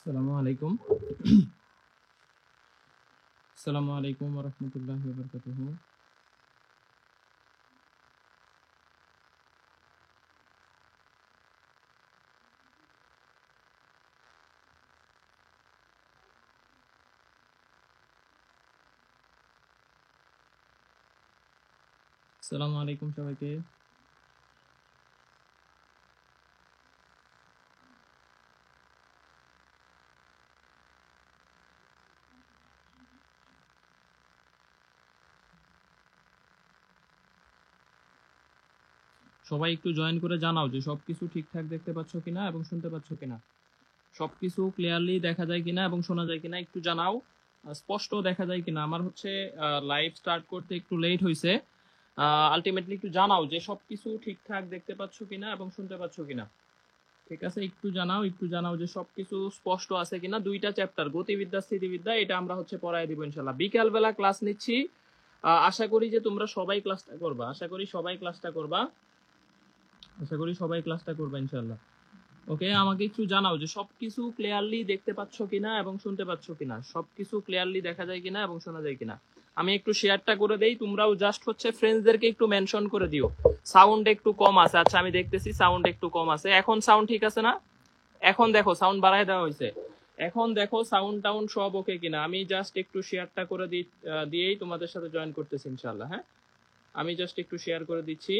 আসসালামু আলাইকুম। আসসালামু আলাইকুম ওয়া রাহমাতুল্লাহি ওয়া বারাকাতুহু। আসসালামু আলাইকুম সবাইকে। সবাই একটু জয়েন করে জানাও যে সবকিছু ঠিকঠাক দেখতে পাচ্ছ কিনা এবং শুনতে পাচ্ছ কিনা। সবকিছু ক্লিয়ারলি দেখা যায় কিনা এবং শোনা যায় কিনা একটু জানাও। স্পষ্ট দেখা যায় কিনা। আমার হচ্ছে লাইভ স্টার্ট করতে একটু লেট হয়েছে। আলটিমেটলি একটু জানাও যে সবকিছু ঠিকঠাক দেখতে পাচ্ছ কিনা এবং শুনতে পাচ্ছ কিনা। ঠিক আছে, একটু জানাও যে সবকিছু স্পষ্ট আছে কিনা। দুইটা চ্যাপ্টার, গতিবিদ্যা স্থিতিবিদ্যা, এটা আমরা হচ্ছে পড়ায় দিব ইনশাল্লাহ। বিকাল বেলা ক্লাস নিচ্ছি। আশা করি যে তোমরা সবাই ক্লাসটা করবা। আশা করি সবাই ক্লাসটা করবা ইনশাল্লাহ। ওকে, আমাকে একটু জানাও যে সবকিছু ক্লিয়ারলি দেখতে পাচ্ছ কিনা এবং শুনতে পাচ্ছ কিনা। সবকিছু ক্লিয়ারলি দেখা যায় কিনা এবং শোনা যায় কিনা। আমি একটু শেয়ারটা করে দেই, তোমরাও জাস্ট হচ্ছে ফ্রেন্ডসদেরকে একটু মেনশন করে দিও। সাউন্ড একটু কম আছে। আচ্ছা, আমি দেখতেছি সাউন্ড একটু কম আছে। এখন সাউন্ড ঠিক আছে না? এখন দেখো সাউন্ড বাড়ায় দেওয়া হয়েছে। এখন দেখো সাউন্ড টাউন্ড সব ওকে কিনা। আমি জাস্ট একটু শেয়ারটা করে দিয়েই তোমাদের সাথে জয়েন করতেছি ইনশাআল্লাহ। হ্যাঁ, আমি জাস্ট একটু শেয়ার করে দিচ্ছি।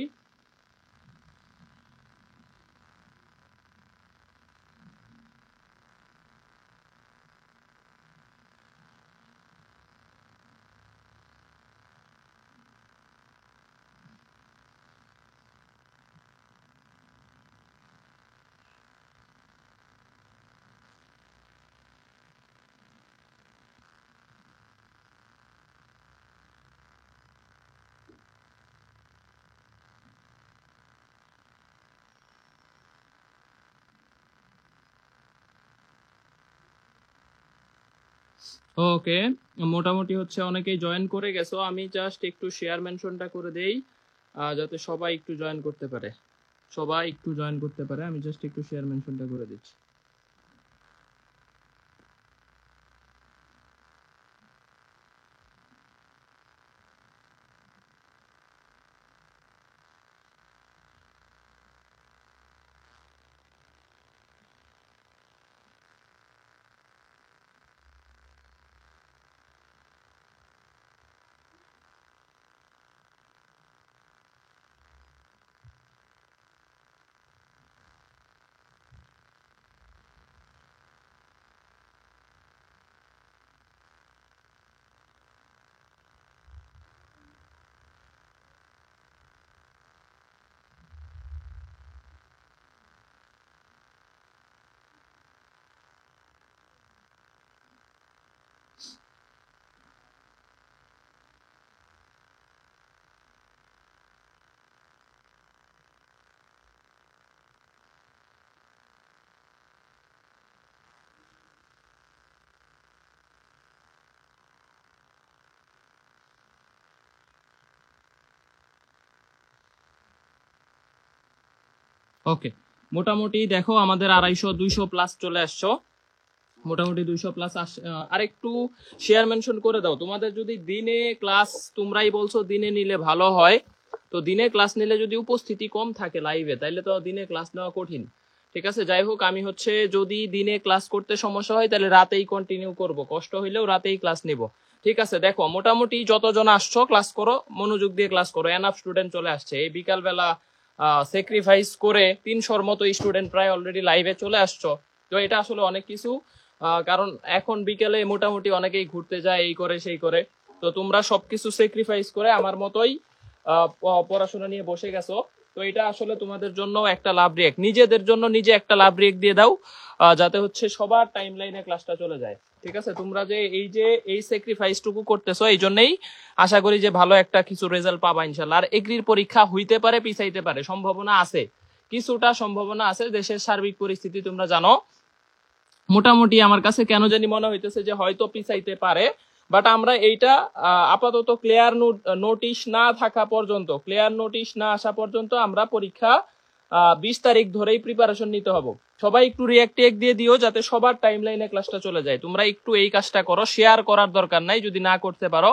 ওকে, মোটামুটি হচ্ছে অনেকেই জয়েন করে গেছো। আমি জাস্ট একটু শেয়ার মেনশনটা করে দেই যাতে সবাই একটু জয়েন করতে পারে। আমি জাস্ট একটু শেয়ার মেনশনটা করে দিচ্ছি। ওকে, মোটামুটি দেখো আমাদের 250-200 প্লাস চলে আসছো। মোটামুটি 200 প্লাস আরেকটু শেয়ার মেনশন করে দাও। তোমাদের যদি দিনে ক্লাস, তোমরাই বলছো দিনে নিলে ভালো হয়, তো দিনে ক্লাস নিলে যদি উপস্থিতি কম থাকে লাইভে, তাহলে তো দিনে ক্লাস নেওয়া কঠিন। ঠিক আছে, যাই হোক, আমি হচ্ছে যদি দিনে ক্লাস করতে সমস্যা হয় তাহলে রাতেই কন্টিনিউ করব, কষ্ট হইলেও রাতেই ক্লাস নিব। ঠিক আছে, দেখো মোটামুটি যতজন আসছো ক্লাস করো, মনোযোগ দিয়ে ক্লাস করো। এনাফ স্টুডেন্ট চলে আসছে। এই বিকালবেলা স্যাক্রিফাইস করে 300-র মতো স্টুডেন্ট প্রায় অলরেডি লাইভে চলে আসছো। তো এটা আসলে অনেক কিছু, কারণ এখন বিকেলে মোটামুটি অনেকেই ঘুরতে যায়, এই করে সেই করে। তো তোমরা সবকিছু স্যাক্রিফাইস করে আমার মতোই পড়াশোনা নিয়ে বসে গেছো। তো এটা আসলে তোমাদের জন্য একটা লাভ রেক, নিজেদের জন্য নিজে একটা লাভ রেক দিয়ে দাও, যাতে হচ্ছে সবার টাইম লাইনে ক্লাসটা চলে যায়। ঠিক আছে, তোমরা যে এই স্যাক্রিফাইসটুকু করতেছো, এই জন্যই আশা করি যে ভালো একটা কিছু রেজাল্ট পাবা ইনশাল্লাহ। আর এগ্রির পরীক্ষা হইতে পারে, পিছাইতে পারে, সম্ভাবনা আছে, কিছুটা সম্ভাবনা আছে। দেশের সার্বিক পরিস্থিতি তোমরা জানো। মোটামুটি আমার কাছে কেন জানি মনে হইতেছে যে হয়তো পিছাইতে পারে। বাট আমরা এইটা আপাতত ক্লিয়ার নোটিশ না আসা পর্যন্ত আমরা পরীক্ষা 20 তারিখ ধরেই প্রিপারেশন নিতে হবে। সবাই একটু রিঅ্যাক্ট দিয়ে দিও যাতে সবার টাইম লাইনে ক্লাসটা চলে যায়। তোমরা একটু এই কাজটা করো, শেয়ার করার দরকার নাই, যদি না করতে পারো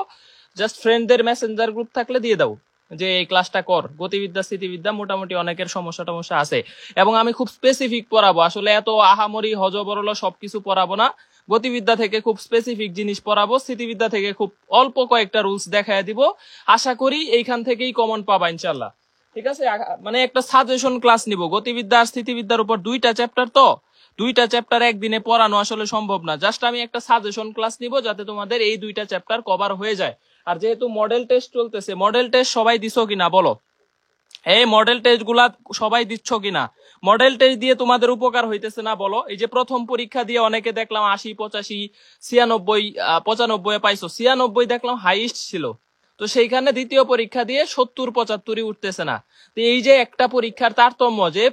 জাস্ট ফ্রেন্ডদের মেসেঞ্জার গ্রুপ থাকলে দিয়ে দাও যে এই ক্লাসটা কর। গতিবিদ্যা স্মৃতিবিদ্যা মোটামুটি অনেকের সমস্যা টমস্যা আছে এবং আমি খুব স্পেসিফিক পড়াবো, আসলে এত আহামরি হজবরল সবকিছু পড়াবো না। গতিবিদ্যা থেকে খুব স্পেসিফিক জিনিস পড়াবো, স্মৃতিবিদ্যা থেকে খুব অল্প কয়েকটা রুলস দেখায় দিব। আশা করি এইখান থেকেই কমন পাবা ইনশাল্লাহ। ঠিক আছে, মানে একটা সাজেশন ক্লাস নিব। গতিবিদ্যা আর স্থিতিবিদ্যার উপর 2টা চ্যাপ্টার, তো 2টা চ্যাপ্টার একদিনে পড়ানো আসলে সম্ভব না। জাস্ট আমি একটা সাজেশন ক্লাস নিব যাতে তোমাদের এই 2টা চ্যাপ্টার কভার হয়ে যায়। আর যেহেতু মডেল টেস্ট চলতেছে, মডেল টেস্ট সবাই দিছো কিনা বলো? এই মডেল টেস্ট গুলা সবাই দিচ্ছ কিনা? মডেল টেস্ট দিয়ে তোমাদের উপকার হইতেছে না বলো? এই যে প্রথম পরীক্ষা দিয়ে অনেকে দেখলাম 80, 85, 96, 95 পাইছো, 96 দেখলাম হাইস্ট ছিল। তো সেইখানে দ্বিতীয় পরীক্ষা দিয়ে 70, 75 উঠতেছে না। তো এই যে একটা পরীক্ষার তারতম্য, যে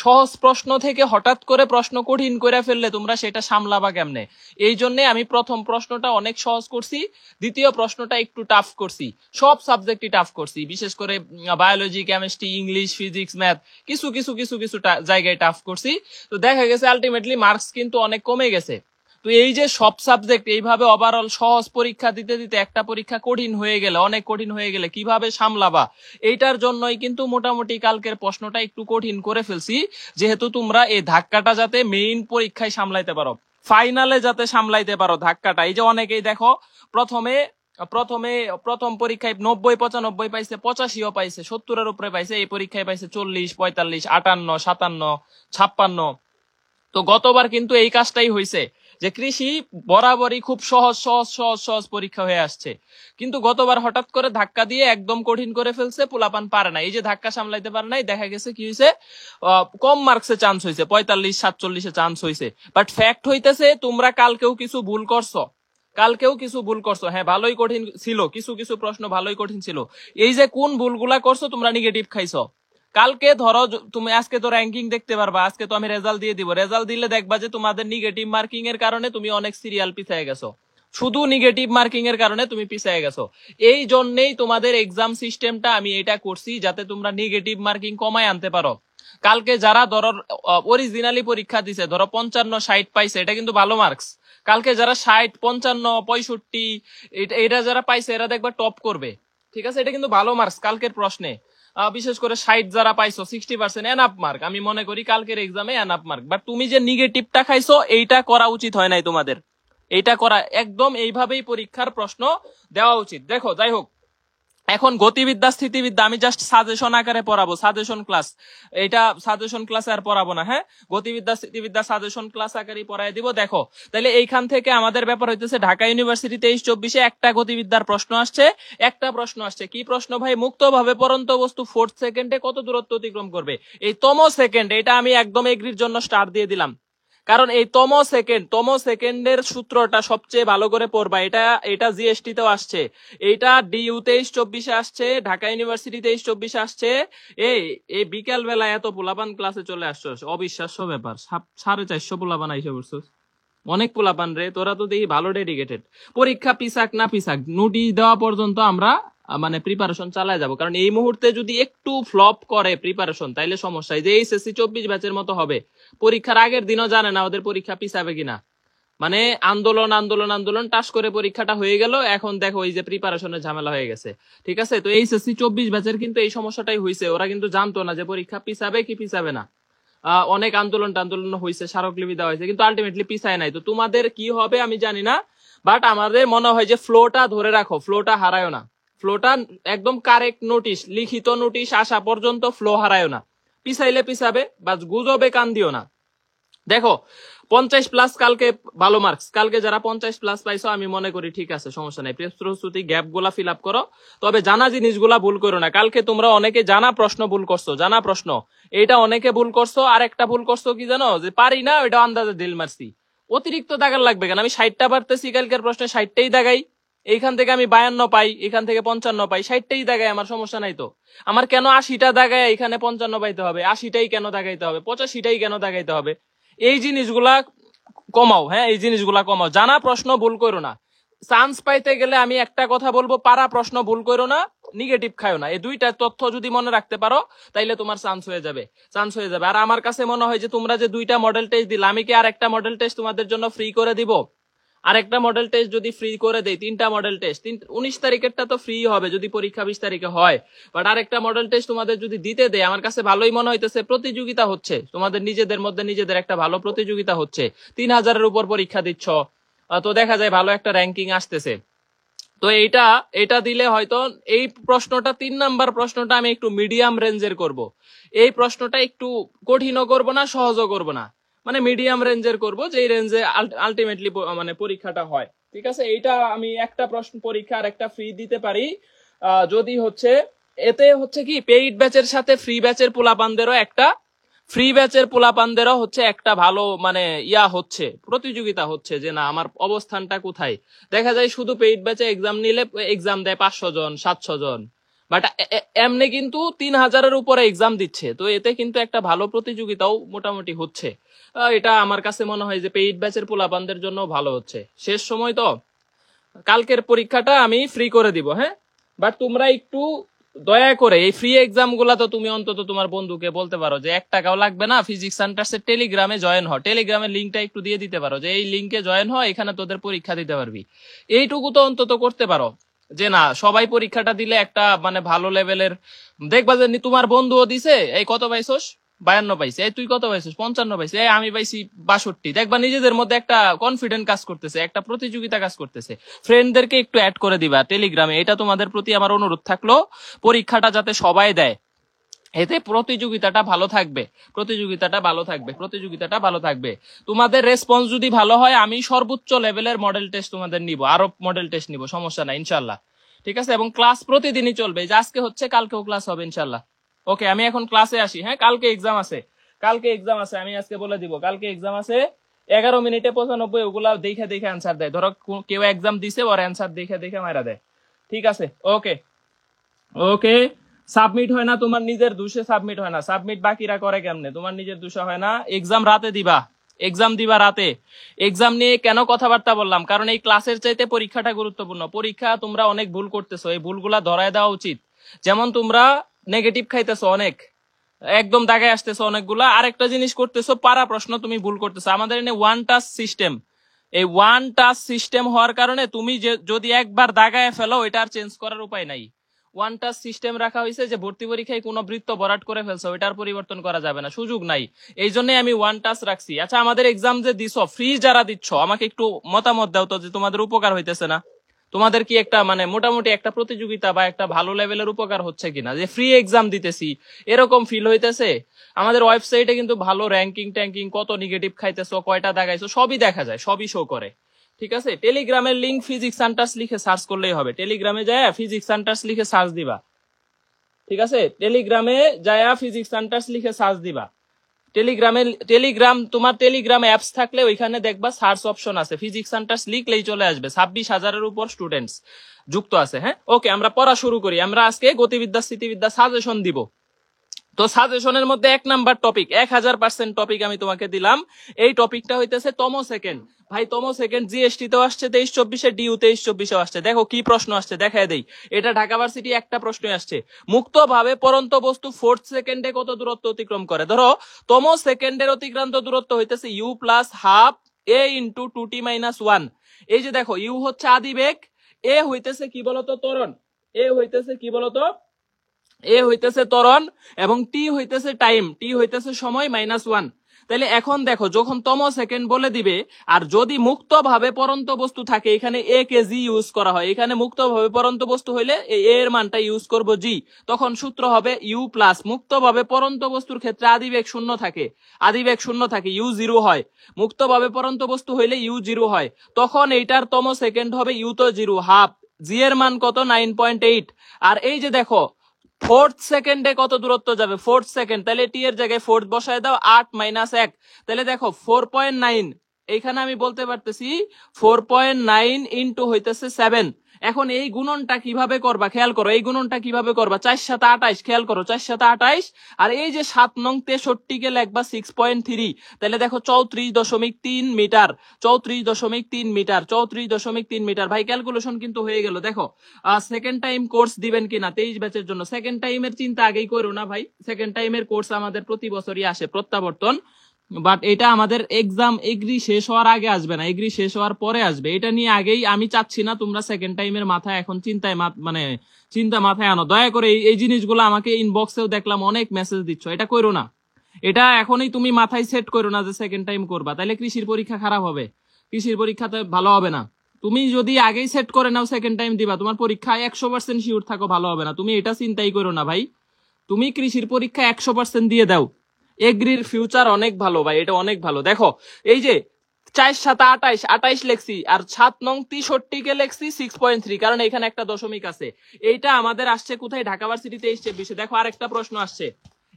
সহজ প্রশ্ন থেকে হঠাৎ করে প্রশ্ন কঠিন করে ফেললে তোমরা সেটা সামলাবা কেমনে? এই জন্য আমি প্রথম প্রশ্নটা অনেক সহজ করছি, দ্বিতীয় প্রশ্নটা একটু টাফ করছি। সব সাবজেক্টই টাফ করছি, বিশেষ করে biology, chemistry, English, physics, math কিছু কিছু কিছু কিছু জায়গায় টাফ করছি। তো দেখা গেছে আলটিমেটলি মার্কস কিন্তু অনেক কমে গেছে। তো এই যে সব সাবজেক্ট এইভাবে ওভারঅল সহজ পরীক্ষা দিতে দিতে একটা পরীক্ষা কঠিন হয়ে গেলে, অনেক কঠিন হয়ে গেলে কিভাবে সামলাবা? এইটার জন্যই কিন্তু মোটামুটি কালকের প্রশ্নটা একটু কঠিন করে ফেলছি, যেহেতু তোমরা এই ধাক্কাটা যাতে মেইন পরীক্ষায় সামলাইতে পারো, ফাইনালে যাতে সামলাইতে পারো ধাক্কাটা। এই যে অনেকেই দেখো প্রথম পরীক্ষায় 90, 95 পাইছে, 85ও পাইছে, 70-এর উপরে পাইছে, এই পরীক্ষায় পাইছে 40, 45, 58, 57, 56। তো গতবার কিন্তু এই কাজটাই হয়েছে যে কৃষি বরাবরই খুব সহজ সহজ সহজ সহজ পরীক্ষা হয়ে আসছে, কিন্তু গতবার হঠাৎ করে ধাক্কা দিয়ে একদম কঠিন করে ফেলছে, পোলাপান পারে না। এই যে ধাক্কা সামলাইতে পারে নাই, দেখা গেছে কি হয়েছে, কম মার্কসে চান্স হয়েছে, 45, 47-এ চান্স হয়েছে। বাট ফ্যাক্ট হইতেছে তোমরা কালকেও কিছু ভুল করছো, হ্যাঁ ভালোই কঠিন ছিল, কিছু কিছু প্রশ্ন ভালোই কঠিন ছিল। এই যে কোন ভুলগুলা করছো, তোমরা নেগেটিভ খাইছো। কালকে ধরো তুমি, আজকে তো র্যাঙ্কিং দেখতে পারবা, আজকে তো আমি রেজাল্ট দিয়ে দিব, রেজাল্ট দিলে দেখবা যে তোমাদের নেগেটিভ মার্কিং এর কারণে তুমি অনেক সিরিয়াল পিছিয়ে গেছো, শুধু নেগেটিভ মার্কিং এর কারণে তুমি পিছিয়ে গেছো। এই জন্যই তোমাদের এক্সাম সিস্টেমটা আমি এটা করছি, যাতে তোমরা নেগেটিভ মার্কিং কমায় আনতে পারো। কালকে যারা ধরো অরিজিনালি পরীক্ষা দিছে, ধরো 55, 60 পাইছে, এটা কিন্তু ভালো মার্কস। কালকে যারা 60, 55, 65 এটা যারা পাইছে, এরা দেখবা টপ করবে। ঠিক আছে, এটা কিন্তু ভালো মার্কস কালকের প্রশ্নে। বিশেষ করে 60 যারা পাইছো, 60% এনাফ মার্ক, আমি মনে করি কালকের এক্সামে এনাফ মার্ক। বাট তুমি যে নেগেটিভটা খাইছো, এইটা করা উচিত হয় নাই তোমাদের। এইটা করা একদম এইভাবেই পরীক্ষার প্রশ্ন দেওয়া উচিত। দেখো, যাই হোক, এখন গতিবিদ্যা স্থিতিবিদ্যা আমি জাস্ট সাজেশন আকারে পড়াবো, সাজেশন ক্লাস। এটা সাজেশন ক্লাসে আর পড়াবো না, হ্যাঁ, গতিবিদ্যা স্থিতিবিদ্যা সাজেশন ক্লাস আকারে পড়াই দিব। দেখো তাহলে এইখান থেকে আমাদের ব্যাপার হইতেছে, ঢাকা ইউনিভার্সিটি 23-24-এ একটা গতিবিদ্যার প্রশ্ন আসছে, কি প্রশ্ন ভাই? মুক্তভাবে পরন্ত বস্তু 4th সেকেন্ডে কত দূরত্ব অতিক্রম করবে? এই তম সেকেন্ড, এটা আমি একদম এগ্রির জন্য স্টার দিয়ে দিলাম, কারণ এই তম সেকেন্ডের সূত্রটা সবচেয়ে ভালো করে পড়বা। এটা জিএসটি তেও আসছে, এইটা ডিইউ 23-24-এ আসছে, ঢাকা ইউনিভার্সিটি 23-24-এ আসছে। এই বিকাল বেলা এত পোলাপান ক্লাসে চলে আসছো, অবিশ্বাস্য ব্যাপার। 450 পোলাপান আইসা পড়ছো, অনেক পোলাপান রে, তোরা তো দেখি ভালো ডেডিকেটেড। পরীক্ষা পিছাক না পিছাক, নোটিশ দেওয়া পর্যন্ত আমরা মানে প্রিপারেশন চালায় যাব, কারণ এই মুহূর্তে যদি একটু ফ্লপ করে প্রিপারেশন, তাইলে সমস্যা। যে এইচএসসি 24 ব্যাচের মতো হবে, পরীক্ষার আগের দিনও জানে না ওদের পরীক্ষা পিছাবে কিনা, মানে আন্দোলন আন্দোলন আন্দোলন টাস করে পরীক্ষাটা হয়ে গেল। এখন দেখো এই যে প্রিপারেশনের ঝামেলা হয়ে গেছে। ঠিক আছে, তো এইচএসসি 24 ব্যাচের কিন্তু এই সমস্যাটাই হয়েছে, ওরা কিন্তু জানতো না যে পরীক্ষা পিছাবে কি পিছাবে না। অনেক আন্দোলন হয়েছে, স্মারকলিপি দেওয়া হয়েছে, কিন্তু আলটিমেটলি পিছায় নাই। তো তোমাদের কি হবে আমি জানি না, বাট আমাদের মনে হয় যে ফ্লোটা ধরে রাখো, ফ্লোটা হারায়ও না, ফ্লোটা একদম কারেক্ট নোটিশ, লিখিত নোটিশ আসা পর্যন্ত ফ্লো হারায়ও না। পিছাইলে পিছাবে, বা গুজবে কান দিও না। দেখো 50+ কালকে ভালো মার্কস, কালকে যারা 50+ পাইছো আমি মনে করি ঠিক আছে, সমস্যা নাই, প্রস্তুতি গ্যাপ গুলা ফিল আপ করো, তবে জানা জিনিসগুলা ভুল করো না। কালকে তোমরা অনেকে জানা প্রশ্ন ভুল করছো, জানা প্রশ্ন এটা অনেকে ভুল করছো। আর একটা ভুল করছো কি জানো, যে পারি না ওইটা আন্দাজে দিল মারছি। অতিরিক্ত দাগার লাগবে কেন? আমি 60টা পারতেছি, কালকের প্রশ্নে 60টাই দাগাই, এইখান থেকে আমি 52 পাই, এখান থেকে 55 পাই, 60টাই দাগাই, আমার সমস্যা নাই তো। আমার কেন 80টা দাগায় এখানে 55 পাইতে হবে? 80টাই কেন দাগাইতে হবে? 85টাই কেন দাগাইতে হবে? এই জিনিসগুলা কমাও, হ্যাঁ, এই জিনিসগুলা কমাও। জানা প্রশ্ন ভুল করো না। চান্স পাইতে গেলে আমি একটা কথা বলবো, পারা প্রশ্ন ভুল করো না, নেগেটিভ খায়ো না। এই দুইটা তথ্য যদি মনে রাখতে পারো তাইলে তোমার চান্স হয়ে যাবে। আর আমার কাছে মনে হয় যে তোমরা যে দুইটা মডেল টেস্ট দিলে, আমি কি আর একটা মডেল টেস্ট তোমাদের জন্য ফ্রি করে দিব? আরেকটা মডেল টেস্ট যদি ফ্রি করে দেই, 3টা মডেল টেস্ট, 19 তারিখেরটা তো ফ্রি হবে যদি পরীক্ষা 20 তারিখে হয়, বাট আরেকটা মডেল টেস্ট তোমাদের যদি দিতে দেয়, আমার কাছে ভালোই মনে হইতেছে। প্রতিযোগিতা হচ্ছে তোমাদের নিজেদের মধ্যে, নিজেদের একটা ভালো প্রতিযোগিতা হচ্ছে। 3000-এর উপর পরীক্ষা দিচ্ছ, তো দেখা যায় ভালো একটা র্যাঙ্কিং আসতেছে। তো এটা দিলে হয়তো এই প্রশ্নটা 3 নাম্বার প্রশ্নটা আমি একটু মিডিয়াম রেঞ্জের করব। এই প্রশ্নটা একটু কঠিনও করব না, সহজও করব না, মানে মিডিয়াম রেঞ্জের করব, যেই রেঞ্জে আলটিমেটলি মানে পরীক্ষাটা হয়। ঠিক আছে, এইটা আমি একটা প্রশ্ন পরীক্ষা আর একটা ফ্রি দিতে পারি যদি হচ্ছে, এতে হচ্ছে কি পেইড ব্যাচের সাথে ফ্রি ব্যাচের পোলাপানদেরও হচ্ছে একটা ভালো মানে হচ্ছে, প্রতিযোগিতা হচ্ছে যে না আমার অবস্থানটা কোথায়। দেখা যায় শুধু পেইড ব্যাচে এক্সাম নিলে এক্সাম দেয় 500 জন 700 জন, বাট এমনি কিন্তু 3000-এর উপরে এক্সাম দিচ্ছে। তো এতে কিন্তু একটা ভালো প্রতিযোগিতাও মোটামুটি হচ্ছে। এটা আমার কাছে মনে হয় যে পেইড ব্যাচের পোলাপানদের জন্য ভালো হচ্ছে। শেষ সময় তো, কালকের পরীক্ষাটা আমি ফ্রি করে দিব, হ্যাঁ, বাট তোমরা একটু দয়া করে এই ফ্রি এক্সাম গুলা তো তুমি অন্তত তোমার বন্ধুকে বলতে পারো যে 1 টাকাও লাগবে না, ফিজিক্স সেন্টার্সের টেলিগ্রামে জয়েন হ, টেলিগ্রামের লিঙ্কটা একটু দিয়ে দিতে পারো যে এই লিঙ্কে জয়েন হ, এখানে তোদের পরীক্ষা দিতে পারবি। এইটুকু তো অন্তত করতে পারো, যে না সবাই পরীক্ষাটা দিলে একটা মানে ভালো লেভেলের দেখবা যে তোমার বন্ধুও দিছে, এই কত পাইছস 52 পাইছে, এই তুই কত পাইছিস 55 পাইছে, এই আমি পাইছি 62। দেখবা নিজেদের মধ্যে একটা কনফিডেন্ট কাজ করতেছে, একটা প্রতিযোগিতা কাজ করতেছে। ফ্রেন্ডদেরকে একটু অ্যাড করে দিবা টেলিগ্রামে, এটা তোমাদের প্রতি আমার অনুরোধ থাকলো। পরীক্ষাটা যাতে সবাই দেয়, এতে প্রতিযোগিতাটা ভালো থাকবে। তোমাদের রেসপন্স যদি ভালো হয়, আমি সর্বোচ্চ লেভেলের মডেল টেস্ট তোমাদের নিব, আরো মডেল টেস্ট নিব, সমস্যা নাই ইনশাল্লাহ। ঠিক আছে, এবং ক্লাস প্রতিদিনই চলবে, যে আজকে হচ্ছে কালকেও ক্লাস হবে ইনশাল্লাহ। ওকে, আমি এখন ক্লাসে আসি। হ্যাঁ, কালকে এক্সাম আছে, আমি আজকে বলে দিব কালকে এক্সাম আছে। 11 মিনিটে 95 ওগুলা দেখে অ্যান্সার দেয়। ধরো কেউ এক্সাম দিছে, ওর অ্যান্সার দেখে মারা দেয়। ঠিক আছে, ওকে। সাবমিট হয় না, তোমার নিজের দোষে সাবমিট হয় না। সাবমিট বাকিরা করে কেমনে, তোমার নিজের দোষে হয় না। এক্সাম দিবা রাতে। এক্সাম নিয়ে কেন কথাবার্তা বললাম, কারণ এই ক্লাসের চাইতে পরীক্ষাটা গুরুত্বপূর্ণ। পরীক্ষা তোমরা অনেক ভুল করতেছো, এই ভুলগুলা ধরায় দেওয়া উচিত। যেমন তোমরা নেগেটিভ খাইতেছো অনেক, একদম দাগায় আসতেছো অনেকগুলা। আরেকটা জিনিস করতেছো, পারা প্রশ্ন তুমি ভুল করতেছো। আমাদের এনে ওয়ান টাচ সিস্টেম, এই ওয়ান টাচ সিস্টেম হওয়ার কারণে তুমি যদি একবার দাগায় ফেলো, এটা আর চেঞ্জ করার উপায় নাই। ওয়ান টাচ সিস্টেম রাখা হয়েছে যে ভর্তি পরীক্ষায় কোনো বৃত্ত ভরাট করে ফেলছো, ওইটার পরিবর্তন করা যাবে না, সুযোগ নাই। এই জন্য আমি ওয়ান টাচ রাখছি। আচ্ছা, আমাদের এক্সাম যে দিছো, ফ্রি যারা দিচ্ছ, আমাকে একটু মতামত দাও তো যে তোমাদের উপকার হইতেছে না? তোমাদের কি একটা মানে মোটামুটি একটা প্রতিযোগিতা বা একটা ভালো লেভেলের উপকার হচ্ছে কিনা, যে ফ্রি এক্সাম দিতেছি এরকম ফিল হইতেছে? আমাদের ওয়েবসাইটে কিন্তু ভালো র্যাঙ্কিং কত নেগেটিভ খাইতেছো, কয়টা দাগাইছো, সবই দেখা যায়, সবই শো করে। ঠিক আছে, টেলিগ্রামের লিঙ্ক ফিজিক্স সেন্টার্স লিখে সার্চ করলেই হবে। টেলিগ্রামে যায় ফিজিক্স সেন্টার্স লিখে সার্চ দিবা। ঠিক আছে, টেলিগ্রামে যায় ফিজিক্স সেন্টার্স লিখে সার্চ দিবা। তোমার টেলিগ্রাম অ্যাপস থাকলে ওইখানে দেখবা সার্চ অপশন আছে, ফিজিক্স সেন্টার্স লিখলেই চলে আসবে। 26,000-এর উপর স্টুডেন্টস যুক্ত আছে। হ্যাঁ, ওকে, আমরা পড়া শুরু করি। আমরা আজকে গতিবিদ্যা স্মৃতিবিদ্যা সাজেশন দিব। তো সাজেশনের মধ্যে 1 নাম্বার টপিক, 1000% টপিক আমি তোমাকে দিলাম। এই টপিকটা হইতেছে তম সেকেন্ড। ভাই, তম সেকেন্ড জিএসটি তেও আসছে 23-24-এ, ডিউ 23-24-এও আসছে। দেখো কি প্রশ্ন আসছে, দেখায় দেই। এটা ঢাকা ভার্সিটি একটা প্রশ্নই আসছে, মুক্তভাবে পরন্ত বস্তু 4th সেকেন্ডে কত দূরত্ব অতিক্রম করে। ধরো তম সেকেন্ডের অতিক্রান্ত দূরত্ব হইতেছে u plus half a into 2t-1। এই যে দেখো, ইউ হচ্ছে আদিবেগ, এ হইতেছে কি বলতো ত্বরণ, এ হইতেছে ত্বরণ, এবং টি হইতেছে টাইম, টি হইতেছে সময় -1। তাহলে এখন দেখো, যখন তম সেকেন্ড বলে দিবে, আর যদি মুক্তভাবে পরন্ত বস্তু থাকে, এখানে এ কে জি ইউজ করা হয়। এখানে মুক্তভাবে পরন্ত বস্তু হইলে এই এর মানটা ইউজ করব জি, তখন সূত্র হবে ইউ প্লাস, মুক্তভাবে পরন্ত বস্তুর ক্ষেত্রে আদিবেগ শূন্য থাকে, ইউ 0 হয়। মুক্তভাবে পরন্ত বস্তু হইলে ইউ 0 হয়, তখন এইটার তম সেকেন্ড হবে ইউ তো 0 হাফ, জি এর মান কত 9.8। আর এই যে দেখো 4th সেকেন্ডে কত দূরত্ব যাবে, 4th সেকেন্ড, তাহলে টি এর জায়গায় 4 বসায় দাও, 8 - 1, তাহলে দেখো 4.9। এইখানে আমি বলতে পারতেছি 4.9 ইন্টু হইতেছে 7, এখন এই গুণনটা কিভাবে করবা খেয়াল করো, এই গুণনটা কিভাবে করবা, 4 7 28, খেয়াল করো 4 7 28, আর এই যে 7 নং 63 কে লিখবা 6.3, তাহলে দেখো 34.3 মিটার, 34.3 মিটার, 34.3 মিটার। ভাই ক্যালকুলেশন কিন্তু হয়ে গেল। দেখো সেকেন্ড টাইম কোর্স দিবেন কিনা 23 ব্যাচের জন্য, সেকেন্ড টাইমের চিন্তা আগেই করো না ভাই, সেকেন্ড টাইমের কোর্স আমাদের প্রতি বছরই আসে প্রত্যাবর্তন, বাট এটা আমাদের এক্সাম এগ্রি শেষ হওয়ার আগে আসবে না, এগ্রি শেষ হওয়ার পরে আসবে। এটা নিয়ে আগেই আমি চাচ্ছি না তোমরা সেকেন্ড টাইমের মাথায় এখন মানে চিন্তা মাথায় আনো। দয়া করে এই জিনিসগুলো আমাকে ইনবক্সেও দেখলাম অনেক মেসেজ দিচ্ছ, এটা করো না, এটা এখনই তুমি মাথায় সেট করো না যে সেকেন্ড টাইম করবা, তাহলে কৃষির পরীক্ষা খারাপ হবে, কৃষির পরীক্ষাতে ভালো হবে না। তুমি যদি আগেই সেট করে নাও সেকেন্ড টাইম দিবা, তোমার পরীক্ষা 100% শিওর থাকো ভালো হবে না, তুমি এটা চিন্তাই করো না ভাই, তুমি কৃষির পরীক্ষা 100% দিয়ে দাও। এগ্রির ফিউচার অনেক ভালো ভাই, এটা অনেক ভালো। দেখো এই যে 4 7 28, 28 লেখছি, আর 7 নং 63 কে লেখছি 6.3, কারণ এখানে একটা দশমিক আছে। এইটা আমাদের আসছে কোথায়, ঢাকা ভার্সিটি 23-24। দেখো আরেকটা প্রশ্ন আসছে,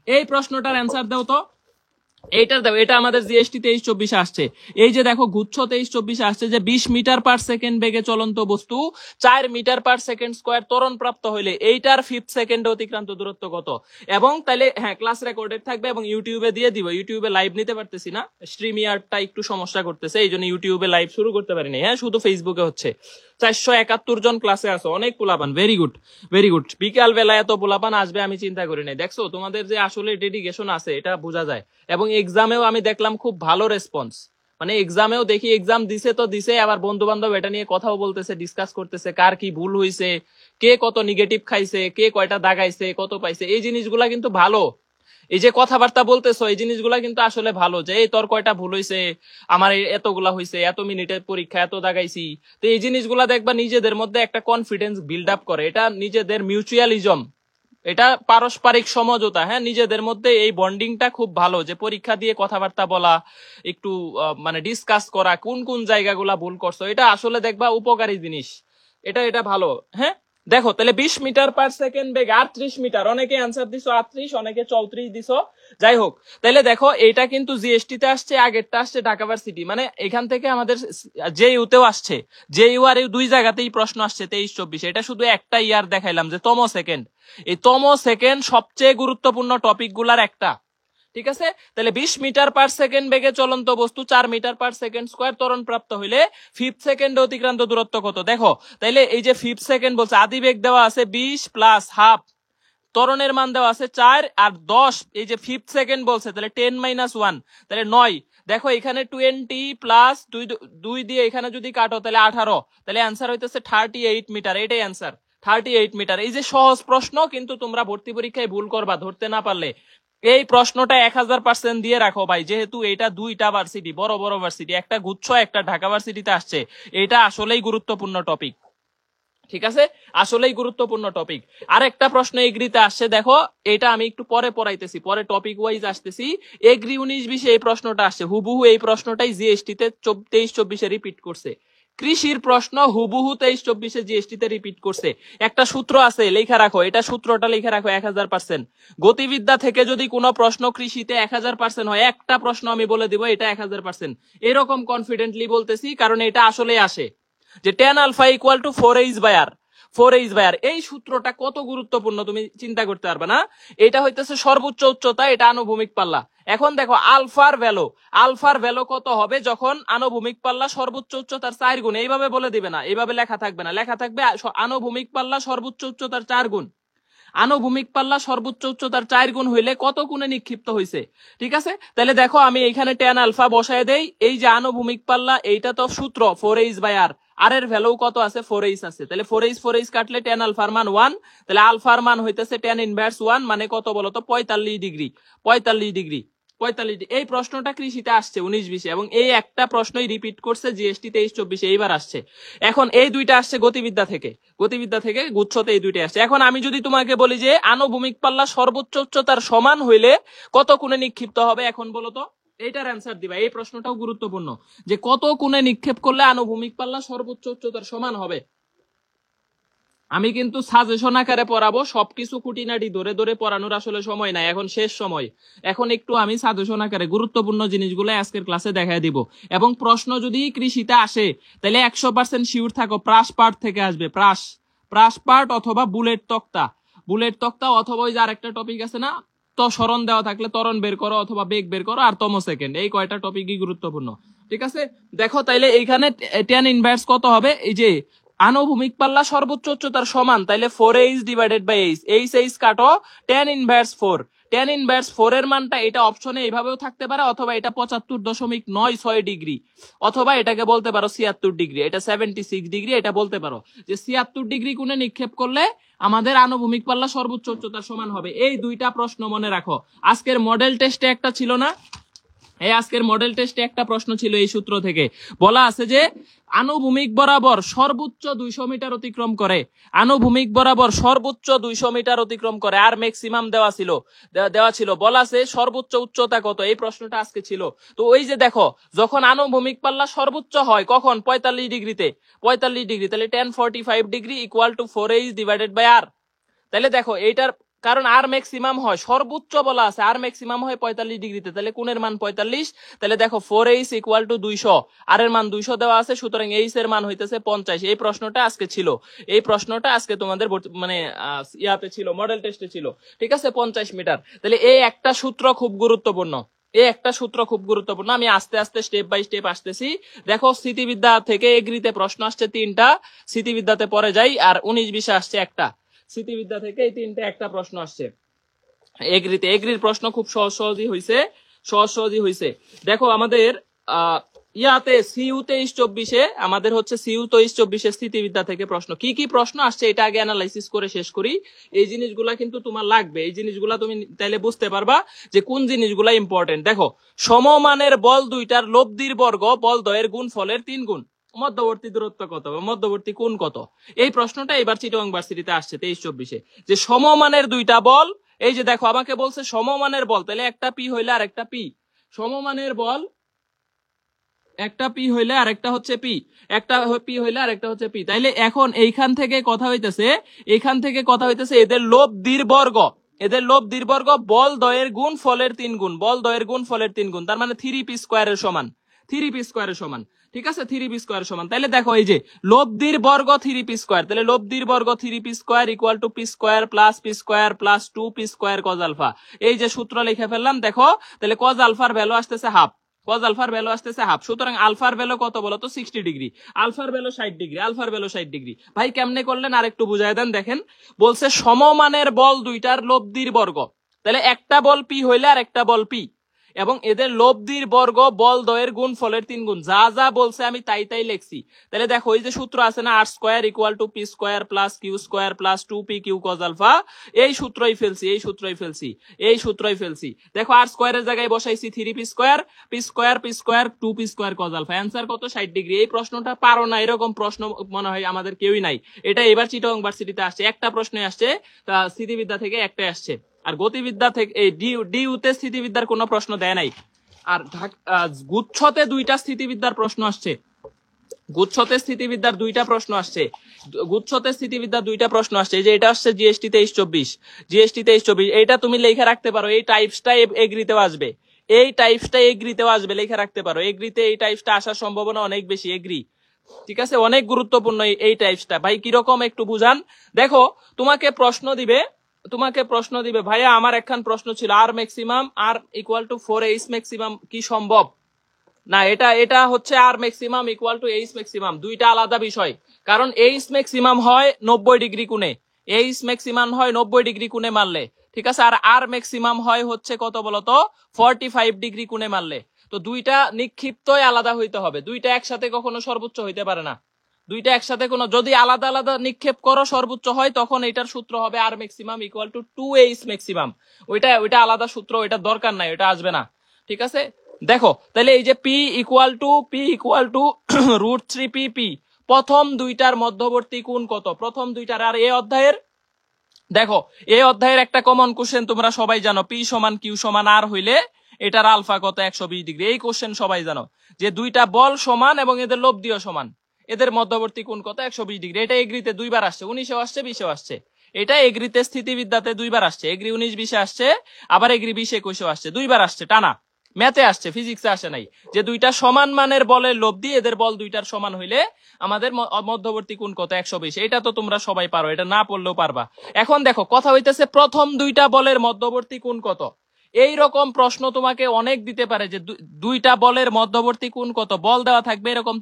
এই প্রশ্নটার অ্যান্সার দাও তো, এইটার দাও, এটা আমাদের জিএসটি 23-24 আসছে। এই যে দেখো গুচ্ছ 23-24 আসছে যে 20 মিটার পার সেকেন্ড বেগে চলন্ত বস্তু 4 মিটার পার সেকেন্ড স্কয়ার ত্বরণ প্রাপ্ত হইলে এইটার 5 সেকেন্ডে অতিক্রান্ত দূরত্ব কত। এবং তাহলে হ্যাঁ ক্লাস রেকর্ডেড থাকবে এবং ইউটিউবে দিয়ে দিব, ইউটিউবে লাইভ নিতে পারতেছি না, স্ট্রিমিয়ারটা একটু সমস্যা করতেছে, এই জন্য ইউটিউবে লাইভ শুরু করতে পারিনি, হ্যাঁ শুধু ফেসবুকে হচ্ছে। 471 জন ক্লাসে আছো, অনেক পোলাপান, ভেরি গুড ভেরি গুড। বিকাল বেলা এত পোলাপান আসবে আমি চিন্তা করি নাই, দেখছো তোমাদের যে আসলে ডেডিকেশন আছে এটা বোঝা যায়। এবং এক্সামেও আমি দেখলাম খুব ভালো রেসপন্স, মানে এক্সামেও দেখি এক্সাম দিছে তো দিছে, আবার বন্ধু বান্ধব এটা নিয়ে কথাও বলতেছে, ডিসকাস করতেছে কার কি ভুল হয়েছে, কে কত নেগেটিভ খাইছে, কে কয়টা দাগাইছে, কত পাইছে, এই জিনিসগুলা কিন্তু ভালো। এই যে কথাবার্তা বলতেছো এই জিনিসগুলা কিন্তু আসলে ভালো, যে এই তোর কয়টা ভুল হয়েছে, আমার এতগুলা হয়েছে, এত মিনিটের পরীক্ষা, এত দাগাইছি। তো এই জিনিসগুলা দেখবা নিজেদের মধ্যে একটা কনফিডেন্স বিল্ড আপ করে, এটা নিজেদের মিউচুয়ালিজম, এটা পারস্পরিক সমঝোতা, হ্যাঁ নিজেদের মধ্যে এই বন্ডিংটা খুব ভালো, যে পরীক্ষা দিয়ে কথাবার্তা বলা, একটু মানে ডিসকাস করা, কোন কোন জায়গাগুলা ভুল করছো, এটা আসলে দেখবা উপকারী জিনিস, এটা ভালো। হ্যাঁ দেখো তাহলে 20 মিটার পার সেকেন্ড বেগ 38 মিটার, অনেকে অ্যান্সার দিছো 38, অনেকে 34 দিছো, যাই হোক। তাহলে দেখো এটা কিন্তু জিএসটি তে আসছে, আগেরটা আসছে ঢাকা ভার্সিটি, মানে এখান থেকে আমাদের জেইউতেও আসছে, জেইউ আর ইউ দুই জায়গাতেই প্রশ্ন আসছে 23-24। এটা শুধু একটা ইয়ার দেখাইলাম যে তম সেকেন্ড, এই তম সেকেন্ড সবচেয়ে গুরুত্বপূর্ণ টপিক গুলার একটা, ঠিক আছে। তাহলে 20 মিটার পার সেকেন্ড বেগে চলন্ত বস্তু 4 মিটার পার সেকেন্ড স্কয়ার ত্বরণ প্রাপ্ত হইলে 5 সেকেন্ডে অতিক্রান্ত দূরত্ব কত। দেখো তাইলে এই যে 5 সেকেন্ড বলছে, আদি বেগ দেওয়া আছে 20 প্লাস হাফ, ত্বরণের মান দেওয়া আছে 4 আর 10, এই যে 5 সেকেন্ড বলছে তাহলে 10 - 1, তাহলে 9। দেখো এখানে 20 প্লাস 2 দিয়ে এখানে যদি কাটো তাহলে 18, তাহলে অ্যান্সার হইতেছে 38 মিটার, এটাই অ্যান্সার 38 মিটার। এই যে সহজ প্রশ্ন, কিন্তু তোমরা ভর্তি পরীক্ষায় ভুল করবা ধরতে না পারলে। এই প্রশ্নটা 1000% দিয়ে রাখো ভাই, যেহেতু এটা দুইটা ভার্সিটি, বড় বড় ভার্সিটি, একটা গুচ্ছ একটা ঢাকা ভার্সিটিতে আসছে, এটা আসলেই গুরুত্বপূর্ণ টপিক, ঠিক আছে, আসলেই গুরুত্বপূর্ণ টপিক। আর একটা প্রশ্ন এগ্রিতে আসছে, দেখো এটা আমি একটু পরে পড়াইতেছি, পরে টপিক ওয়াইজ আসতেছি। এগ্রি 19-20 এই প্রশ্নটা আসছে, হুবহু এই প্রশ্নটাই জিএসটি তে 23-24 রিপিট করছে। কৃষির প্রশ্ন হুবহু 23-24 জিএসটি তে রিপিট করছে। একটা সূত্র আছে, লেখা রাখো, এটা সূত্রটা লেখা রাখো 1000%। গতিবিদ্যা থেকে যদি কোনো প্রশ্ন কৃষিতে 1000% হয়, একটা প্রশ্ন আমি বলে দিব এটা 1000%, এরকম কনফিডেন্টলি বলতেছি, কারণ এটা আসলে আসে যে tan alpha equal two 4h/r, 4h/r। এই সূত্রটা কত গুরুত্বপূর্ণ তুমি চিন্তা করতে পারবে না। এটা হইতেছে সর্বোচ্চ উচ্চতা, এটা আনুভূমিক পাল্লা। এখন দেখো আলফার ভ্যালু কত হবে যখন আনুভূমিক পাল্লা সর্বোচ্চ উচ্চতার 4 গুণ, এইভাবে বলে দিবে না, এইভাবে লেখা থাকবে না, লেখা থাকবে আনুভূমিক পাল্লা সর্বোচ্চ উচ্চতার 4 গুণ। আনুভূমিক পাল্লা সর্বোচ্চ উচ্চতার 4 গুণ হইলে কত গুণে নিক্ষিপ্ত হয়েছে, ঠিক আছে। তাহলে দেখো আমি এখানে tan আলফা বসায় দেই, এই যে আনুভূমিক পাল্লা এইটা তো সূত্র 4h/r, আর এর ভ্যালু কত আছে 4h আছে, তাহলে 4h কাটলে tan আলফার মান 1, তাহলে আলফার মান হইতেছে tan ইনভার্স 1, মানে কত বলতো 45 ডিগ্রি, 45 ডিগ্রি। এই প্রশ্নটা কৃষিতে আসছে 19-20, এবং এই একটা প্রশ্নই রিপিট করছে জিএসটি 23-24 এইবার আসছে। এখন এই দুইটা আসছে গতিবিদ্যা থেকে গুচ্ছতে এই দুইটা আসছে। এখন আমি যদি তোমাকে বলি যে আনুভূমিক পাল্লা সর্বোচ্চ উচ্চতার সমান হইলে কত কোণে নিক্ষিপ্ত হবে, এখন বলো তো, এইটার অ্যান্সার দিবা। এই প্রশ্নটাও গুরুত্বপূর্ণ, যে কত কোণে নিক্ষেপ করলে আনুভূমিক পাল্লা সর্বোচ্চ উচ্চতার সমান হবে। আমি কিন্তু সাজেশন আকারে পড়াবো, সবকিছু খুঁটিনাটি ধরে ধরে পড়ানোর আসলে সময় নাই, এখন শেষ সময়। এখন একটু আমি সাজেশন আকারে গুরুত্বপূর্ণ জিনিসগুলো আজকের ক্লাসে দেখাই দিব। এবং প্রশ্ন যদি কৃষিতে আসে তাহলে 100% শিওর থাকো প্রাস পার্ট থেকে আসবে, প্রাস পার্ট অথবা বুলেট তক্তা অথবা ওই যে আরেকটা টপিক আছে না, তো স্মরণ দেওয়া থাকলে ত্বরণ বের করো অথবা বেগ বের করো আর তম সেকেন্ড, এই কয়টা টপিকই গুরুত্বপূর্ণ। ঠিক আছে, দেখো তাইলে এইখানে tan ইনভার্স কত হবে, এই যে আনুভূমিক পাল্লা সর্বোচ্চ উচ্চতার সমান, তাইলে 4h ডিভাইডেড বাই h কাটো, tan ইনভার্স 4, tan ইনভার্স 4 এর মানটা এটা অপশনে এইভাবেও থাকতে পারে, অথবা এটা 75.96 ডিগ্রি, অথবা এটাকে বলতে পারো 76 ডিগ্রি, এটা 76 ডিগ্রি, এটা বলতে পারো যে 76 ডিগ্রি কোণে নিক্ষেপ করলে আমাদের আনুভূমিক পাল্লা সর্বোচ্চ উচ্চতার সমান হবে। এই দুইটা প্রশ্ন মনে রাখো। আজকের মডেল টেস্টে একটা ছিল না, আজকের মডেল টেস্টে একটা প্রশ্ন ছিল, এই সূত্র থেকে বলা আছে যে আনুভূমিক বরাবর সর্বোচ্চ 200 মিটার অতিক্রম করে, আনুভূমিক বরাবর সর্বোচ্চ 200 মিটার অতিক্রম করে, আর ম্যাক্সিমাম দেওয়া ছিল বলা আছে সর্বোচ্চ উচ্চতা কত, এই প্রশ্নটা আজকে ছিল। তো ওই যে দেখো, যখন আনুভূমিক পাল্লা সর্বোচ্চ হয় কখন, 45 ডিগ্রিতে, 45 ডিগ্রি, তাহলে tan 45 degree equal two 4h divided by r। তাহলে দেখো এইটার কারণ আর ম্যাক্সিমাম হয়, সর্বোচ্চ বলা আছে, আর ম্যাক্সিমাম হয় 45 ডিগ্রিতে, তাহলে কোণের মান 45, তাহলে দেখো 4h ইকুয়াল টু 200, আর এর মান 200 দেওয়া আছে, সুতরাং h এর মান হইতেছে 50। এই প্রশ্নটা আজকে ছিল, এই প্রশ্নটা আজকে তোমাদের মানে ইয়াতে ছিল, মডেল টেস্টে ছিল। ঠিক আছে, 50 মিটার। তাহলে এই একটা সূত্র খুব গুরুত্বপূর্ণ, আমি আস্তে আস্তে স্টেপ বাই স্টেপ আসতেছি। দেখো স্থিতিবিদ্যা থেকে এগ্রিতে প্রশ্ন আসছে 3টা, স্থিতিবিদ্যাতে পরে যাই, আর 19-20 আসছে একটা। স্থিতিবিদ্যা থেকে এই 3টে একটা প্রশ্ন আসছে। এগ্রির প্রশ্ন খুব সহজই হয়েছে। দেখো আমাদের ইয়াতে সিইউ 23-24 আমাদের হচ্ছে সিইউ 23-24 স্থিতিবিদ্যা থেকে প্রশ্ন, কি কি প্রশ্ন আসছে এটা আগে অ্যানালাইসিস করে শেষ করি। এই জিনিসগুলা কিন্তু তোমার লাগবে, এই জিনিসগুলা তুমি তাইলে বুঝতে পারবা যে কোন জিনিসগুলা ইম্পর্টেন্ট। দেখো, সমমানের বল দুইটার লব্ধির বর্গ বল দ্বয়ের গুণফলের 3 গুণ, মধ্যবর্তী দূরত্ব কত বা মধ্যবর্তী কোণ কত, এই প্রশ্নটা এবার চিটাগং ভার্সিটিতে আসছে 23-24 যে সমমানের দুইটা বল, এই যে দেখো আমাকে বলছে সমমানের বল, তাহলে একটা পি হইলে আর একটা পি, সমমানের বল একটা পি হইলে আর একটা হচ্ছে পি, একটা পি হইলে আর একটা হচ্ছে পি। তাইলে এখন এইখান থেকে কথা হইতেছে এদের লব্ধির বর্গ বল দ্বয়ের গুণ ফলের 3 গুণ, তার মানে 3p স্কয়ারের সমান, ঠিক আছে, 3p স্কয়ার সমান। তাহলে দেখো এই যে লব্ধির বর্গ 3p স্কয়ার, তাহলে লব্ধির বর্গ 3p square equal to p square plus 2p square cos alpha. এই যে সূত্র লিখে ফেললাম, দেখো তাহলে cos আলফার ভ্যালু আসতেছে হাফ, সুতরাং আলফার ভ্যালু কত বলো তো 60 ডিগ্রি, আলফার ভ্যালু 60 ডিগ্রি। ভাই কেমনে করলেন আর একটু বুঝাই দেন। দেখেন বলছে সমমানের বল দুইটার লব্ধির বর্গ, তাহলে একটা বল পি হইলে আর একটা বল পি, এবং এদের লব্ধির বর্গ বল দ্বয়ের গুণফলের 3 গুণ, যা যা বলছে আমি তাই লিখছি। তাহলে দেখো এই যে সূত্র আছে না, r square equal to p square plus q square plus 2p q cos alpha, এই সূত্রই ফেলছি। দেখো r স্কয়ারের জায়গায় বসাইছি 3p square, p square 2p square cos alpha, answer কত 60 ডিগ্রি। এই প্রশ্নটা পারো না, এরকম প্রশ্ন মনে হয় আমাদের কেউই নাই। এটা এবার চিটাগং ভার্সিটিতে আসছে, একটা প্রশ্নই আসছে, স্থিতিবিদ্যা থেকে একটাই আসছে, আর গতিবিদ্যা থেকে এই ডিউতে স্থিতিবিদ্যার কোনো প্রশ্ন দেয় নাই। আর গুচ্ছতে দুইটা স্থিতিবিদ্যার প্রশ্ন আসছে, গুচ্ছতে স্থিতিবিদ্যার দুইটা প্রশ্ন আসছে, এই যে এটা আসছে জিএসটি 23-24, এইটা তুমি লেখা রাখতে পারো, এই টাইপসটা এগ্রিতেও আসবে, লেখা রাখতে পারো। এগ্রিতে এই টাইপসটা আসার সম্ভাবনা অনেক বেশি, এগ্রি, ঠিক আছে, অনেক গুরুত্বপূর্ণ এই টাইপসটা। ভাই কিরকম একটু বুঝান। দেখো তোমাকে প্রশ্ন দিবে ভাইয়া আমার একখান প্রশ্ন ছিল, R maximum equal equal to 4h maximum কি সম্ভব না, এটা হচ্ছে R maximum equal to h maximum, দুইটা আলাদা বিষয়। কারণ h ম্যাক্সিমাম হয় 90 ডিগ্রি কোণে, মারলে, ঠিক আছে, আর আর ম্যাক্সিমাম হয় হচ্ছে কত বলতো 45 ডিগ্রি কোণে মারলে। তো দুইটা নিক্ষিপ্তই আলাদা হইতে হবে, দুইটা একসাথে কখনো সর্বোচ্চ হইতে পারে না, দুইটা একসাথে কোনো, যদি আলাদা আলাদা নিক্ষেপ করো সর্বোচ্চ হয়, তখন এটার সূত্র হবে R maximum equal to 2h maximum, ওইটা আলাদা সূত্র, ওইটা দরকার নাই, ওইটা আসবে না, ঠিক আছে। দেখো তাহলে এই যে p ইকুয়াল টু √3p, প্রথম দুইটার মধ্যবর্তী কোণ কত, প্রথম দুইটার। আর এই অধ্যায়ের দেখো, এই অধ্যায়ের একটা কমন কোশ্চেন তোমরা সবাই জানো, p সমান q সমান r হইলে এটার আলফা কত 120 ডিগ্রি, এই কোশ্চেন সবাই জানো, যে দুইটা বল সমান এবং এদের লব্ধিও সমান, এদের মধ্যবর্তী কোণ কত 120 ডিগ্রি। এটা এগ্রিতে দুইবার আসছে, 19-এও আসছে 20-এও আসছে। এটা এগ্রিতে স্থিতিবিদ্যাতে দুইবার আসছে, এগ্রি 19-20-এ আসছে, আবার এগ্রি 20-21-এও আসছে, দুইবার আসছে টানা। ম্যাথে আসছে, ফিজিক্সে আসে নাই। যে দুইটা সমান মানের বলের লব্ধি, এদের বল দুইটার সমান হইলে আমাদের মধ্যবর্তী কোণ কত 120। এটা তো তোমরা সবাই পারো, এটা না পড়লেও পারবা। এখন দেখো কথা হইতেছে প্রথম দুইটা বলের মধ্যবর্তী কোণ কত। এই রকম প্রশ্ন তোমাকে অনেক দিতে পারে যে দুইটা বলের মধ্যবর্তী কোণ কত। বল দেওয়া থাকবে এরকম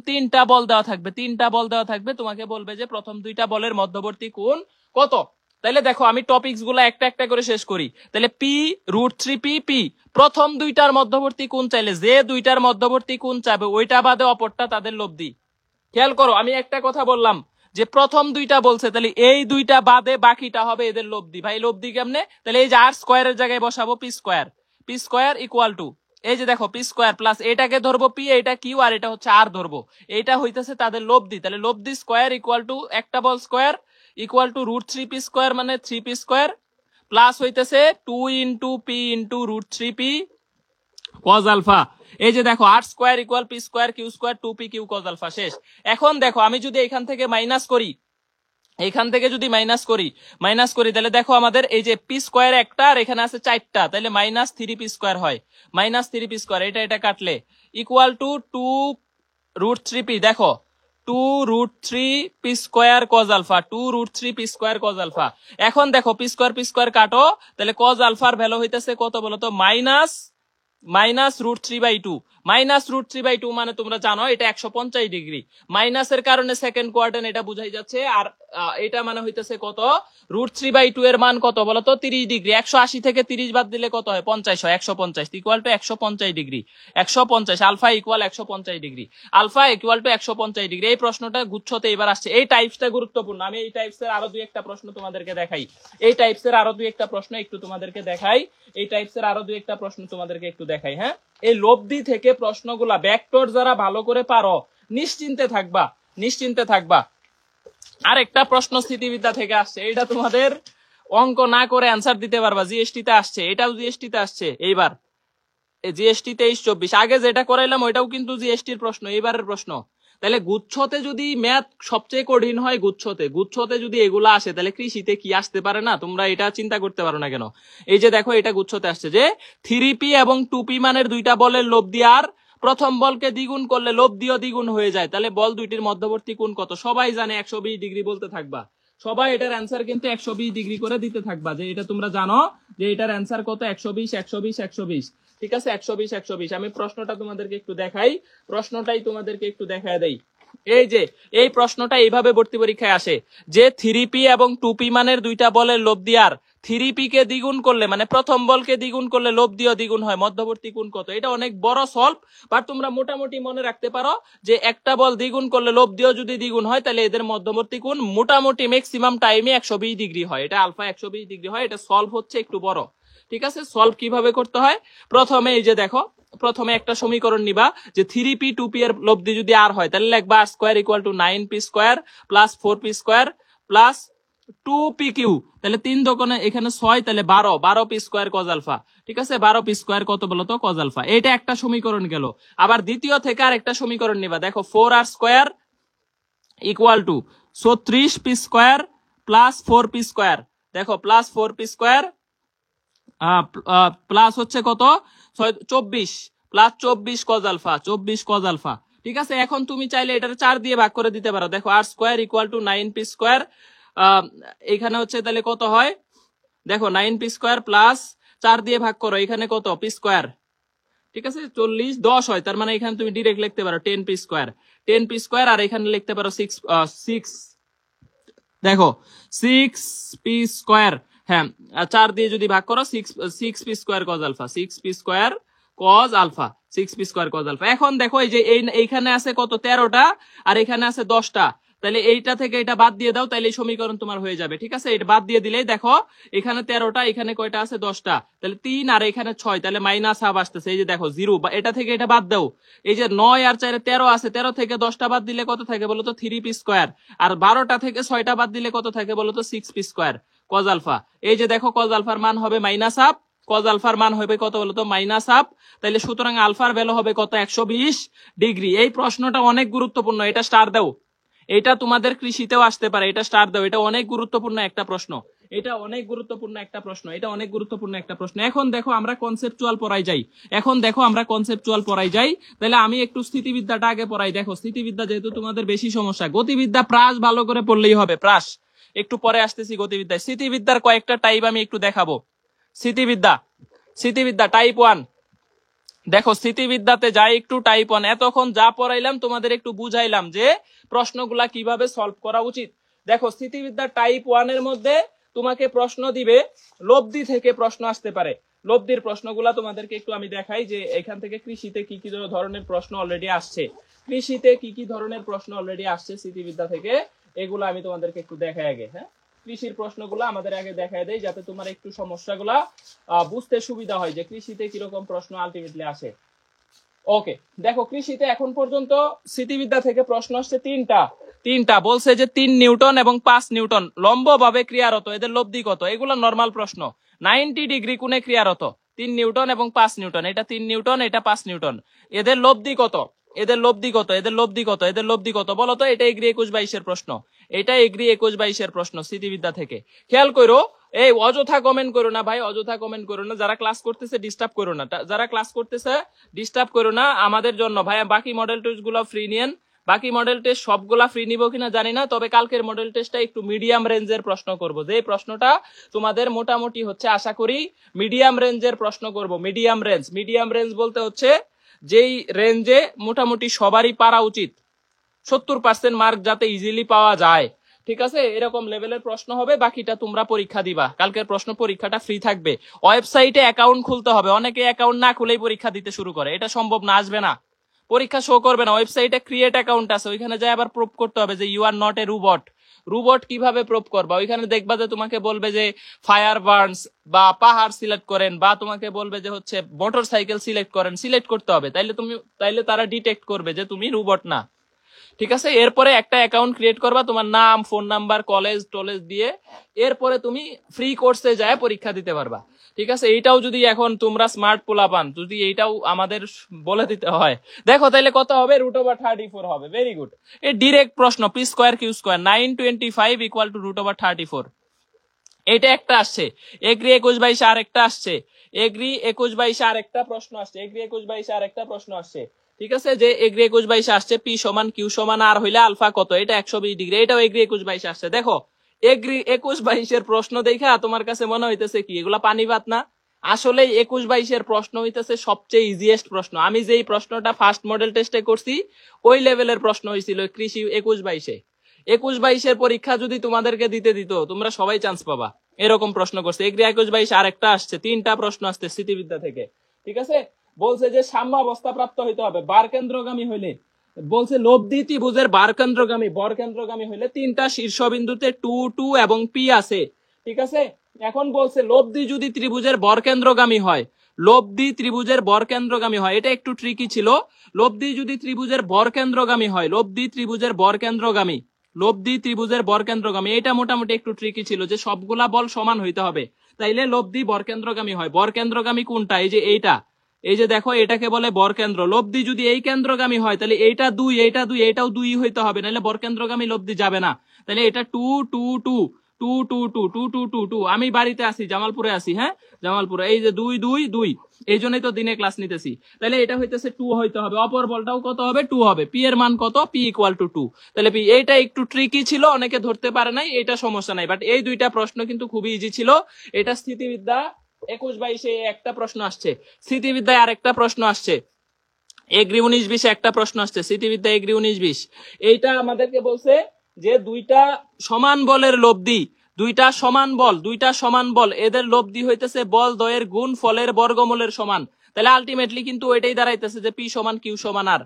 তিনটা বল দেওয়া থাকবে, তোমাকে বলবে যে প্রথম দুইটা বলের মধ্যবর্তী কোণ কত। তাইলে দেখো আমি টপিকস গুলা একটা একটা করে শেষ করি। তাহলে P√3P প্রথম দুইটার মধ্যবর্তী কোণ চাইলে যে দুইটার মধ্যবর্তী কোণ চাইবে ওইটা বাদে অপরটা তাদের লব্ধি। খেয়াল করো আমি একটা কথা বললাম যে প্রথম দুইটা বলছে, তাহলে এই দুইটা বাদে বাকিটা হবে এদের লব্ধি। ভাই লব্ধি কেমনে? তাহলে এই যে আর স্কোয়ারের জায়গায় বসাবো পি স্কোয়ার ইকুয়াল টু, এই যে দেখো পি স্কোয়ার প্লাস এটাকে ধরবো পি, এটা কিউ, আর এটা হচ্ছে আর ধরবো, এটা হইতেছে তাদের লব্ধি। তাহলে লব্ধি স্কোয়ার ইকুয়াল টু একটা বল square equal to √3p square মানে 3p স্কোয়ার প্লাস হইতেছে 2 into P into √3p cos alpha. এই যে দেখো R square equal P square Q square 2p Q cos alpha শেষ। এখন দেখো আমি যদি এখান থেকে মাইনাস করি, তাহলে দেখো আমাদের এই যে পি স্কোয়ার একটা আর এখানে আছে 4টা, তাহলে -3p স্কোয়ার হয়, -3p স্কোয়ার, এটা কাটলে ইকুয়াল টু 2√3p, দেখো 2√3p square cos alpha, 2√3p square cos alpha. এখন দেখো পি স্কোয়ার কাটো, তাহলে কজ আলফার ভ্যালু হইতেছে কত বলতো -√3/2, -√3/2 মানে তোমরা জানো এটা 150 ডিগ্রি। মাইনাসের কারণে সেকেন্ড কোয়ার্টার, এটা বুঝাই যাচ্ছে। আর এটা মানে হইতেছে কত, √3/2 এর মান কত বলতো 30 ডিগ্রি। 180 থেকে 30 বাদ দিলে কত হয় 50 হয়, 150 equal to 150 degree. 150 alpha equal 150 degree, alpha equal to 150 degree. এই প্রশ্নটা গুচ্ছতে এবার আসছে। এই টাইপসটা গুরুত্বপূর্ণ। আমি এই টাইপসের আরো দুই একটা প্রশ্ন তোমাদেরকে দেখাই, হ্যাঁ। এই লব্ধি থেকে প্রশ্নগুলা ভেক্টর যারা ভালো করে পারো নিশ্চিন্তে থাকবা। আর একটা প্রশ্ন স্থিতিবিদ্যা থেকে আসছে, এটা তোমাদের অঙ্ক না করে অ্যান্সার দিতে পারবা। জিএসটি তে আসছে, এটাও জিএসটি তে আসছে এইবার, জিএসটি 23-24। আগে যেটা করাইলাম ওইটাও কিন্তু জিএসটির প্রশ্ন, এইবারের প্রশ্ন। তাহলে গুচ্ছতে যদি ম্যাথ সবচেয়ে কঠিন হয়, গুচ্ছতে যদি এগুলা আসে, তাহলে কৃষিতে কি আসতে পারে না? তোমরা এটা চিন্তা করতে পারো না কেন? এই যে দেখো এটা গুচ্ছতে আসছে যে 3p এবং 2p মানের দুইটা বলের লব্ধি, আর প্রথম বলকে দ্বিগুণ করলে লব্ধিও দ্বিগুণ হয়ে যায়। তাহলে বল দুইটির মধ্যবর্তী কোণ কত? সবাই জানে 120 ডিগ্রি বলতে থাকবা। সবাই এটার অ্যান্সার কিন্তু 120 ডিগ্রি করে দিতে থাকবা, যে এটা তোমরা জানো যে এটার অ্যান্সার কত 120। ঠিক আছে, 120। আমি প্রশ্নটা তোমাদেরকে একটু দেখাই, তোমাদেরকে একটু দেখায় দেই। এই যে এই প্রশ্নটা এইভাবে ভর্তি পরীক্ষায় আসে যে 3p এবং 2p মানের দুইটা বলের লব্ধি, আর 3p কে দ্বিগুণ করলে মানে প্রথম বলকে দ্বিগুণ করলে লব্ধিও দ্বিগুণ হয়, মধ্যবর্তী কোণ কত? এটা অনেক বড় সলভ, বাট তোমরা মোটামুটি মনে রাখতে পারো যে একটা বল দ্বিগুণ করলে লব্ধিও যদি দ্বিগুণ হয়, তাহলে এদের মধ্যবর্তী কোণ মোটামুটি ম্যাক্সিমাম টাইমে 120 ডিগ্রি হয়। এটা আলফা 120 ডিগ্রি হয়। এটা সলভ হচ্ছে একটু বড়। ঠিক আছে, সলভ কিভাবে করতে হয়? প্রথমে এই যে দেখো, প্রথমে একটা সমীকরণ নিবা যে 3p 2p এর লব্ধি যদি আর হয়, তাহলে লিখবা R square equal to 9p square plus 4p square plus 2pq। তাহলে 3 দোকানে এখানে 6, তাহলে 12p স্কয়ার কজ আলফা। ঠিক আছে, 12p স্কয়ার কত বলতো কজ আলফা। এটা একটা সমীকরণ গেল। আবার দ্বিতীয় থেকে আর একটা সমীকরণ নিবা, দেখো 4r square equal to 36p square plus 4p square. দেখো প্লাস 4p স্কয়ার প্লাস হচ্ছে কত 24 plus 24 cos alpha, 24 cos alpha. ঠিক আছে, এখন তুমি চাইলে এটার 4 দিয়ে ভাগ করে দিতে পারো। দেখো R square equal to 9p square, এখানে হচ্ছে তাহলে কত হয়, দেখো 9p স্কয়ার প্লাস 4 দিয়ে ভাগ করো, এখানে কত p স্কয়ার। ঠিক আছে, 40 10 হয়, তার মানে এখানে তুমি ডিরেক্ট লিখতে পারো 10p স্কয়ার, আর এখানে লিখতে পারো 6 দেখো 6p স্কয়ার। হ্যাঁ, 4 দিয়ে যদি ভাগ করো 6p square cos alpha, 6p square cos alpha, 6p square cos alpha. এখন দেখো এই যে এইখানে আছে কত 13টা আর এখানে আছে 10টা, তাহলে এইটা থেকে এটা বাদ দিয়ে দাও, তাহলে এই সমীকরণ তোমার হয়ে যাবে। ঠিক আছে, এটা বাদ দিয়ে দিলেই দেখো এখানে 13টা, এখানে কয়টা আছে 10টা, তাহলে 3 আর এখানে 6, তাহলে মাইনাস হাফ আসতেছে। এই যে দেখো 0, এটা থেকে এটা বাদ দাও, এই যে 9 আর 4 13 আছে, 13 থেকে 10টা বাদ দিলে কত থাকে বলতো 3p স্কয়ার, আর 12টা থেকে 6টা বাদ দিলে কত থাকে বলতো 6p স্কয়ার কজ আলফা। এই যে দেখো কজ আলফার মান হবে মাইনাস হাফ, কজ আলফার মান হবে কত বলতো -হাফ, তাহলে সুতরাং আলফার ভ্যালু হবে কত 120 ডিগ্রি। এই প্রশ্নটা অনেক গুরুত্বপূর্ণ, এটা স্টার দাও, এটা তোমাদের কৃষিতেও আসতে পারে, এটা স্টার দাও, এটা অনেক গুরুত্বপূর্ণ একটা প্রশ্ন, এটা অনেক গুরুত্বপূর্ণ একটা প্রশ্ন, এটা অনেক গুরুত্বপূর্ণ একটা প্রশ্ন। এখন দেখো আমরা কনসেপচুয়াল পড়াই যাই, এখন দেখো আমরা কনসেপচুয়াল পড়াই যাই। তাহলে আমি একটু স্থিতিবিদ্যাটা আগে পড়াই। দেখো স্থিতিবিদ্যা যেহেতু তোমাদের বেশি সমস্যা, গতিবিদ্যা প্রাস ভালো করে পড়লেই হবে, প্রাস একটু পরে আসতেছি গতিবিদ্যায়। স্থিতিবিদ্যার কয়েকটা টাইপ আমি একটু দেখাবো। স্থিতিবিদ্যা টাইপ 1, দেখো স্থিতিবিদ্যাতে যাই একটু টাইপ 1। এতক্ষণ যা পড়াইলাম তোমাদের একটু বুঝাইলাম যে প্রশ্নগুলা কিভাবে সলভ করা উচিত। দেখো স্থিতিবিদ্যা টাইপ 1 এর মধ্যে তোমাকে প্রশ্ন দিবে, লব্ধি থেকে প্রশ্ন আসতে পারে। লব্ধির প্রশ্নগুলা তোমাদেরকে একটু আমি দেখাই যে এখান থেকে কৃষিতে কি কি ধরনের প্রশ্ন অলরেডি আসছে, কৃষিতে কি কি ধরনের প্রশ্ন অলরেডি আসছে স্থিতিবিদ্যা থেকে, এগুলো আমি তোমাদেরকে একটু দেখাই আগে। হ্যাঁ, কৃষির প্রশ্নগুলো আমাদের আগে দেখায় দেয় যাতে তোমার একটু সমস্যাগুলা বুঝতে সুবিধা হয় যে কৃষিতে কিরকম প্রশ্ন আলটিমেটলি আসে। ওকে, দেখো কৃষিতে এখন পর্যন্ত স্থিতিবিদ্যা থেকে প্রশ্ন আসছে তিনটা বলছে যে 3 নিউটন এবং 5 নিউটন লম্বভাবে ক্রিয়ারত, এদের লব্ধি কত? এগুলো নরমাল প্রশ্ন। 90 ডিগ্রি কোণে ক্রিয়ারত 3 নিউটন এবং 5 নিউটন, এটা 3 নিউটন এটা 5 নিউটন, এদের লব্ধি কত? এদের লব্ধি কত? এদের লব্ধি কত? এদের লব্ধি কত বলো তো? এটা এগ্রি 21-22 এর প্রশ্ন, এটা এগ্রি 21-22 এর প্রশ্ন স্থিতিবিদ্যা থেকে। খেয়াল করো, এই অযথা কমেন্ট করো না ভাই, অযথা কমেন্ট করো না, যারা ক্লাস করতেছে ডিস্টার্ব করো না, যারা ক্লাস করতেছে ডিস্টার্ব করো না আমাদের জন্য ভাই। বাকি মডেল টেস্ট গুলো ফ্রি নিয়েন, বাকি মডেল টেস্ট সবগুলা ফ্রি নিব কিনা জানি না, তবে কালকের মডেল টেস্টটা একটু মিডিয়াম রেঞ্জের প্রশ্ন করব, যে প্রশ্নটা তোমাদের মোটামুটি হচ্ছে আশা করি মিডিয়াম রেঞ্জের প্রশ্ন করব। মিডিয়াম রেঞ্জ বলতে হচ্ছে যেই রেঞ্জে মোটামুটি সবারই পারা উচিত, 70% মার্ক যাতে ইজিলি পাওয়া যায়, ঠিক আছে, এরকম লেভেলের প্রশ্ন হবে। বাকিটা তোমরা পরীক্ষা দিবা, কালকের প্রশ্ন পরীক্ষাটা ফ্রি থাকবে। ওয়েবসাইটে অ্যাকাউন্ট খুলতে হবে, অনেকে অ্যাকাউন্ট না খুলেই পরীক্ষা দিতে শুরু করে, এটা সম্ভব না, আসবে না, পরীক্ষা শো করবে না। ওয়েবসাইটে ক্রিয়েট অ্যাকাউন্ট আছে, ওইখানে যাই আবার প্রুফ করতে হবে যে you are not a robot কিভাবে প্রুফ করবা? ওইখানে দেখবা যে তোমাকে বলবে যে ফায়ার বার্নস বা পাহাড় সিলেক্ট করেন, বা তোমাকে বলবে যে হচ্ছে মোটর সাইকেল সিলেক্ট করেন, সিলেক্ট করতে হবে, তাইলে তারা ডিটেক্ট করবে যে তুমি রোবট না, ঠিক আছে। এরপরে একটা অ্যাকাউন্ট ক্রিয়েট করবা, তোমার নাম, ফোন নাম্বার, কলেজ টলেজ দিয়ে, এরপরে তুমি ফ্রি কোর্সে যায় পরীক্ষা দিতে পারবা, ঠিক আছে। এইটাও যদি এখন তোমরা স্মার্ট পোলা পান, যদি এইটাও আমাদের বলে দিতে হয়, দেখো তাইলে কত হবে? √34 হবে। ভেরি গুড, এই ডিরেক্ট প্রশ্ন, পি স্কোয়ার কিউ স্কোয়ার 925 = √34। এটা একটা আসছে। এগ্রি 21-22 আর একটা আসছে, এগ্রি 21-22 আর একটা প্রশ্ন আসছে, এগ্রি 21-22 আর একটা প্রশ্ন আসছে, ঠিক আছে, যে এগ্রি 21-22 আসছে পি সমান কিউ সমান আর হইলে আলফা কত, এটা 120 ডিগ্রি, এটাও এগ্রি 21-22 আসছে। দেখো এগ্রি 21-22 এর প্রশ্ন দেখা তোমার কাছে মনে হইতেছে কি এগুলা পানি ভাত না? আসলে 21-22 এর প্রশ্ন হইতেছে সবচেয়ে ইজিয়েস্ট প্রশ্ন। আমি যেই প্রশ্নটা ফার্স্ট মডেল টেস্টে করছি ওই লেভেলের প্রশ্ন হয়েছিল কৃষি 21-22-এ। 21-22 এর পরীক্ষা যদি তোমাদেরকে দিতে দিত তোমরা সবাই চান্স পাবা, এরকম প্রশ্ন করছে। এগ্রি 21-22 আর একটা আসছে, 3টা প্রশ্ন আসছে স্থিতিবিদ্যা থেকে, ঠিক আছে। বলছে যে সাম্যাবস্থা প্রাপ্ত হইতে হবে বার কেন্দ্রগামী হইলে, বলছে লব্ধি ত্রিভুজের বার কেন্দ্রগামী হইলে 3টা শীর্ষবিন্দুতে 2, 2 এবং পি আছে, ঠিক আছে। এখন বলছে লব্ধি যদি ত্রিভুজের বরকেন্দ্রগামী হয়, লব্ধি ত্রিভুজের বরকেন্দ্রগামী হয়, এটা একটু ট্রিকি ছিল। লব্ধি যদি ত্রিভুজের বরকেন্দ্রগামী হয়, লব্ধি ত্রিভুজের বরকেন্দ্রগামী, এটা মোটামুটি একটু ট্রিকি ছিল যে সবগুলা বল সমান হইতে হবে, তাইলে লব্ধি বরকেন্দ্রগামী হয়। বরকেন্দ্রগামী কোনটা? এই যে এইটা, এই যে দেখো এটাকে বলে বরকেন্দ্র। লব্ধি যদি এই কেন্দ্রগামী হয় তাহলে এইটা 2, এটাও 2 হইতে হবে, নাহলে বরকেন্দ্রগামী লব্ধি যাবে না। তাহলে এটা 2, 2, 2, 2, 2, 2, 2, 2, 2, 2। আমি বাড়িতে আছি, জামালপুরে আছি, হ্যাঁ জামালপুরে, এই যে 2, 2, 2, এই জন্যই তো দিনে ক্লাস নিতেছি। তাহলে এটা হইতেছে 2 হইতে হবে, অপর বলটাও কত হবে? 2 হবে। পি এর মান কত? পি = 2। তাহলে পি, এইটা একটু ট্রিকি ছিল, অনেকে ধরতে পারে নাই, এটা সমস্যা নাই, বাট এই দুইটা প্রশ্ন কিন্তু খুবই ইজি ছিল। এটা স্থিতিবিদ্যা 21-22-এ একটা প্রশ্ন আসছে, স্থিতিবিদ্যায় আরেকটা প্রশ্ন আসছে, এগ্রি 19-20 একটা প্রশ্ন আসছে, স্থিতিবিদ্যা এগ্রি 19-20। এইটা আমাদেরকে বলছে যে দুইটা সমান বলের লব্ধি, দুইটা সমান বল এদের লব্ধি হইতেছে বল দ্বয়ের গুণ ফলের বর্গমূলের সমান। তাহলে আলটিমেটলি কিন্তু ওইটাই দাঁড়াইতেছে যে পি সমান কিউ সমান আর।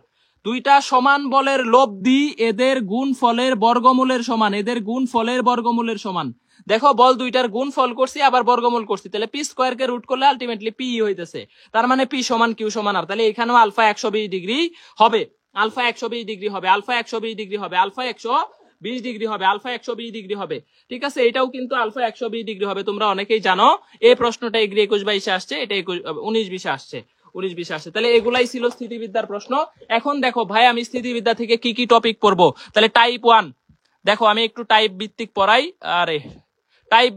দুইটা সমান বলের লব্ধি এদের গুণ ফলের বর্গমূলের সমান, দেখো বল দুইটার গুণ ফল করছি আবার বর্গমূল করছি, তাহলে পি স্কোয়ার কে রুট করলে আলটিমেটলি পি হইতেছে, তার মানে পি সমান কিউ সমান আর। তাহলে এখানেও আলফা 120 ডিগ্রি হবে, আলফা 120 ডিগ্রি হবে, ডিগ্রি হবে, আলফা 120 ডিগ্রি হবে। ঠিক আছে, এটাও কিন্তু আলফা 120 ডিগ্রি হবে, তোমরা অনেকেই জানো। এই প্রশ্নটা এগ্রি 21-22 আসছে, এটা 19-20 আসছে, 19-20 আসছে। তাহলে এগুলাই ছিল স্থিতিবিদ্যার প্রশ্ন। এখন দেখো ভাই, আমি স্থিতিবিদ্যা থেকে কি কি টপিক পড়বো। তাহলে টাইপ 1 দেখো, আমি একটু টাইপ ভিত্তিক পড়াই। টাইপ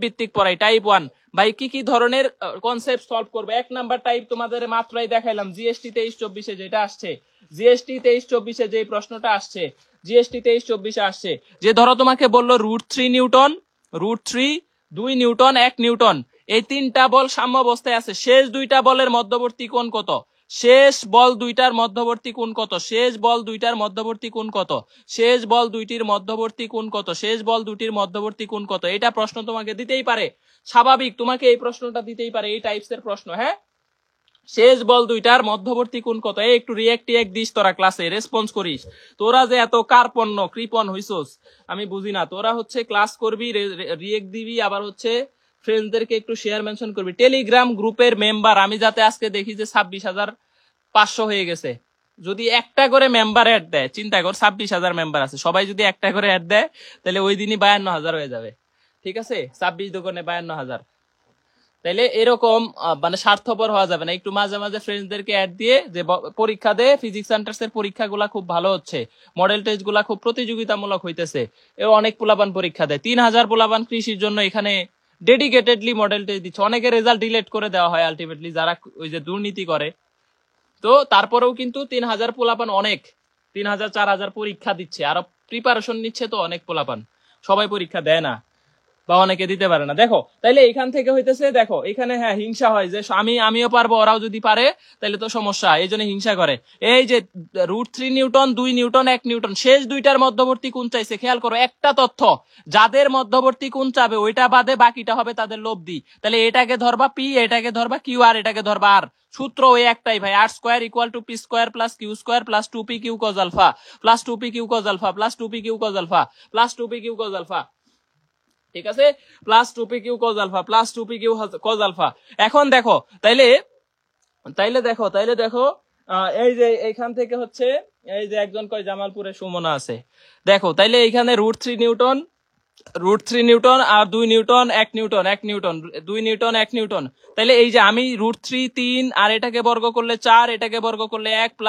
1 ভাই কি কি ধরনের কনসেপ্ট সলভ করবে। 1 নাম্বার টাইপ তোমাদের মাত্রই দেখাইলাম, জিএসটি 23-24 যেটা আসছে, জিএসটি 23-24 যে প্রশ্নটা আসছে, জিএসটি 23-24 আসছে, যে ধরো তোমাকে বললো √3 নিউটন, √3, 2 নিউটন, 1 নিউটন, এই 3টা বল সাম্য অবস্থায় আছে, শেষ 2টা বলের মধ্যবর্তী কোণ কত, শেষ বল 2টার মধ্যবর্তী কোণ কত, শেষ বল 2টার মধ্যবর্তী কোণ কত, শেষ বল 2টির মধ্যবর্তী কোণ কত, শেষ বল 2টির মধ্যবর্তী কোণ কত। এটা প্রশ্ন তোমাকে দিতেই পারে, স্বাভাবিক, তোমাকে এই প্রশ্নটা দিতেই পারে, এই টাইপসের প্রশ্ন। হ্যাঁ, শেষ বল 2টার মধ্যবর্তী কোণ কত। এই একটু রিয়েক্ট দিস, তোরা ক্লাসে রেসপন্স করিস। তোরা যে এত কার্পণ্য কৃপণ হইছস আমি বুঝি না। তোরা হচ্ছে ক্লাস করবি, রিয়েক্ট দিবি, আবার হচ্ছে ফ্রেন্ডসদেরকে একটু শেয়ার মেনশন করবি। টেলিগ্রাম গ্রুপের মেম্বার আমি যাতে আজকে দেখি যে 26,500 হয়ে গেছে, যদি একটা করে মেম্বার অ্যাড দেয়, চিন্তা কর 26,000 মেম্বার আছে, সবাই যদি একটা করে অ্যাড দেয় তাহলে ওই দিনই 52,000 হয়ে যাবে। ঠিক আছে, 26 দোকানে 52,000। তাইলে এরকম মানে স্বার্থপর হওয়া যাবে না, একটু মাঝে মাঝে ফ্রেন্ডসদেরকে অ্যাড দিয়ে যে পরীক্ষা দে, ফিজিক্স সেন্টার্স এর পরীক্ষাগুলা খুব ভালো হচ্ছে, মডেল টেস্ট গুলা খুব প্রতিযোগিতামূলক হইতেছে, এর অনেক পোলাপান পরীক্ষা দেয়, 3,000 পোলাপান কৃষির জন্য এখানে ডেডিকেটেডলি মডেল টেস্ট দিচ্ছে। অনেকে রেজাল্ট ডিলেট করে দেওয়া হয় আলটিমেটলি, যারা ওই যে দুর্নীতি করে। তো তারপরেও কিন্তু 3,000 পোলাপান অনেক, 3,000 4,000 পরীক্ষা দিচ্ছে, আরো প্রিপারেশন নিচ্ছে। তো অনেক পোলাপান, সবাই পরীক্ষা দেয় না বা অনেকে দিতে পারে না। দেখো তাইলে এখান থেকে হইতেছে, দেখো এখানে হ্যাঁ হিংসা হয় যে আমিও পারবো, ওরাও যদি পারে তাহলে তো সমস্যা, এই জন্য হিংসা করে। এই যে √3 নিউটন, 2 নিউটন, 1 নিউটন, শেষ 2টার মধ্যবর্তী কোণ চাইছে। খেয়াল করো একটা তথ্য, যাদের মধ্যবর্তী কোণ চাবে ওইটা বাদে বাকিটা হবে তাদের লব্ধি। তাহলে এটাকে ধরবা পি, এটাকে ধরবা কিউ, আর এটাকে ধরবা আর। সূত্র ওই একটাই ভাই, r² = p² + q² + 2pq cos alpha + 2pq cos alpha + 2pq cos alpha + 2pq cos alpha। ঠিক আছে, +2pq cos alpha + 2pq cos alpha। এখন দেখো তাইলে দেখো এই যে এইখান থেকে হচ্ছে, এই যে একজন কয় জামালপুরে সুমনা আছে, দেখো তাইলে এইখানে √3 নিউটন, √3 নিউটন আর 2 Newton, 1 Newton, 1 Newton, 2 Newton, 1 Newton. তাহলে এই যে আমি √3 3 আর এটাকে বর্গ করলে 4, এটাকে বর্গ করলে 1 +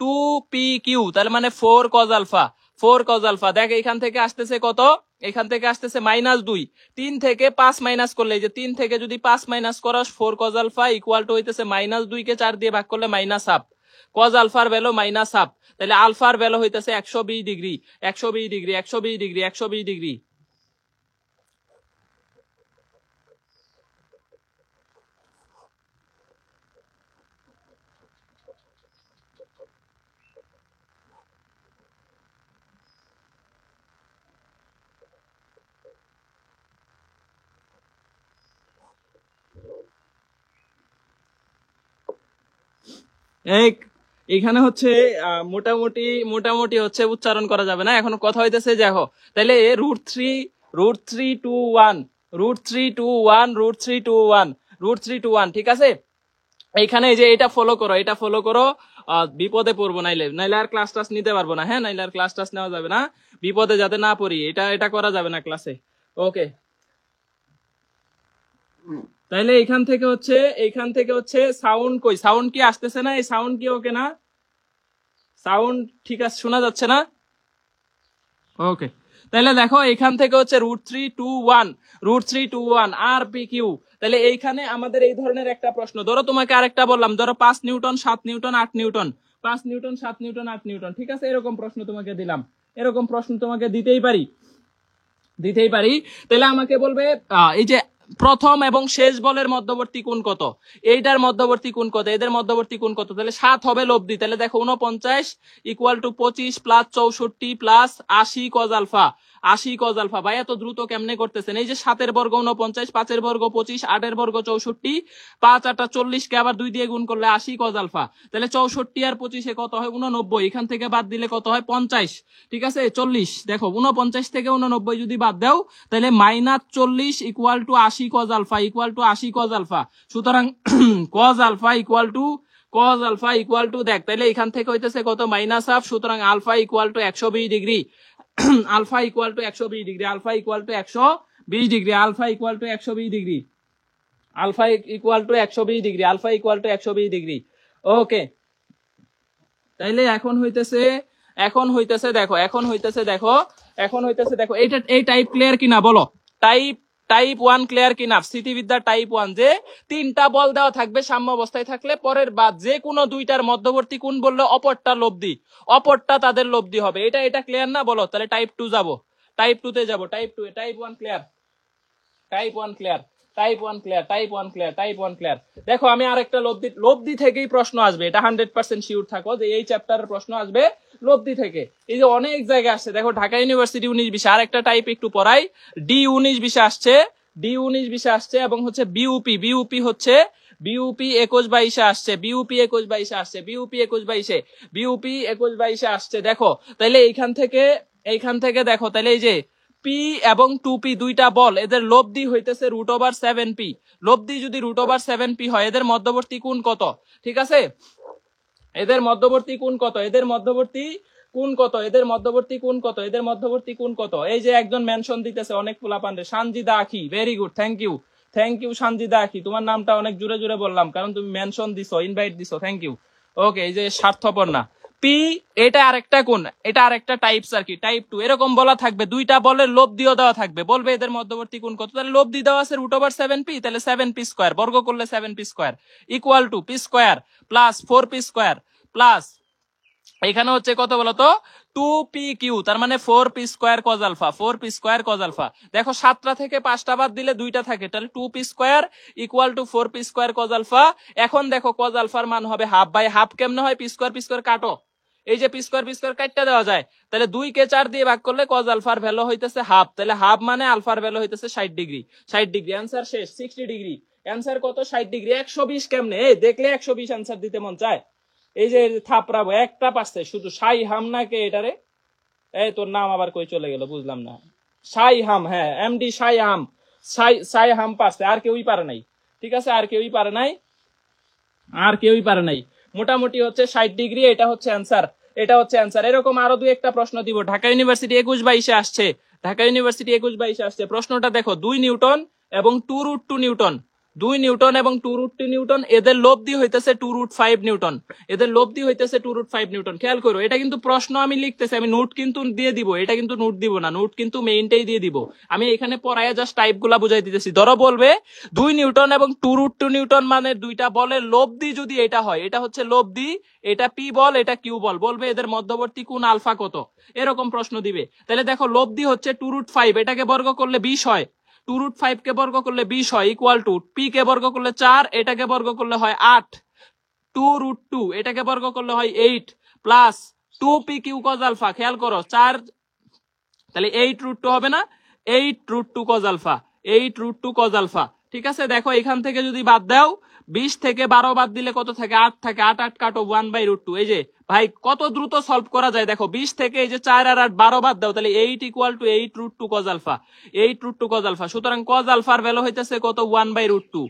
2pq, তাহলে মানে 4 cos alpha, 4 cos alpha। দেখ এখান থেকে আসতেছে কত, এখান থেকে আসতেছে -2, 3 থেকে 5 মাইনাস করলে, এই যে 3 থেকে যদি 5 মাইনাস করো 4 cos alpha = হইতেছে -2 কে 4 দিয়ে ভাগ করলে -1/2, cos আলফার ভ্যালু -1/2। তাহলে আলফার ভ্যালু হইতেছে 120 ডিগ্রি, 120 ডিগ্রি, 120 ডিগ্রি, 120 ডিগ্রি। এখানে হচ্ছে মোটামুটি হচ্ছে উচ্চারণ করা যাবে না, এখন কথা হইতেছে দেখো, তাহলে √3 ঠিক আছে। এইখানে যে এটা ফলো করো, বিপদে পড়বো, নাইলে আর ক্লাস টাস নিতে পারবো না। হ্যাঁ, নাইলে আর ক্লাস টাস নেওয়া যাবে না, বিপদে যাতে না পড়ি, এটা করা যাবে না ক্লাসে। ওকে, তাইলে এইখান থেকে হচ্ছে সাউন্ড কই, সাউন্ড কি আসতেছে না, এই সাউন্ড কি ওকে না, সাউন্ড ঠিক আছে, শোনা যাচ্ছে না? ওকে, তাহলে দেখো এখান থেকে হচ্ছে √3 RPQ। তাহলে এইখানে আমাদের এই ধরনের একটা প্রশ্ন, ধরো তোমাকে আরেকটা বললাম, ধরো 5 Newton, 7 Newton, 8 Newton, 5 Newton, 7 Newton, 8 Newton. ঠিক আছে, এরকম প্রশ্ন তোমাকে দিলাম, এরকম প্রশ্ন তোমাকে দিতেই পারি। তাহলে আমাকে বলবে এই যে প্রথম এবং শেষ বলের মধ্যবর্তী কোণ কত, এইটার মধ্যবর্তী কোণ কত, এদের মধ্যবর্তী কোণ কত। তাহলে 7 হবে লব্ধি। তাহলে দেখো 49 = 25 + 64 + 80 cos alpha, 80 cos alpha। ভাই এত দ্রুত কেমনে করতেছেন? এই যে 7 বর্গ 49, 5 বর্গ 25, 8 বর্গ 64, 5 8 40 কে আবার 2 দিয়ে গুণ করলে 80 cos alpha। তাহলে 64 আর 25 কত হয়? 89। এখান থেকে বাদ দিলে কত হয়? 50। ঠিক আছে, 40। দেখো 49 থেকে 89 যদি বাদ দাও তাহলে -40 = 80 cos alpha, = 80 cos alpha। সুতরাং cos alpha = দেখ, তাহলে এখান থেকে হইতেছে কত? -1/2। সুতরাং alpha = 120 degree. Alpha equal to 120 degree, alpha equal to 120 degree, alpha equal to 120 degree, alpha equal to 120 degree, alpha equal to 120 degree. Okay, তাইলে এখন হইতেছে দেখো, এইটা এই টাইপ ক্লিয়ার কিনা বলো? টাইপ 1 ক্লিয়ার কিনা? স্থিতিবিদ্যা টাইপ 1 যে তিনটা বল দেওয়া থাকবে সাম্য অবস্থায় থাকলে, পরের বাদ যে কোনো দুইটার মধ্যবর্তী কোণ বললে অপরটা লব্ধি, অপরটা তাদের লব্ধি হবে। এটা ক্লিয়ার না বলো? তাহলে টাইপ 2 যাবো, টাইপ 2 তে যাবো। Type 1 clear, type 1 clear, type 1 clear, type 1 clear, type 1 clear. দেখো আমি আরেকটা লব্ধি থেকেই প্রশ্ন আসবে, এটা 100% শিওর থাকো যে এই চ্যাপ্টারের প্রশ্ন আসবে লব্ধি থেকে। এই যে অনেক জায়গায় আসছে, দেখো ঢাকা ইউনিভার্সিটি 19-20 আরেকটা টাইপ একটু পড়াই, ডি 19-20 আসছে, ডি 19-20 আসছে, এবং হচ্ছে বিউপি হচ্ছে বিউপি 21-22 আসছে, বিউপি 21-22 আসছে, বিউপি 21-22, বিউপি 21-22 আসছে। দেখো তাইলে এইখান থেকে দেখো, তাইলে এই যে পি এবং 2p দুইটা বল, এদের লব্ধি হইতেছে √7p। লব্ধি যদি √7p হয়, এদের মধ্যবর্তী কোণ কত? ঠিক আছে, এদের মধ্যবর্তী কোণ কত? এদের মধ্যবর্তী কোণ কত? এদের মধ্যবর্তী কোণ কত? এদের মধ্যবর্তী কোণ কত? এই যে একজন মেনশন দিতেছে অনেক পোলাপানরে, Sanjida Akhi, very good, thank you Sanjida Akhi, তোমার নামটা অনেক জোরে জোরে বললাম কারণ তুমি মেনশন দিছো, ইনভাইট দিছো, থ্যাংক ইউ। ওকে, এই যে স্বার্থপর না পি, এটা আরেকটা কোণ, এটা আরেকটা টাইপস আর কি, টাইপ 2। এরকম বলা থাকবে, দুইটা বলের লব্ধিও দেওয়া থাকবে, বলবে এদের মধ্যবর্তী কোণ কত? তাহলে লব্ধি দেওয়া আছে √7p, তাহলে 7p স্কয়ার, বর্গ করলে 7p square equal to p square plus 4p square plus এখানে হচ্ছে কত বলতো 2pq, তার মানে 4p square cos alpha, 4p square cos alpha. দেখো 7টা থেকে 5টা বাদ দিলে 2টা থাকে, তাহলে 2p square equal to 4p square cos alpha. এখন দেখো কজ আলফার মান হবে হাফ, বাই হাফ কেমনে হয়? p স্কয়ার কাটো, এই যে p স্কয়ার কাটটা দেওয়া যায়, তাহলে 2 কে 4 দিয়ে ভাগ করলে কজ আলফার ভ্যালু হইতেছে হাফ, তাহলে হাফ মানে আলফার ভ্যালু হইতেছে 60 ডিগ্রি, 60 ডিগ্রি। অ্যানসার শেষ, 60 ডিগ্রি। অ্যানসার কত? 60 ডিগ্রি। 120 কেমনে? এই দেখলে 120 অ্যানসার দিতে মন চায়। এই যে থাপড়াবো, একটা পাচ্ছে শুধু সাই হাম না কে এটারে? এই তোর নাম আবার কই চলে গেল বুঝলাম না। সাই হাম, হ্যাঁ এমডি সাই হাম, সাই হাম পাচ্ছে, আর কেউই পারে নাই। ঠিক আছে, আর কেউই পারে নাই, মোটামুটি হচ্ছে 60 ডিগ্রি। এটা হচ্ছে অ্যান্সার, এরকম আরো 2-1টা প্রশ্ন দিব। ঢাকা ইউনিভার্সিটি 21-22 আসছে, ঢাকা ইউনিভার্সিটি 21-22 আসছে। প্রশ্নটা দেখো, 2 নিউটন এবং 2√2 নিউটন, 2 নিউটন এবং 2√2 নিউটন, এদের লব্ধি হইতেছে 2√5 নিউটন, এদের লব্ধি হইতেছে 2√5 নিউটন। খেয়াল করো, এটা কিন্তু প্রশ্ন আমি লিখতেছি, আমি নোট কিন্তু দিয়ে দিব, এটা কিন্তু নোট দিব না, নোট কিন্তু মেইনটাই দিয়ে দিব। আমি এখানে পড়ায়া জাস্ট টাইপ গুলা বুঝাই দিতেছি। ধরো বলবে 2 নিউটন এবং 2√2 নিউটন মানে দুইটা বলের লব্ধি যদি এটা হয়, এটা হচ্ছে লব্ধি, এটা পি বল, এটা কিউ বল, বলবে এদের মধ্যবর্তী কোণ আলফা কত, এরকম প্রশ্ন দিবে। তাহলে দেখো লব্ধি হচ্ছে 2√5, এটাকে বর্গ করলে 20 হয়, 2√5 কে বর্গ করলে 20 হয়, ইকুয়াল টু পি কে বর্গ করলে 4, এটাকে বর্গ করলে হয় 8, 2√2 এটাকে বর্গ করলে হয় 8 প্লাস 2pq cos আলফা। খেয়াল করো 4, তাহলে 8√2 হবে না, 8√2 cos আলফা, 8√2 cos আলফা। ঠিক আছে, দেখো এখান থেকে যদি বাদ দাও, 20 থেকে 12 বাদ দিলে কত থাকে? 8 থাকে, 8 কাটো 1/√2। এই যে ভাই কত দ্রুত সলভ করা যায় দেখো, 20 থেকে এই যে 4 আর 8 12 বাদ দাও, তাহলে 8 equal to 8√2 cos alpha, 8√2 cos alpha. সুতরাং cos আলফার ভ্যালু হইতেছে কত? 1/√2,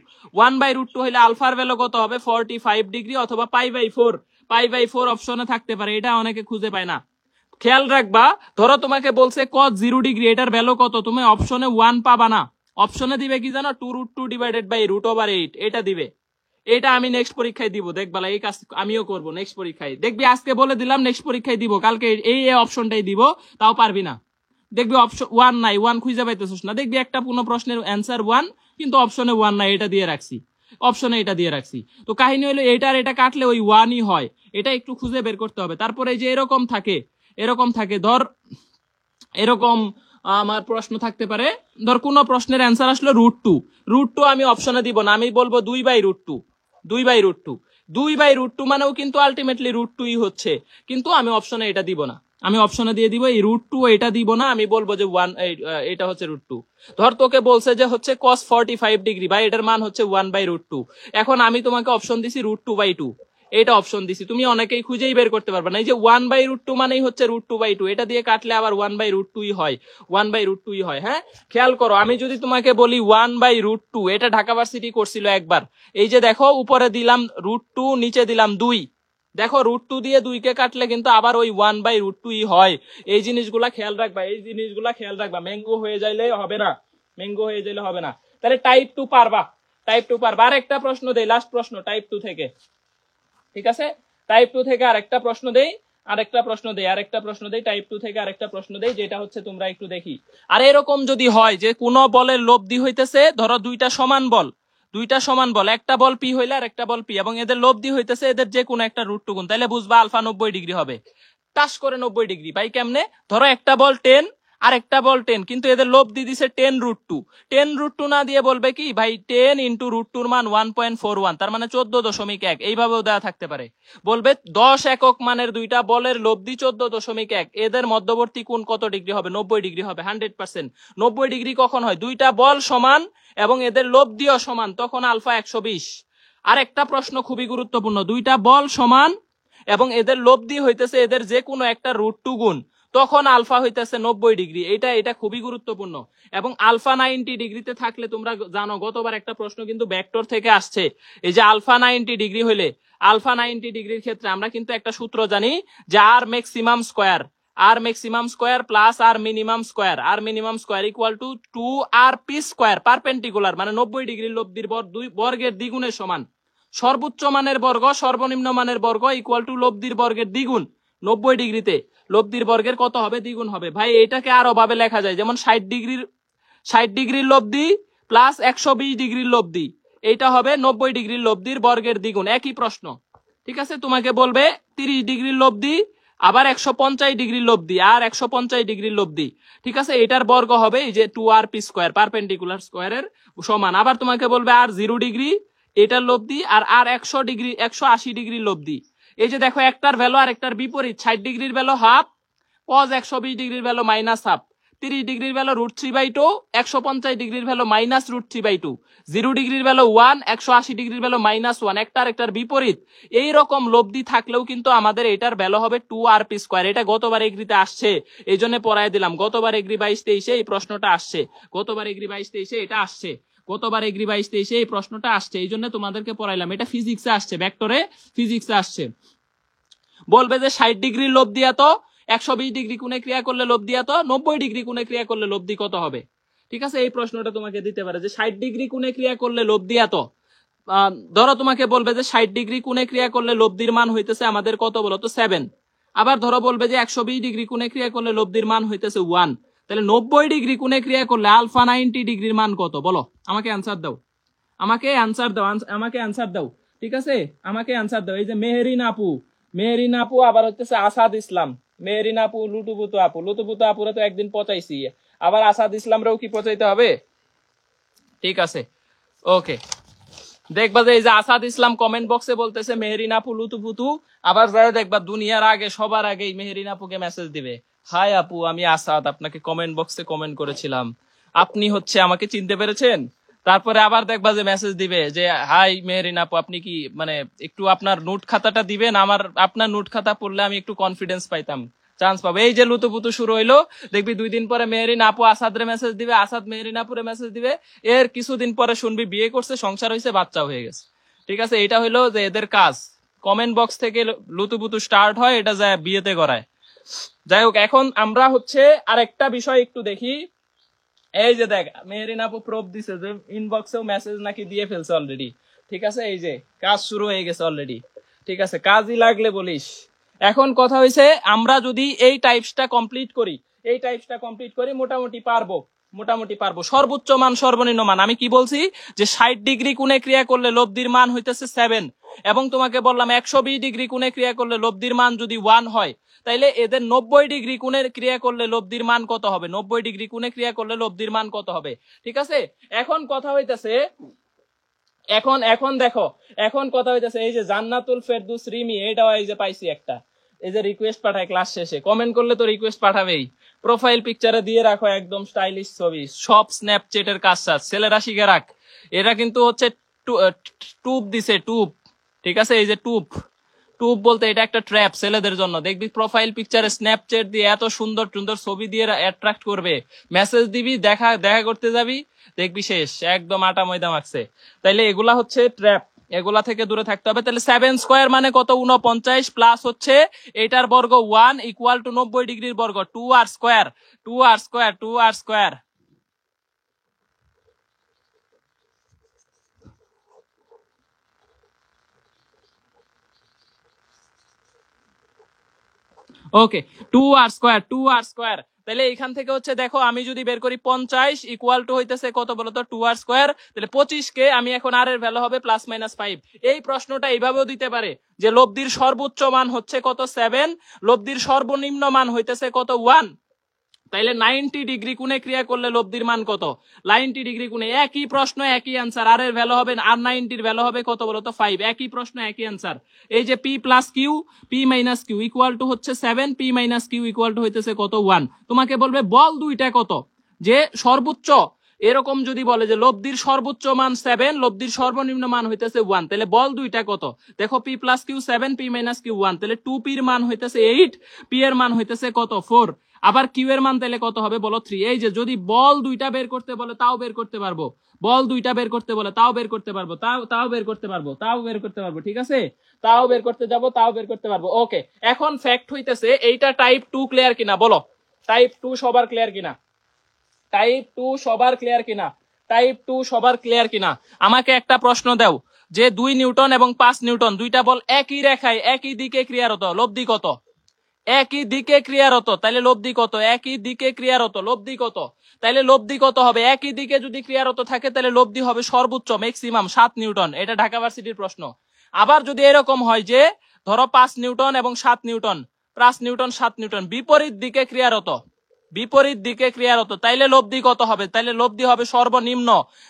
1/√2 হইলে আলফার ভ্যালু কত হবে? 45 ডিগ্রি অথবা পাই/4 অপশনে থাকতে পারে, এটা অনেকে খুঁজে পায় না। খেয়াল রাখবা, ধরো তোমাকে বলছে cos 0 ডিগ্রি, এটার ভ্যালু কত? তুমি অপশনে 1 পাবা না, অপশনে দিবে কি জানো? 2√2 ডিভাইডেড বাই √8, এটা দিবে। এটা আমি নেক্সট পরীক্ষায় দিব, দেখবা এই কাজ আমিও করব নেক্সট পরীক্ষায়, দেখবি আজকে বলে দিলাম নেক্সট পরীক্ষায় দিব, কালকে এই অপশনটাই দিব, তাও পারবি না। দেখবি অপশন 1 নাই, 1 খুঁজে পাইতেছিস না, দেখবি একটা পুরো প্রশ্নের অ্যান্সার 1 কিন্তু অপশনে 1 নাই, এটা দিয়ে রাখছি, অপশনে এটা দিয়ে রাখছি। তো কাহিনী হলো এটা আর এটা কাটলে ওই 1ই হয়, এটা একটু খুঁজে বের করতে হবে। তারপরে এই যে এরকম থাকে, ধর এরকম আমার প্রশ্ন থাকতে পারে, ধর কোন প্রশ্নের অ্যান্সার আসলো √2, আমি অপশনে দিব না, আমি বলবো 2/√2 মানেও কিন্তু আলটিমেটলি √2ই হচ্ছে, কিন্তু আমি অপশনে এটা দিব না, আমি অপশনে দিয়ে দিব এই √2, এটা দিব না, আমি বলবো যে 1 এটা হচ্ছে √2। ধর তোকে বলছে যে হচ্ছে cos 45 ডিগ্রি, ভাই এটার মান হচ্ছে 1/√2, এখন আমি তোমাকে অপশন দিছি √2/2, এটা অপশন দিছি, তুমি অনেকেই খুঁজেই বের করতে পারবে না। এই যে 1/√2 মানেই হচ্ছে √2/2, এটা দিয়ে কাটলে আবার 1/√2ই হয়, 1/√2ই হয়। হ্যাঁ, খেয়াল করো, আমি যদি তোমাকে বলি 1/√2, এটা ঢাকা ভার্সিটি করছিল একবার, এই যে দেখো উপরে দিলাম √2, নিচে দিলাম 2, দেখো √2 দিয়ে 2 কে কাটলে কিন্তু আবার ওই 1/√2 হয়। এই জিনিসগুলা খেয়াল রাখবা, ম্যাঙ্গো হয়ে যাইলে হবে না, তাহলে টাইপ 2 পারবা। আর একটা প্রশ্ন দেই, লাস্ট প্রশ্ন টাইপ 2 থেকে, ঠিক আছে? টাইপ 2 থেকে আরেকটা প্রশ্ন দেই, টাইপ 2 থেকে আরেকটা প্রশ্ন দেই, যেটা হচ্ছে তোমরা একটু দেখি। আর এরকম যদি হয় যে কোন বলের লব্ধি হইতেছে, ধরো দুইটা সমান বল, একটা বল পি হইলে আর একটা বল পি, এবং এদের লব্ধি হইতেছে এদের যে কোনো একটা √2 গুণ, তাহলে বুঝবা আলফা 90 ডিগ্রি হবে। টাস করে 90 ডিগ্রি ভাই কেমনে? ধরো একটা বল 10 আর একটা বল 10, কিন্তু এদের লব্ধি দিছে 10√2 না দিয়ে বলবে কি ভাই 10 ইন্টু √2 মান 1.41, তার মানে 14.1। এইভাবেও দেওয়া থাকতে পারে। বলবে 10 একক মানের দুইটা বলের লব্ধি 14.1, এদের মধ্যবর্তী কোণ কত ডিগ্রি হবে? 90 ডিগ্রি হবে, 100%। 90 ডিগ্রি কখন হয়? দুইটা বল সমান এবং এদের লব্ধিও সমান, তখন আলফা 120। আর একটা প্রশ্ন খুবই গুরুত্বপূর্ণ, দুইটা বল সমান এবং এদের লব্ধি হইতেছে এদের যে কোনো একটা √2 গুণ, তখন আলফা হইতেছে 90 ডিগ্রি। এটা খুবই গুরুত্বপূর্ণ। এবং আলফা 90 ডিগ্রিতে থাকলে তোমরা জানো, গতবার একটা প্রশ্ন কিন্তু ভেক্টর থেকে আসছে, এই যে আলফা 90 ডিগ্রি হইলে, আলফা 90 ডিগ্রির ক্ষেত্রে আমরা কিন্তু একটা সূত্র জানি যে R maximum square plus R minimum square equal to 2rp square perpendicular, মানে 90 ডিগ্রি লব্ধির বর্গের দ্বিগুণের সমান। সর্বোচ্চ মানের বর্গ সর্বনিম্ন মানের বর্গ ইকুয়াল টু লব্ধির বর্গের দ্বিগুণ। 90 ডিগ্রিতে লব্ধির বর্গের কত হবে? দ্বিগুণ হবে। ভাই এটাকে আরো ভাবে লেখা যায়, যেমন 60 ডিগ্রির লব্ধি প্লাস 120 ডিগ্রির লব্ধি, এইটা হবে 90 ডিগ্রির লব্ধির বর্গের দ্বিগুণ। একই প্রশ্ন, ঠিক আছে? তোমাকে বলবে 30 ডিগ্রির লব্ধি, আবার 150 ডিগ্রির লব্ধি, আর 150 ডিগ্রির লব্ধি, ঠিক আছে? এটার বর্গ হবে এই যে 2rp স্কয়ার পারপেন্ডিকুলার স্কয়ারের সমান। আবার তোমাকে বলবে আর 0 ডিগ্রি, এটার লব্ধি, আর 180 ডিগ্রির লব্ধি। এই যে দেখো, একটার ভ্যালু আর একটার বিপরীত, 60 ডিগ্রির ভ্যালু হাফ, cos 120 ডিগ্রির ভ্যালু মাইনাস হাফ, 30 ডিগ্রির ভ্যালু √3/2, 150 ডিগ্রির ভ্যালু মাইনাস √3/2, 0 ডিগ্রির ভ্যালু 1, 180 ডিগ্রির ভ্যালু -1, একটার বিপরীত। এইরকম লব্ধি থাকলেও কিন্তু আমাদের এটার ভ্যালু হবে 2rp স্কয়ার। এটা গতবার এগ্রিতে আসছে, এই জন্য পড়ায় দিলাম। গতবার এগ্রি 22-23 এই প্রশ্নটা আসছে, এই প্রশ্নটা আসছে, এই জন্য তোমাদেরকে পড়াইলাম। এটা ফিজিক্সে আসছে, ভেক্টরে ফিজিক্সে আসছে। বলবে যে 60 ডিগ্রির লব্ধি এত, 120 ডিগ্রি কোণে ক্রিয়া করলে লব্ধি এত, 90 ডিগ্রি কোণে ক্রিয়া করলে লব্ধি কত হবে? ঠিক আছে, এই প্রশ্নটা তোমাকে দিতে পারে যে 60 ডিগ্রি কোণে ক্রিয়া করলে লব্ধি এত। ধরো তোমাকে বলবে যে 60 ডিগ্রি কোণে ক্রিয়া করলে লব্ধির মান হইতেছে আমাদের কত বলো তো? 7। আবার ধরো বলবে যে 120 ডিগ্রি কোণে ক্রিয়া করলে লব্ধির মান হইতেছে 1। তাহলে 90 ডিগ্রি কোণে ক্রিয়া করলে আলফা 90 ডিগ্রির মান কত? বলো, আমাকে অ্যান্সার দাও, ঠিক আছে? আমাকে অ্যান্সার দাও। এই যে মেহেরিন আপু, আবার হচ্ছে আসাদ ইসলাম, মেহেরিন আপু, লুতুপুতু আপুরা তো একদিন পচাইছি, আবার আসাদ ইসলামরাও কি পচাইতে হবে? ঠিক আছে, ওকে। দেখবা যে এই যে আসাদ ইসলাম কমেন্ট বক্সে বলতেছে মেহেরিন আপু লুতুপুতু, আবার যারা দেখবা দুনিয়ার আগে সবার আগেই মেহেরিন আপুকে মেসেজ দিবে, হাই আপু, আমি আসাদ, আপনাকে কমেন্ট বক্সে কমেন্ট করেছিলাম, আপনি হচ্ছে আমাকে চিনতে পেরেছেন? তারপরে আবার দেখবা যে মেসেজ দিবে যে হাই মেহেরিন আপু, আপনি কি মানে একটু আপনার নোট খাতাটা দিবেন, আপনার নোট খাতা পড়লে আমি একটু কনফিডেন্স পাইতাম, চান্স পাবো। এই যে লুতুপুতু শুরু হইলো, দেখবি 2 দিন পরে মেহেরিন আপু আসাদরে মেসেজ দিবে, আসাদ মেহেরিন আপুরে মেসেজ দিবে, এর কিছুদিন পরে শুনবি বিয়ে করছে, সংসার হয়েছে, বাচ্চা হয়ে গেছে। ঠিক আছে, এটা হইলো যে এদের কাজ, কমেন্ট বক্স থেকে লুতুপুতু স্টার্ট হয়, এটা যায় বিয়েতে করায়। যাই হোক, এখন আমরা হচ্ছে আরেকটা বিষয় একটু দেখি। এই যে দেখ, মেহেরিন আপু প্রুফ দিছে যে ইনবক্সেও মেসেজ নাকি দিয়ে ফেলছে অলরেডি। ঠিক আছে, এই যে কাজ শুরু হয়ে গেছে অলরেডি। ঠিক আছে, কাজই লাগলে বলিস। এখন কথা হইছে, আমরা যদি এই টাইপসটা কমপ্লিট করি মোটামুটি পারবো। সর্বোচ্চ মান সর্বনিম্ন মান আমি কি বলছি যে 60 ডিগ্রি কোণে ক্রিয়া করলে লব্ধির মান হইতেছে 7, এবং তোমাকে বললাম 120 ডিগ্রি কোণে ক্রিয়া করলে লব্ধির মান যদি 1 হয়, তাইলে এদের 90 ডিগ্রি কোণে ক্রিয়া করলে লব্ধির মান কত হবে? 90 ডিগ্রি কোণে ক্রিয়া করলে লব্ধির মান কত হবে? ঠিক আছে, এখন কথা হইতেছে, এখন দেখো, এখন কথা হইতেছে এই যে জান্নাতুল ফেরদৌস রিমি, এটাও এই যে পাইছি একটা, এই যে রিকোয়েস্ট পাঠায় ক্লাস শেষে, কমেন্ট করলে তো রিকোয়েস্ট পাঠাবেই, প্রোফাইল পিকচারে দিয়ে রাখো একদম স্টাইলিশ ছবি, সব স্ন্যাপচ্যাটের কাজ সাজ ছেলেরা শিখে রাখ। এরা কিন্তু হচ্ছে টুপ দিছে, টুপ। ঠিক আছে, এই যে টুপ বলতে এটা একটা ট্র্যাপ ছেলেদের জন্য। দেখবি প্রোফাইল পিকচারে স্ন্যাপচ্যাট দিয়ে এত সুন্দর সুন্দর ছবি দিয়ে অ্যাট্রাক্ট করবে, মেসেজ দিবি, দেখা করতে যাবি, দেখবি শেষ, একদম আটা ময়দা মাখছে। তাইলে এগুলা হচ্ছে ট্র্যাপ, এগুলা থেকে দূরে থাকতে হবে। তাহলে 7 স্কয়ার মানে কত 49 প্লাস হচ্ছে এটার বর্গ 1 ইকুয়াল টু 90 ডিগ্রির বর্গ 2r square 2r square 2r square. Okay 2r square 2r square. তাহলে এখান থেকে হচ্ছে দেখো আমি যদি বের করি 50 ইকুয়াল টু হইতেছে কত বলতো 2r স্কয়ার। তাহলে 25 কে আমি এখন r এর ভ্যালু হবে +-5। এই প্রশ্নটা এইভাবেও দিতে পারে যে লব্ধির সর্বোচ্চ মান হচ্ছে কত 7, লব্ধির সর্বনিম্ন মান হইতেছে কত 1। তাইলে 90 ডিগ্রি কোণে ক্রিয়া করলে লব্ধির মান কত 90 ডিগ্রি কোণে। একই প্রশ্ন একই আনসার, আর এর ভ্যালু হবে আর 90 এর ভ্যালু হবে কত বলতো 5। একই প্রশ্ন একই আনসার। এই যে p plus q p minus q equal to হচ্ছে 7, p minus q equal to হইতেছে কত 1। তোমাকে বলবে বল দুইটা কত, যে সর্বোচ্চ এরকম যদি বলে যে লব্ধির সর্বোচ্চ মান 7, লব্ধির সর্বনিম্ন মান হইতেছে 1, তাহলে বল দুইটা কত দেখো p plus q 7, p minus q 1, তাহলে 2p এর মান হইতেছে 8, p এর মান হইতেছে কত 4, আবার কিউ এর মান তাহলে কত হবে বলো 3। এই যে যদি বল দুইটা বের করতে বলে তাও বের করতে পারবো, বল দুইটা বের করতে বলে তাও বের করতে পারবো, তাও বের করতে পারবো, তাও বের করতে পারবো, ঠিক আছে, তাও বের করতে যাব, তাও বের করতে পারবো। ওকে, এখন ফ্যাক্ট হইতেছে এইটা টাইপ 2 ক্লিয়ার কিনা বলো, টাইপ 2 সবার ক্লিয়ার কিনা, টাইপ 2 সবার ক্লিয়ার কিনা, টাইপ 2 সবার ক্লিয়ার কিনা। আমাকে একটা প্রশ্ন দাও যে 2 নিউটন এবং 5 নিউটন দুইটা বল একই রেখায় একই দিকে ক্রিয়ারত, লব্ধি কত, একই দিকে ক্রিয়ারত, তাইলে লব্ধি কত, একই দিকে ক্রিয়ারত লব্ধি কত, তাইলে লব্ধি কত হবে, একই দিকে যদি ক্রিয়ারত থাকে তাহলে লব্ধি হবে সর্বোচ্চ ম্যাক্সিমাম 7 নিউটন। এটা ঢাকা ভার্সিটির প্রশ্ন। আবার যদি এরকম হয় যে ধরো 5 নিউটন এবং 7 নিউটন, 5 নিউটন 7 নিউটন বিপরীত দিকে ক্রিয়ারত, বিপরীত দিকে ক্রিয়ারত, তাইলে লব্ধি কত হবে, তাইলে লব্ধি হবে সর্বনিম্ন,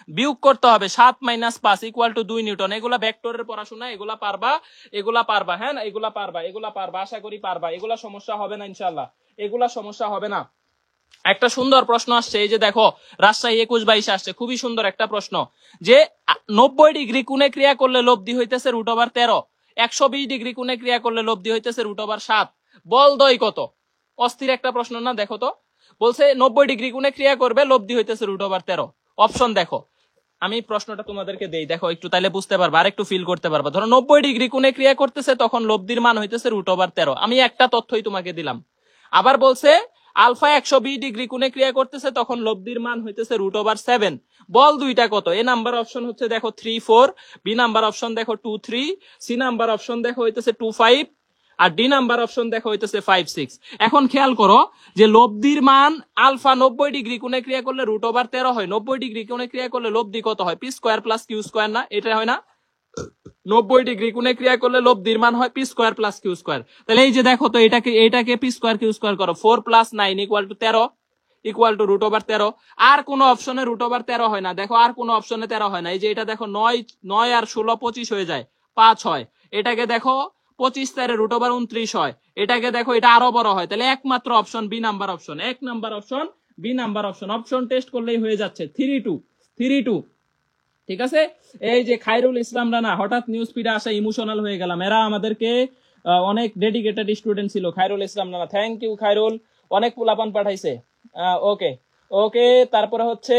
বিয়োগ করতে হবে 7 - 5 ইকুয়াল টু 2 নিউটন। এগুলা ভেক্টরের পড়াশোনা, এগুলা পারবা, এগুলা পারবা, হ্যাঁ এগুলা পারবা, এগুলা পারবা, আশা করি পারবা, এগুলা সমস্যা হবে না ইনশাআল্লাহ, এগুলা সমস্যা হবে না। একটা সুন্দর প্রশ্ন আসছে, এই যে দেখো রাজশাহী 21/22 আসছে, খুবই সুন্দর একটা প্রশ্ন, যে 90 ডিগ্রি কোণে ক্রিয়া করলে লব্ধি হইতেছে √13, 120 ডিগ্রি কোণে ক্রিয়া করলে লব্ধি হইতেছে √7, বল দ্বয় কত। অস্থির একটা প্রশ্ন না, দেখো তো বলছে 90 ডিগ্রি কোণে ক্রিয়া করবে লব্ধি হইতেছে √13। অপশন দেখো, আমি প্রশ্নটা তোমাদেরকে দেই, দেখো একটু তাইলে বুঝতে পারবা আর একটু ফিল করতে পারবা। ধরো 90 ডিগ্রি কোণে ক্রিয়া করতেছে তখন লব্ধির মান হইতেছে √13, আমি একটা তথ্যই তোমাকে দিলাম। আবার বলছে আলফা 120 ডিগ্রি কোণে ক্রিয়া করতেছে তখন লব্ধির মান হইতেছে √7, বল দুইটা কত। এ নাম্বার অপশন হচ্ছে দেখো 3 4, বি নাম্বার অপশন দেখো 2 3, সি নাম্বার অপশন দেখো হইতেছে 2 5, আর ডি নাম্বার অপশন দেখো হইতেছে 5 6। এখন খেয়াল করো যে লব্ধির মান আলফা 90 ডিগ্রি কোণে ক্রিয়া করলে √13 হয়, 90 ডিগ্রি কোণে ক্রিয়া করলে লব্ধি কত হয়, p square plus q square, না এটা হয় না, 90 ডিগ্রি কোণে ক্রিয়া করলে লব্ধির মান হয় p square plus q square. তাহলে এই যে দেখো তো এটাকে পি স্কয়ার কিউ স্কয়ার করো, 4 + 9 = 13 ইকুয়াল টু √13। আর কোন অপশনে √13 হয় না, দেখো আর কোন অপশনে 13 হয় না। এই যে এটা দেখো 9 আর 16 25 হয়ে যায়, 5 হয়। এটাকে দেখো 25 তারে √29 হয়, এটাকে দেখো এটা আরো বড় হয়। তাহলে একমাত্র অপশন বি নাম্বার অপশন, এক number option B number option. Option test করলেই হয়ে যাচ্ছে 3-2। ঠিক আছে, এই যে খায়রুল ইসলাম রানা, হঠাৎ নিউজ ফিডে আসা ইমোশনাল হয়ে গেলাম, এরা আমাদেরকে অনেক ডেডিকেটেড স্টুডেন্ট ছিল। খায়রুল ইসলাম রানা, থ্যাংক ইউ খায়রুল, অনেক পোলাপান পাঠাইছে। ওকে ওকে, তারপরে হচ্ছে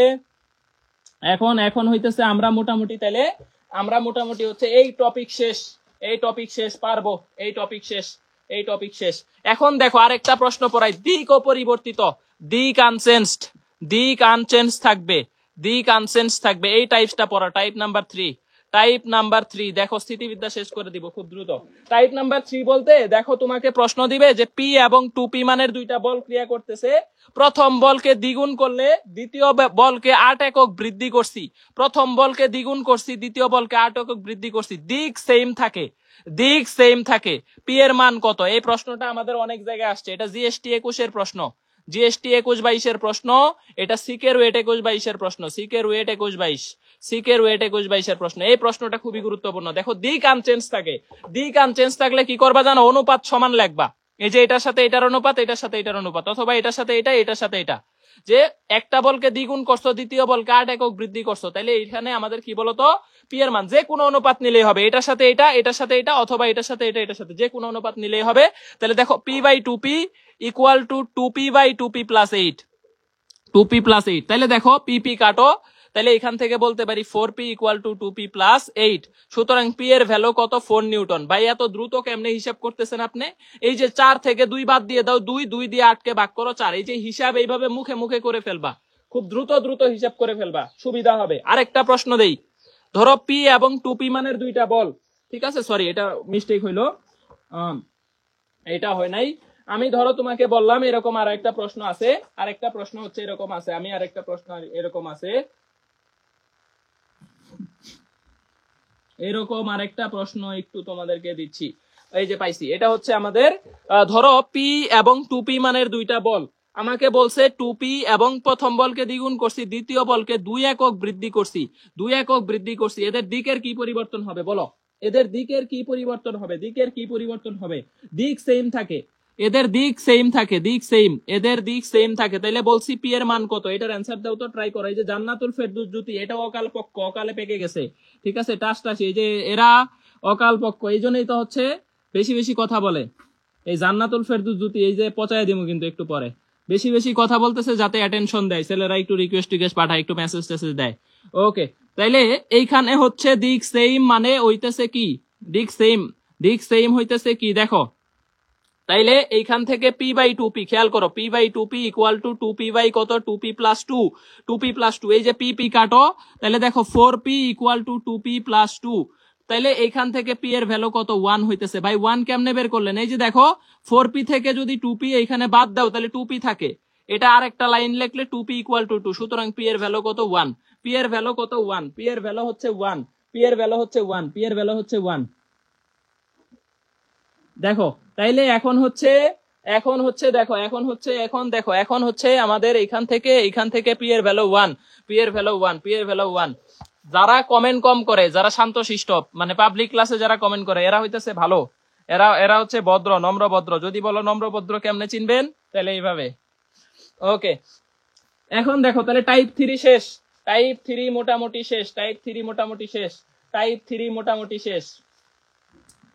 এখন হইতেছে আমরা মোটামুটি, তাইলে আমরা মোটামুটি হচ্ছে এই টপিক শেষ, এই টপিক শেষ পারবো, এই টপিক শেষ, এই টপিক শেষ। এখন দেখো আরেকটা প্রশ্ন পড়াই, দিক অপরিবর্তিত, দিক আনচেঞ্জড, দিক আনচেঞ্জ থাকবে, দিক আনচেঞ্জ থাকবে, এই টাইপসটা পড়া, টাইপ নাম্বার 3, টাইপ নাম্বার 3। দেখো স্থিতিবিদ্যা শেষ করে দিব খুব দ্রুত। টাইপ নাম্বার 3 বলতে দেখো তোমাকে প্রশ্ন দিবে যে পি এবং 2p মানের দুইটা বল ক্রিয়া করতেছে, প্রথম বলকে দ্বিগুণ করলে দ্বিতীয় বলকে 8 একক বৃদ্ধি করছি, প্রথম বলকে দ্বিগুণ করছি দ্বিতীয় বলকে 8 একক বৃদ্ধি করছি, দিক সেম থাকে, দিক সেম থাকে, পি এর মান কত। এই প্রশ্নটা আমাদের অনেক জায়গায় আসছে, এটা জিএসটি 21 এর প্রশ্ন, জিএসটি 21/22 এর প্রশ্ন, এটা সিকের ওয়েট 21/22 এর প্রশ্ন, সিকের ওয়েট 21/22, সিকের ওয়েট 21/22 এর প্রশ্ন। এই প্রশ্নটা খুবই গুরুত্বপূর্ণ। দেখো দিক আনচেঞ্জ থাকে, দিক আনচেঞ্জ থাকলে কি করবা জানো, অনুপাত সমান লিখবা, এই যে এটার সাথে এটার অনুপাত, এটার সাথে এটার অনুপাত, অথবা এটার সাথে এটা, এটার সাথে এটা, যে একটা বলকে দ্বিগুণ করছো দ্বিতীয় বলকে 8 একক বৃদ্ধি করছো, তাইলে এখানে আমাদের কি বলতো পি এর মান যে কোনো অনুপাত নিলেই হবে, এটার সাথে এটা, এটার সাথে এটা, অথবা এটার সাথে এটা, এটার সাথে যে কোনো অনুপাত নিলেই হবে। তাহলে দেখো p/2p = 2p/2p + 8, 2p + 8। তাহলে দেখো পিপি কাটো, তাহলে এখান থেকে বলতে পারি 4p equal to 2p plus 8। সুতরাং পি এর ভ্যালু কত? 4 নিউটন। ভাই এত দ্রুত কেমনে হিসাব করতেছেন আপনি? এই যে 4 থেকে 2 বাদ দিয়ে দাও, 2 দিয়ে 8 কে ভাগ করো 4। এই যে হিসাব এইভাবে মুখে মুখে করে ফেলবা, খুব দ্রুত দ্রুত হিসাব করে ফেলবা, সুবিধা হবে। আরেকটা প্রশ্ন দেই, ধরো পি এবং 2p মানের দুইটা বল, ঠিক আছে, সরি এটা মিস্টেক হইলো, এটা হয় নাই। আমি ধরো তোমাকে বললাম এরকম আর একটা প্রশ্ন আছে, আরেকটা প্রশ্ন হচ্ছে এরকম আছে, আমি আরেকটা প্রশ্ন এরকম আছে, এরকম আরেকটা প্রশ্ন একটু তোমাদেরকে দিচ্ছি। এই যে পাইছি, এটা হচ্ছে আমাদের ধরো পি এবং 2p মানের দুইটা বল, আমাকে বলছে 2p এবং প্রথম বলকে দ্বিগুণ করছি, দ্বিতীয় বলকে 2 একক বৃদ্ধি করছি, 2 একক বৃদ্ধি করছি, এদের দিকের কি পরিবর্তন হবে বলো? এদের দিকের কি পরিবর্তন হবে? দিকের কি পরিবর্তন হবে? দিক সেম থাকে, এদের দিক সেম থাকে, দিক সেম, এদের দিক সেম থাকে। তাইলে বলছি পি এর মান কত? এটার অ্যান্সার দাও তো, ট্রাই করো। এই যে জান্নাতুল ফেরদৌস জ্যোতি, এটা অকাল পক্ষ, অকালে পেকে গেছে, ঠিক আছে, টাসটাসি, এই যে এরা অকাল পক্ষ, এই জন্যই তো হচ্ছে বেশি বেশি কথা বলে। এই জান্নাতুল ফেরদৌস জ্যোতি, এই যে পচায় দিমু কিন্তু একটু পরে, বেশি বেশি কথা বলতেছে যাতে অ্যাটেনশন দেয়, ছেলেরা একটু রিকোয়েস্ট টিকেস্ট পাঠায়, একটু মেসেজ টেসেজ দেয়। ওকে, তাইলে এইখানে হচ্ছে দিক সেম মানে হইতেছে কি? দিক সেম, দিক সেম হইতেছে কি দেখো, তাইলে এইখান থেকে পি বাই 2p, খেয়াল করো, p by 2p equal to 2p by কত? 2p প্লাস 2, 2p প্লাস 2, এই যে পি কাটো, তাহলে দেখো 4p equal to 2p plus 2। তাইলে এইখান থেকে পি এর ভ্যালু কত? 1 হইতেছে। ভাই 1 কেমনে বের করলেন? এই যে দেখো 4p থেকে যদি 2p এইখানে বাদ দাও তাহলে 2p থাকে, এটা আর একটা লাইন লিখলে 2p ইকুয়াল টু 2, সুতরাং পি এর ভ্যালু কত? 1। পি এর ভ্যালু কত? 1, পি এর ভ্যালু হচ্ছে 1, পি এর ভ্যালু হচ্ছে 1, পি এর ভ্যালু হচ্ছে 1। দেখো তাইলে এখন হচ্ছে দেখো, এখন হচ্ছে আমাদের এইখান থেকে পি এর ভ্যালু 1, পি এর ভ্যালু 1, পি এর ভ্যালু 1। যারা কমেন্ট কম করে, যারা শান্তশিষ্ট, মানে পাবলিক ক্লাসে যারা কমেন্ট করে, এরা হইতেছে ভালো, এরা হচ্ছে ভদ্র, নম্র ভদ্র। যদি বলো নম্র ভদ্র কেমনে চিনবেন, তাহলে এইভাবে। ওকে, এখন দেখো তাহলে টাইপ 3 শেষ, টাইপ 3 মোটামুটি শেষ, টাইপ 3 মোটামুটি শেষ, টাইপ 3 মোটামুটি শেষ,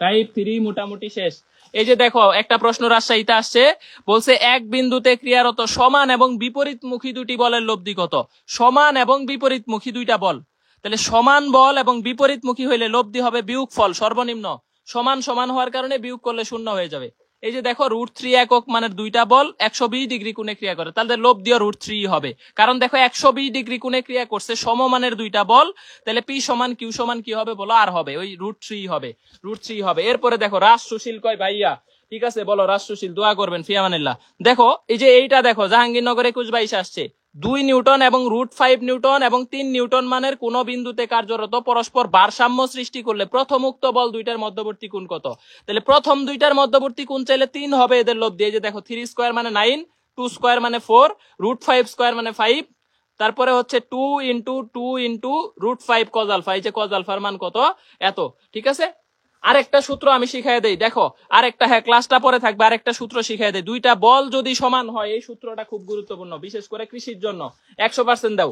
টাইপ 3 মোটামুটি শেষ। এই যে দেখো একটা প্রশ্ন রাজশাহীতে আসছে, বলছে এক বিন্দুতে ক্রিয়ারত সমান এবং বিপরীতমুখী দুটি বলের লব্ধি কত? সমান এবং বিপরীতমুখী দুইটা বল, তাহলে সমান বল এবং বিপরীতমুখী হইলে লব্ধি হবে বিয়োগফল সর্বনিম্ন, সমান সমান হওয়ার কারণে বিয়োগ করলে শূন্য হয়ে যাবে। এই যে দেখো √3 একক মানের দুইটা বল 120 ডিগ্রি কোণে ক্রিয়া করে, তাহলে লব্ধিও √3 হবে, কারণ দেখো 120 ডিগ্রি কোণে ক্রিয়া করছে সমমানের দুইটা বল, তাহলে পি সমান কিউ সমান কি হবে বলো? আর হবে ওই √3 হবে, √3 হবে। এরপরে দেখো রাজ সুশীল কয় ভাইয়া, ঠিক আছে বলো রাজ সুশীল, দোয়া করবেন ফিয়ামানিল্লাহ। দেখো এই যে এইটা দেখো জাহাঙ্গীরনগর 2122 আসছে, 2 নিউটন এবং √5 নিউটন এবং 3 নিউটন মানের কোন বিন্দুতে কার্যরত পরস্পর ভারসাম্য সৃষ্টি করলে প্রথম উক্ত বল দুইটার মধ্যবর্তী কোণ কত? তাহলে প্রথম দুইটার মধ্যবর্তী কোণ চাইলে 3 হবে এদের লব্ধি। এই যে দেখো 3 স্কয়ার মানে 9, 2 স্কয়ার মানে 4, √5 স্কয়ার মানে 5, তারপরে হচ্ছে 2 ইন্টু 2 ইন্টু √5 কজ আলফা, এই যে কজ আলফার মান কত? এত, ঠিক আছে। আরেকটা সূত্র আমি শিখাই দেই, দেখো আরেকটা, হ্যাঁ ক্লাসটা পরে থাকবে, আরেকটা সূত্র শিখাই দেই। দুইটা বল যদি সমান হয়, এই সূত্রটা খুব গুরুত্বপূর্ণ, বিশেষ করে কৃষির জন্য। 100% দাও,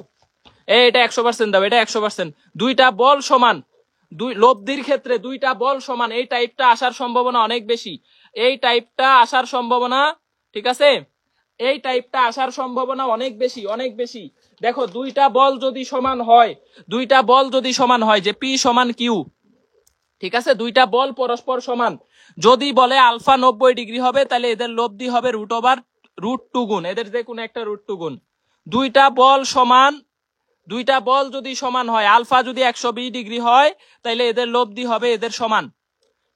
এটা 100% দাও, এটা 100%। দুইটা বল সমান, দুই লব্ধির ক্ষেত্রে দুইটা বল সমান, এই টাইপটা আসার সম্ভাবনা অনেক বেশি, এই টাইপটা আসার সম্ভাবনা, ঠিক আছে, এই টাইপটা আসার সম্ভাবনা অনেক বেশি, অনেক বেশি। দেখো দুইটা বল যদি সমান হয়, দুইটা বল যদি সমান হয়, যে পি সমান কিউ, ঠিক আছে, দুইটা বল পরস্পর সমান, যদি বলে আলফা 90 ডিগ্রি হবে, তাহলে এদের লব্ধি হবে √2 গুণ, এদের যে কোনো একটা √2 গুণ। দুইটা বল সমান, দুইটা বল যদি সমান হয়, আলফা যদি 120 ডিগ্রি হয়, তাহলে এদের লব্ধি হবে এদের সমান,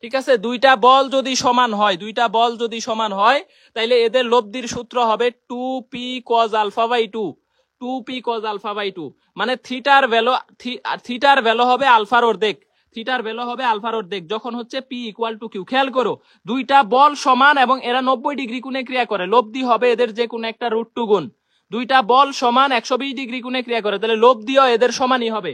ঠিক আছে। দুইটা বল যদি সমান হয়, দুইটা বল যদি সমান হয়, তাহলে এদের লব্ধির সূত্র হবে 2p cos alpha by 2, 2p cos alpha by 2, মানে থিটার ভ্যালু হবে আলফার অর্ধেক, থিটার ভ্যালু হবে আলফার অর্ধেক যখন হচ্ছে p ইকুয়াল টু কিউ। খেয়াল করো দুইটা বল সমান এবং এরা 90 ডিগ্রি কোণে ক্রিয়া করে, লব্ধি হবে এদের যে কোনো একটা √2 গুণ। দুইটা বল সমান 120 ডিগ্রি কোণে ক্রিয়া করে, তাহলে লব্ধিও এদের সমানই হবে।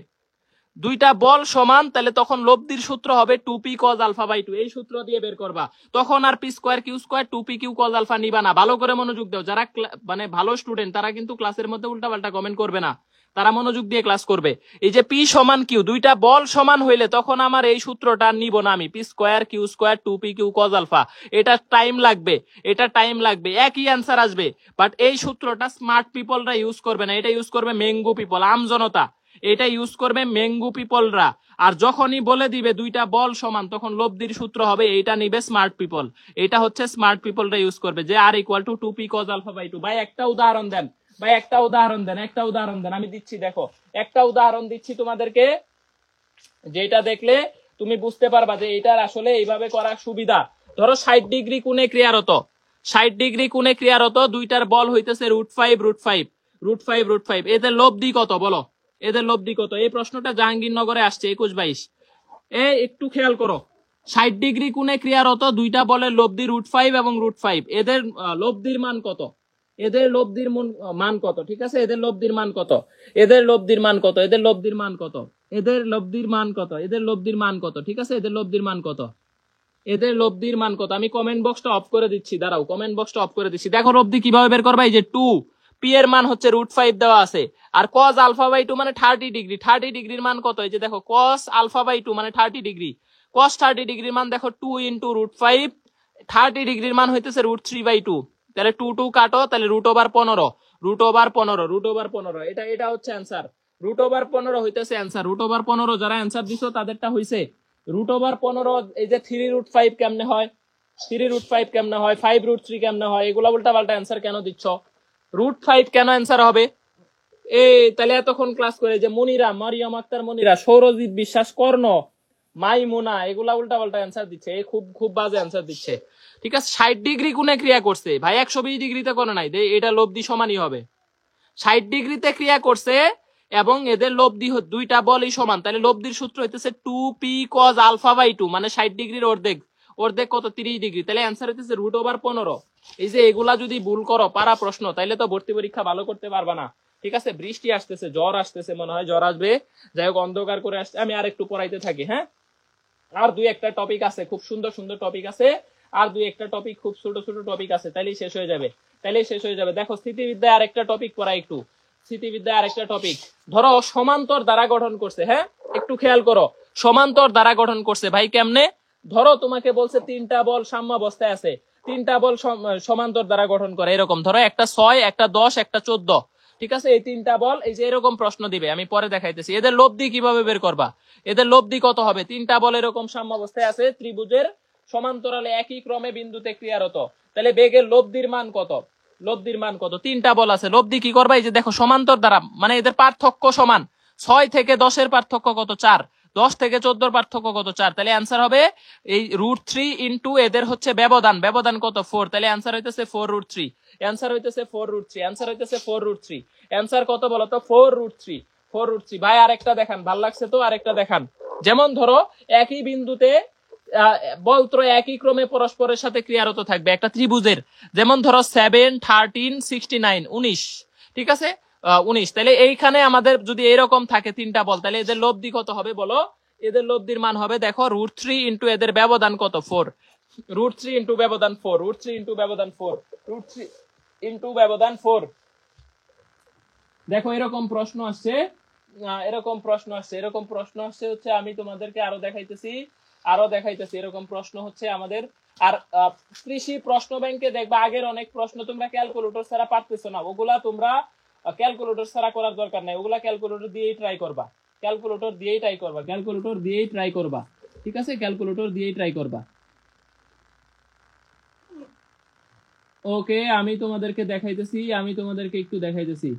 দুইটা বল সমান, তাহলে তখন লব্ধির সূত্র হবে 2p cos alpha by 2, এই সূত্র দিয়ে বের করবা। তখন আর p square q square 2p q cos alpha নিবা না। ভালো করে মনোযোগ দাও, যারা মানে ভালো স্টুডেন্ট তারা কিন্তু ক্লাসের মধ্যে উল্টাপাল্টা কমেন্ট করবে না, তারা মনোযোগ দিয়ে ক্লাস করবে। এই যে p সমান কিউ, দুইটা বল সমান হইলে তখন আমার এই সূত্রটা নিব না আমি, p square q square 2p q cos alpha, এটা টাইম লাগবে, এটা টাইম লাগবে, একই অ্যান্সার আসবে, বাট এই সূত্রটা স্মার্ট পিপলরা ইউজ করবে না, এটা ইউজ করবে মেঙ্গু পিপল, আম জনতা। এটা ইউজ করবে ম্যাঙ্গো পিপলরা। আর যখনই বলে দিবে দুইটা বল সমান, তখন লব্ধির সূত্র হবে এইটা নিবে স্মার্ট পিপল। এটা হচ্ছে স্মার্ট পিপলরা ইউজ করবে, যে R equal to 2p cos alpha by 2। ভাই একটা উদাহরণ দেন, ভাই একটা উদাহরণ দেন, একটা উদাহরণ দেন, আমি দিচ্ছি। দেখো একটা উদাহরণ দিচ্ছি তোমাদেরকে, যেটা দেখলে তুমি বুঝতে পারবা যে এটার আসলে এইভাবে করার সুবিধা। ধরো 60 ডিগ্রি কোণে ক্রিয়ারত, 60 ডিগ্রি কোণে ক্রিয়ারত দুইটার বল হইতেছে √5 এদের লব্ধি কত বলো, এদের লব্ধি কত? এই প্রশ্নটা জাহাঙ্গীরনগরে আসছে 21-22। একটু খেয়াল করো, 60 ডিগ্রি কোণে ক্রিয়ারত দুইটা বলের লব্ধি √5 এবং √5, এদের লব্ধির মান কত? এদের লব্ধির মান কত? ঠিক আছে, এদের লব্ধির মান কত? এদের লব্ধির মান কত? এদের লব্ধির মান কত? এদের লব্ধির মান কত? এদের লব্ধির মান কত? ঠিক আছে, এদের লব্ধির মান কত? এদের লব্ধির মান কত? আমি কমেন্ট বক্সটা অফ করে দিচ্ছি, দাঁড়াও কমেন্ট বক্সটা অফ করে দিচ্ছি। দেখো লব্ধি কিভাবে বের করবা, এই যে 2p এর মান হচ্ছে √5 দেওয়া আছে, আর cos alpha by 2 মানে 30 ডিগ্রি, 30 ডিগ্রির মান কত? এই যে দেখো cos alpha by 2 মানে 30 ডিগ্রি, cos 30 ডিগ্রির মান দেখো 2 ইন্টু √5, 30 ডিগ্রির মান হইতেছে √3/2। তাহলে 2 কাটো, তাহলে √15 এটা হচ্ছে অ্যান্সার। √15 হইতেছে অ্যান্সার। √15 যারা অ্যান্সার দিছো তাদেরটা হইছে √15। এই যে 3√5 কেমনে হয়, 3√5 কেমনে হয়, 5√3 কেমনে হয়, এগুলা উল্টা পাল্টা অ্যান্সার কেন দিচ্ছ? √5 কেন অ্যান্সার হবে? তাহলে এতক্ষণ ক্লাস করে যে মনিরা, মারিয়াম আক্তার মনিরা, সৌরজিৎ বিশ্বাস, কর্ণ, মাইমুনা, এগুলা উল্টা পাল্টা অ্যান্সার দিচ্ছে, খুব খুব বাজে অ্যান্সার দিচ্ছে। ঠিক আছে, 60 ডিগ্রি কোণে ক্রিয়া করছে ভাই, 120 ডিগ্রিতে করে নাই, এটা লব্ধি সমানই হবে। 60 ডিগ্রিতে ক্রিয়া করছে এবং এদের লব্ধি দুইটা বলই সমান, তাহলে লব্ধির সূত্র হইতেছে 2p cos alpha by 2, মানে 60 ডিগ্রির অর্ধেক, অর্ধেক কত? 30 ডিগ্রি। তাহলে অ্যান্সার হইতেছে √15। এই যে এগুলা যদি ভুল করো পারা প্রশ্ন, তাইলে তো ভর্তি পরীক্ষা ভালো করতে পারবা না। ঠিক আছে, বৃষ্টি আসতেছে, জ্বর আসতেছে, মনে হয় জ্বর আসবে। যাই হোক, অন্ধকার করে আসছে, আমি আর একটু পড়াইতে থাকি। হ্যাঁ, আর দুই একটা টপিক আছে, খুব সুন্দর সুন্দর টপিক আছে, আর দুই একটা টপিক, খুব ছোট ছোট টপিক আছে, তাইলেই শেষ হয়ে যাবে, তাইলেই শেষ হয়ে যাবে। দেখো স্থিতিবিদ্যায় আরেকটা টপিক পড়া, একটু স্থিতিবিদ্যায় আরেকটা টপিক। ধরো সমান্তর দ্বারা গঠন করছে, হ্যাঁ একটু খেয়াল করো, সমান্তর দ্বারা গঠন করছে ভাই কেমনে? ধরো তোমাকে বলছে তিনটা বল সাম্যাবস্থায় আছে, তিনটা বল সমান্তর দ্বারা গঠন করে, এরকম ধরো একটা 6, একটা 10, একটা 14। ঠিক আছে, এই তিনটা বল, এই যে এরকম প্রশ্ন দিবে, আমি পরে দেখাইতেছি। এদের লব্ধি কিভাবে বের করবা, এদের লব্ধি কত হবে? তিনটা বল এরকম সাম্যাবস্থায় আছে, ত্রিভুজের সমান্তরালে একই ক্রমে বিন্দুতে ক্রিয়ারত, তাহলে বেগের লব্ধির মান কত? লব্ধির মান কত? তিনটা বল আছে, লব্ধি কি করবা? এই যে দেখো সমান্তর দ্বারা, মানে এদের পার্থক্য সমান, 6 থেকে 10 এর পার্থক্য কত? 4। 10 থেকে 14 পার্থক্য কত? 4। তাহলে অ্যান্সার হবে এই √3 ইন্টু এদের হচ্ছে ব্যবধান, ব্যবধান কত? 4। তাহলে অ্যান্সার হইতেছে 4√3, অ্যান্সার হইতেছে 4√3, অ্যান্সার হইতেছে 4√3। অ্যান্সার কত বলো তো? 4√3, 4√3। ভাই আরেকটা দেখান, ভাল লাগছে তো, আরেকটা দেখান। যেমন ধরো একই বিন্দুতে বলত্র একই ক্রমে পরস্পরের সাথে ক্রিয়ারত থাকবে একটা ত্রিভুজের, যেমন ধরো 7, 13, 69, 19। ঠিক আছে, 19। তাহলে এইখানে আমাদের যদি এরকম থাকে তিনটা বল, তাহলে এদের লব্ধি কত হবে বলো? এদের লব্ধির মান হবে দেখো √3 ইন্টু এদের ব্যবধান কত? 4। √3 ইন্টু ব্যবধান 4, √3 ইন্টু ব্যবধান 4, √3 ইন্টু ব্যবধান 4। দেখো এরকম প্রশ্ন আসছে, এরকম প্রশ্ন আসছে, এরকম প্রশ্ন আসছে হচ্ছে, আমি তোমাদেরকে আরো দেখাইতেছি, আরো দেখাইতেছি। এরকম প্রশ্ন হচ্ছে আমাদের। আর কৃষি প্রশ্ন ব্যাংকে দেখবা আগের অনেক প্রশ্ন তোমরা ক্যালকুলেটর ছাড়া পারতেছো না, ওগুলা তোমরা ক্যালকুলেটর ছাড়া করার দরকার নাই, ওগুলা ক্যালকুলেটর দিয়েই ট্রাই করবা, ক্যালকুলেটর দিয়েই ট্রাই করবা, ক্যালকুলেটর দিয়েই ট্রাই করবা। ঠিক আছে, ক্যালকুলেটর দিয়েই ট্রাই করবা। ওকে, আমি তোমাদেরকে দেখাইতেছি, আমি তোমাদেরকে একটু দেখাইতেছি।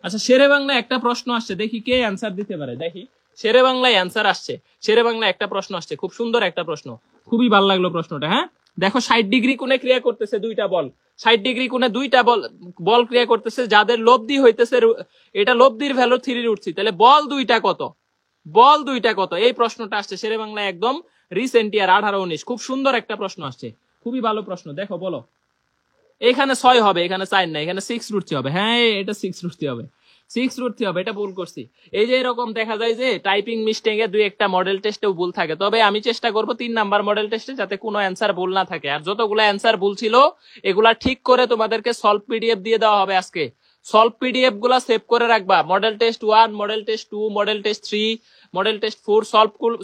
আচ্ছা, শেরে বাংলায় একটা প্রশ্ন আসছে, দেখি কে অ্যান্সার দিতে পারে, দেখি। শেরে বাংলায় অ্যান্সার আসছে, শেরে বাংলায় একটা প্রশ্ন আসছে, খুব সুন্দর একটা প্রশ্ন, খুবই ভালো লাগলো প্রশ্নটা। হ্যাঁ দেখো, 60 ডিগ্রি কোণে ক্রিয়া করতেছে দুইটা বল, 60 ডিগ্রি কোণে দুইটা বল ক্রিয়া করতেছে, যাদের লব্ধি হইতেছে, এটা লব্ধির ভ্যালু 3√3। তাহলে বল দুইটা কত? বল দুইটা কত? এই প্রশ্নটা আসছে শেরে বাংলায় একদম রিসেন্ট ইয়ার 18-19। খুব সুন্দর একটা প্রশ্ন আসছে, খুবই ভালো প্রশ্ন। দেখো বলো, এখানে 6 হবে, এখানে 4 না, এখানে 6√3 হবে। হ্যাঁ, এটা 6√3 হবে, 6√3 হবে, এটা ভুল করছি। এই যে এরকম দেখা যায় যে টাইপিং মিস্টেকে দুই একটা মডেল টেস্টেও ভুল থাকে, তবে আমি চেষ্টা করব 3 নাম্বার মডেল টেস্টে যাতে কোনো অ্যান্সার ভুল না থাকে। আর যতগুলো অ্যান্সার ভুল ছিল এগুলা ঠিক করে তোমাদেরকে সলভ পিডিএফ দিয়ে দেওয়া হবে আজকে। সলভ পিডিএফ গুলা সেভ করে রাখবা, model test 1, model test 2, model test 3, model test 4,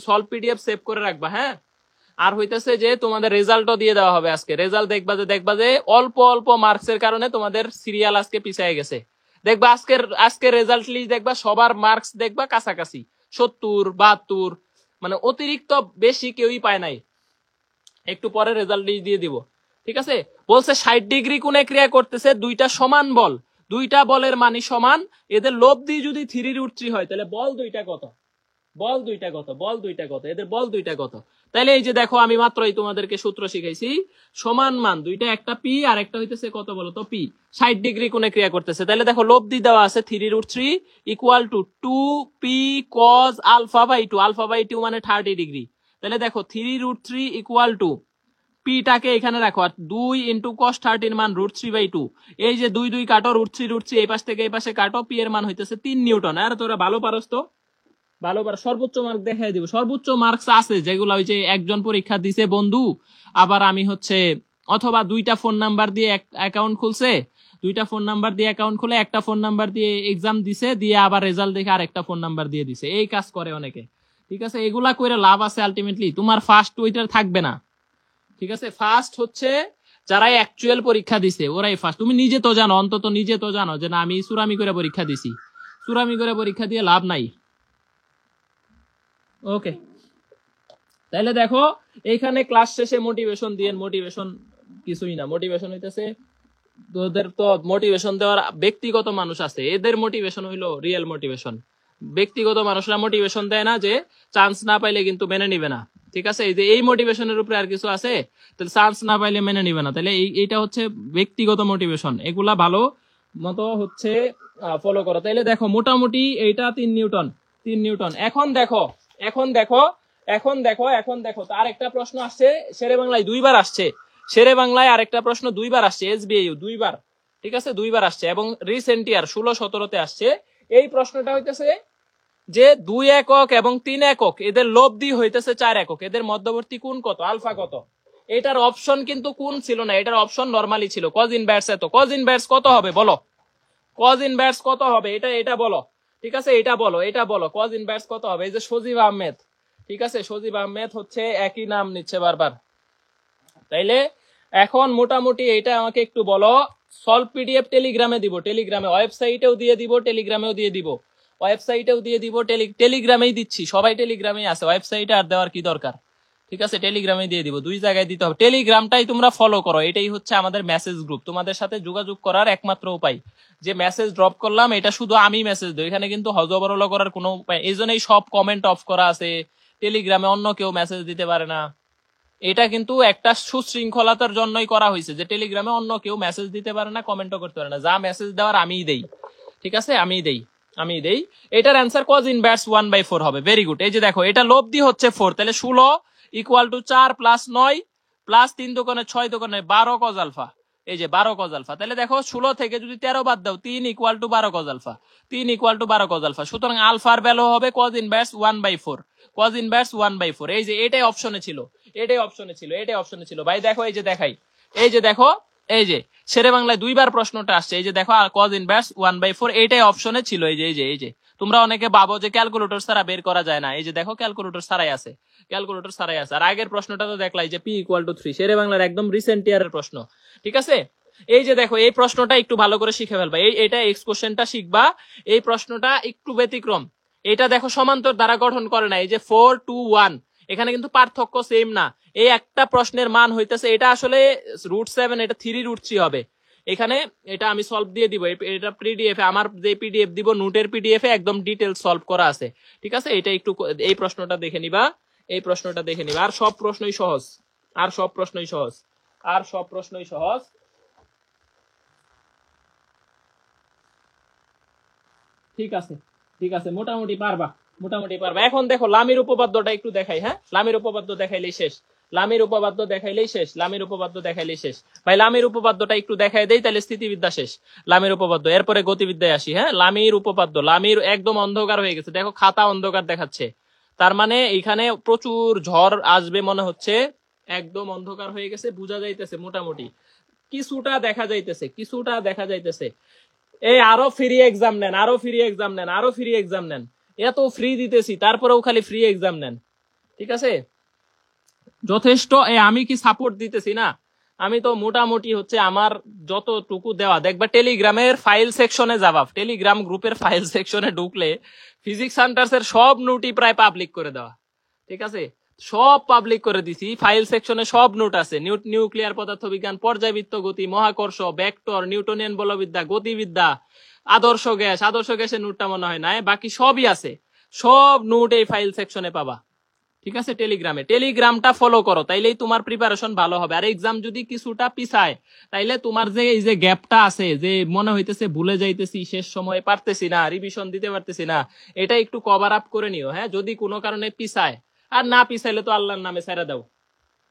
solve PDF save করে রাখবা। হ্যাঁ, আর হইতেছে যে তোমাদের রেজাল্টও দিয়ে দেওয়া হবে আজকে। রেজাল্ট দেখবা যে অল্প অল্প মার্কসের কারণে তোমাদের সিরিয়াল আজকে পিছিয়ে গেছে। দেখবা আজকের রেজাল্ট লিস্ট দেখবা সবার মার্কস দেখবা কাছাকাছি 70 72, মানে অতিরিক্ত বেশি কেউই পায় নাই। একটু পরে রেজাল্ট লিস্ট দিয়ে দিব, ঠিক আছে। বলছে 60 ডিগ্রি কোণে ক্রিয়া করতেছে দুইটা সমান বল, দুইটা বলের মানি সমান, এদের লব দিয়ে যদি 3√3 হয় তাহলে বল দুইটা কত, বল দুইটা কত, বল দুইটা কত, এদের বল দুইটা কত। তাইলে এই যে দেখো আমি মাত্রই তোমাদেরকে সূত্র শিখাইছি, সমান মান দুইটা, একটা পি আর একটা হইতেছে কত বলো তো পি, 60 ডিগ্রি কোণে ক্রিয়া করতেছে। তাহলে দেখো লব দিয়ে দেওয়া আছে 3√3 ইকুয়াল টু 2p cos α/2, α/2 মানে 30 ডিগ্রি। তাহলে দেখো 3√3 ইকুয়াল টু পিটাকে এখানে রাখো, আর 2 ইন্টু cos 30 মান √3/2। এই যে 2 2 কাটো, √3 এই পাশ থেকে এই পাশে কাটো, পি এর মান হইতেছে 3 নিউটন। আর তোরা ভালো পারস তো, ভালো পার। সর্বোচ্চ মার্ক দেখাই দিব, সর্বোচ্চ মার্কস আছে যেগুলো ওই যে একজন পরীক্ষা দিছে বন্ধু, আবার আমি হচ্ছে অথবা দুইটা ফোন নাম্বার দিয়ে অ্যাকাউন্ট খুলছে, দুইটা ফোন নাম্বার দিয়ে অ্যাকাউন্ট খুলে একটা ফোন নাম্বার দিয়ে এক্সাম দিছে, দিয়ে আবার রেজাল্ট দেখে আরেকটা ফোন নাম্বার দিয়ে দিছে, এই কাজ করে অনেকে, ঠিক আছে। এগুলা করে লাভ আছে আলটিমেটলি, তোমার ফার্স্ট ওইটার থাকবে না, ঠিক আছে। ফার্স্ট হচ্ছে যারা অ্যাকচুয়াল পরীক্ষা দিছে ওরাই ফার্স্ট। তুমি নিজে তো জানো, অন্তত নিজে তো জানো যে না আমি সুরামি করে পরীক্ষা দিছি, সুরামি করে পরীক্ষা দিয়ে লাভ নাই। ওকে, তাহলে দেখো এইখানে ক্লাস শেষে মোটিভেশন দিয়ে, মোটিভেশন কিছুই না, মোটিভেশন হইতেছে তোদের তো মোটিভেশন দেওয়ার ব্যক্তিগত মানুষ আছে, এদের মোটিভেশন হইলো রিয়েল মোটিভেশন। ব্যক্তিগত মানুষরা মোটিভেশন দেয় না যে চান্স না পাইলে কিন্তু মেনে নিবে না, ঠিক আছে। এই যে এই মোটিভেশনের উপরে আর কিছু আছে, তাহলে চান্স না পাইলে মেনে নিবে না, তাহলে এইটা হচ্ছে ব্যক্তিগত মোটিভেশন, এগুলা ভালো মতো হচ্ছে ফলো করো। তাইলে দেখো মোটামুটি এইটা 3 নিউটন, 3 নিউটন। এখন দেখো তার একটা প্রশ্ন আসছে শেরে বাংলায় 2 বার আসছে, শেরে বাংলায় আরেকটা প্রশ্ন 2 বার আসছে, এসবিআইইউ 2 বার, ঠিক আছে, 2 বার আসছে, এবং রিসেন্ট ইয়ার 16-17 আসছে। এই প্রশ্নটা হইতেছে যে 2 একক এবং 3 একক এদের লব্ধি হইতেছে 4 একক, এদের মধ্যবর্তী কোণ কত, আলফা কত। এটার অপশন কিন্তু কোণ ছিল না, এটার অপশন নরমালি ছিল কজ ইনভার্স এত। কজ ইনভার্স কত হবে বলো, কজ ইনভার্স কত হবে, এটা বলো, ঠিক আছে, এটা বলো কজ ইনভার্স কত হবে। এই যে সজীব আহমেদ, ঠিক আছে, সজীব আহমেদ হচ্ছে একই নাম নিচ্ছে বারবার। তাইলে এখন মোটামুটি এটা আমাকে একটু বলো। সলভ পিডিএফ টেলিগ্রামে দিব, টেলিগ্রামে, ওয়েবসাইটেও দিয়ে দিব, টেলিগ্রামেও দিয়ে দিব, ওয়েবসাইটেও দিয়ে দিব, টেলিগ্রামেই দিচ্ছি, সবাই টেলিগ্রামেই আছে, ওয়েবসাইটে আর দেওয়ার কি দরকার, ঠিক আছে, টেলিগ্রামে দিয়ে দিব, 2 জায়গায় দিতে হবে। টেলিগ্রামটাই তোমরা ফলো করো, এটাই হচ্ছে আমাদের মেসেজ গ্রুপ, তোমাদের সাথে যোগাযোগ করার একমাত্র উপায়। যে মেসেজ ড্রপ করলাম এটা শুধু আমি মেসেজ দিই, এখানে কিন্তু হজবরল করার কোনো উপায়, এই জন্যই সব কমেন্ট অফ করা আছে, টেলিগ্রামে অন্য কেউ মেসেজ দিতে পারে না। এটা কিন্তু একটা সুশৃঙ্খলতার জন্যই করা হয়েছে, যে টেলিগ্রামে অন্য কেউ মেসেজ দিতে পারে না, কমেন্টও করতে পারে না, যা মেসেজ দেওয়ার আমিই দেই, ঠিক আছে, আমিই দেই। এটার অ্যান্সার কজ ইনভার্স 1/4 হবে। Very good. এই যে দেখো এটা লব্ধি হচ্ছে 4, তাহলে 16 ইকুয়াল টু 4 প্লাস 9 প্লাস 3 দোকানে 6 দোকানে 12 কজ আলফা। এই যে 12 কজ আলফা। তাহলে দেখো 16 থেকে যদি 13 বাদ দাও 3 equal to 12 cos alpha, 3 equal to 12 cos alpha. সুতরাং আলফার ভ্যালু হবে কজ ইনভার্স 1/4, কজ ইনভার্স 1/4। এই যে এটাই অপশনে ছিল, এটাই অপশনে ছিল ভাই। দেখো এই যে দেখাই, এই যে দেখো, এই যে শেরে বাংলায় 2 বার প্রশ্নটা আসছে, এই যে দেখো কজ ইনভার্স 1/4 এইটাই অপশনে ছিল। এই যে তোমরা অনেকে ভাবো যে ক্যালকুলেটর ছাড়া বের করা যায় না, এই যে দেখো ক্যালকুলেটর ছাড়াই আছে, ক্যালকুলেটর ছাড়াই আছে। আর আগের প্রশ্নটা তো দেখলাই যে পি ইকুয়াল টু 3, শেরে বাংলার একদম রিসেন্ট ইয়ারের প্রশ্ন, ঠিক আছে। এই যে দেখো এই প্রশ্নটা একটু ভালো করে শিখে ফেলবা, এটা এক্স কোশ্চেনটা শিখবা। এই প্রশ্নটা একটু ব্যতিক্রম, এটা দেখো সমান্তর দ্বারা গঠন করে না, এই যে 4 2 1, এখানে কিন্তু পার্থক্য সেম না। এই একটা প্রশ্নের মান হইতেছে, এটা আসলে √7, এটা 3√3 হবে এখানে। এটা আমি সলভ দিয়ে দিব, এটা পিডিএফ এ, আমার যে পিডিএফ দিব নোটের পিডিএফ এ একদম ডিটেইলস সলভ করা আছে, ঠিক আছে। এটা একটু এই প্রশ্নটা দেখে নিবা, এই প্রশ্নটা দেখে নিবা। আর সব প্রশ্নই সহজ, আর সব প্রশ্নই সহজ, আর সব প্রশ্নই সহজ। ঠিক আছে, ঠিক আছে, মোটামুটি পারবা, মোটামুটি পারবা। এখন দেখো লামির উপপাদ্যটা একটু দেখাই, হ্যাঁ, লামির উপপাদ্য দেখাইলেই শেষ, লামির উপপাদ্য দেখাইলেই শেষ, লামির উপপাদ্য দেখাইলেই শেষ ভাই। লামির উপপাদ্যটা একটু দেখাই দেই, তাহলে স্থিতিবিদ্যা শেষ, লামির উপপাদ্য, এরপরে গতিবিদ্যায় আসি। হ্যাঁ, লামির উপপাদ্য, লামির একদম অন্ধকার হয়ে গেছে, দেখো খাতা অন্ধকার দেখাচ্ছে, তার মানে এখানে প্রচুর ঝড় আসবে মনে হচ্ছে, একদম অন্ধকার হয়ে গেছে, বোঝা যাইতেছে মোটামুটি, কিছুটা দেখা যাইতেছে, কিছুটা দেখা যাইতেছে। এই আরো ফ্রি এক্সাম নেন, আরো ফ্রি এক্সাম নেন, আরো ফ্রি এক্সাম নেন, এত ফ্রি দিতেছি তারপরেও খালি ফ্রি এক্সাম নেন, ঠিক আছে। যথেষ্ট। আমি কি সাপোর্ট দিতেছি না? আমি তো মোটামুটি হচ্ছে আমার যতটুকু দেওয়া, দেখবা টেলিগ্রামের ফাইল সেকশনে যাবা, টেলিগ্রাম গ্রুপের ফাইল সেকশনে ঢুকলে ফিজিক্স হান্টার্স এর সব নোটই প্রায় পাবলিক করে দেওয়া, ঠিক আছে? সব পাবলিক করে দিছি, ফাইল সেকশনে সব নোট আছে। নিউক্লিয়ার পদার্থবিজ্ঞান, পর্যায়বৃত্ত গতি, মহাকর্ষ, ভেক্টর, নিউটনিয়ান বলবিদ্যা, গতিবিদ্যা, আদর্শ গ্যাসের নোটটা মনে হয় না, বাকি সবই আছে। সব নোট এই ফাইল সেকশনে পাবা, ঠিক আছে? টেলিগ্রামটা ফলো করো, তাইলেই তোমার প্রিপারেশন ভালো হবে। আর এক্সাম যদি কিছুটা পিছায়, তাইলে তোমার যে এই যে গ্যাপটা আছে, যে মনে হইতেছে ভুলে যাইতেছি, শেষ সময়ে পারতেছি না, রিভিশন দিতে পারতেছি না, এটা একটু কভার আপ করে নিও, হ্যাঁ? যদি কোনো কারণে পিছায়, আর না পিছাইলে তো আল্লাহর নামে ছেড়ে দাও,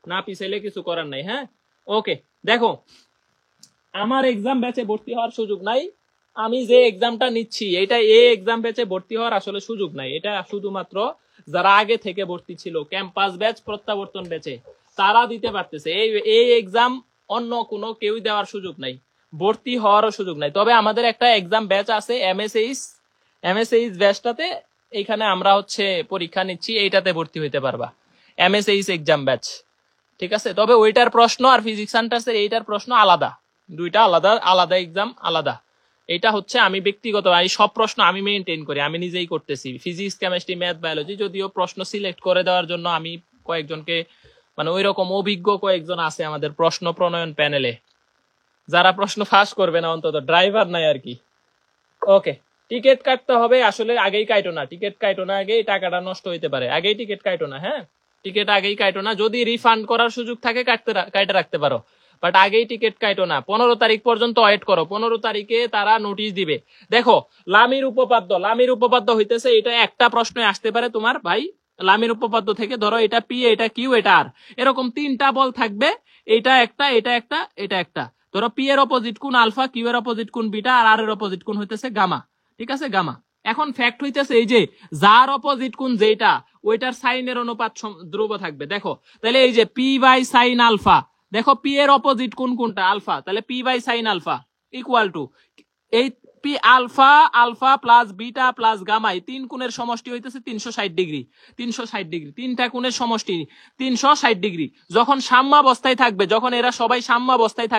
না পিছাইলে কিছু করার নাই, হ্যাঁ? ওকে, দেখো আমার এক্সাম ব্যাচে ভর্তি হওয়ার সুযোগ নাই। আমি যে এক্সামটা নিচ্ছি, এটা এই এক্সাম ব্যাচে ভর্তি হওয়ার আসলে সুযোগ নাই। এটা শুধুমাত্র যারা আগে থেকে ভর্তি ছিল, ক্যাম্পাস ব্যাচ, প্রত্যাবর্তন ব্যাচে, তারা দিতে পারতেছে। এই এক্সাম অন্য কোনো কেউ দেওয়ার সুযোগ নাই, ভর্তি হওয়ারও সুযোগ নাই। তবে আমাদের একটা এক্সাম ব্যাচ আছে, এমএসএইচ ব্যাচটাতে, এইখানে আমরা হচ্ছে পরীক্ষা নিচ্ছি, এইটাতে ভর্তি হইতে পারবা, এমএসএইচ এক্সাম ব্যাচ, ঠিক আছে? তবে ওইটার প্রশ্ন আর ফিজিক্স হান্টার্সের এইটার প্রশ্ন আলাদা, দুইটা আলাদা আলাদা এক্সাম, আলাদা। এটা হচ্ছে আমি ব্যক্তিগত, এই সব প্রশ্ন আমি মেনটেন করি, আমি নিজেই করতেছি, ফিজিক্স, কেমিস্ট্রি, ম্যাথ, বায়োলজি। যদিও প্রশ্ন সিলেক্ট করে দেওয়ার জন্য আমি কয়েকজনকে, মানে ওই রকম অভিজ্ঞ কয়েকজন আছে আমাদের প্রশ্ন প্রণয়ন প্যানেলে, যারা প্রশ্ন ফাঁস করবে না, অন্তত ড্রাইভার নাই আর কি। ওকে, টিকিট কাটতে হবে, আসলে আগেই কাটো না, টিকিট কাটো না, আগেই টাকাটা নষ্ট হইতে পারে, আগেই টিকিট কাটো না, হ্যাঁ? টিকিট আগেই কাটো না, যদি রিফান্ড করার সুযোগ থাকে কাটে রাখতে পারো, বাট আগেই টিকিট কাটো না। 15 তারিখ পর্যন্ত ওয়েট করো, 15 তারিখে তারা নোটিশ দিবে। দেখো লামির উপপাদ্য হইতেছে, এটা একটা প্রশ্নে আসতে পারে তোমার ভাই। লামির উপপাদ্য থেকে ধরো এটা পি, এটা কিউ, এটা আর, এরকম তিনটা বল থাকবে, এটা একটা, এটা একটা, এটা একটা। ধরো পি এর অপোজিট কোণ আলফা, কিউ এর অপোজিট কোণ বিটা, আর এর অপোজিট কোণ হইতেছে গামা, ঠিক আছে? গামা। এখন ফ্যাক্ট হইতেছে এই যে যার অপোজিট কোণ যেটা, ওইটার সাইনের অনুপাত ধ্রুব থাকবে। দেখো তাহলে এই যে পি বাই সাইন আলফা, দেখো পি এর অপোজিট কোণ কোনটা? আলফা, তাহলে P by sine alpha equal to এই P alpha plus beta plus gamma, এই তিন কোণের সমষ্টি হইতেছে 360 ডিগ্রি। 360 ডিগ্রি, তিনটা কোণের সমষ্টি 360 ডিগ্রি। যখন সাম্যাবস্থায় থাকবে, যখন এরা সবাই সাম্যাবস্থায়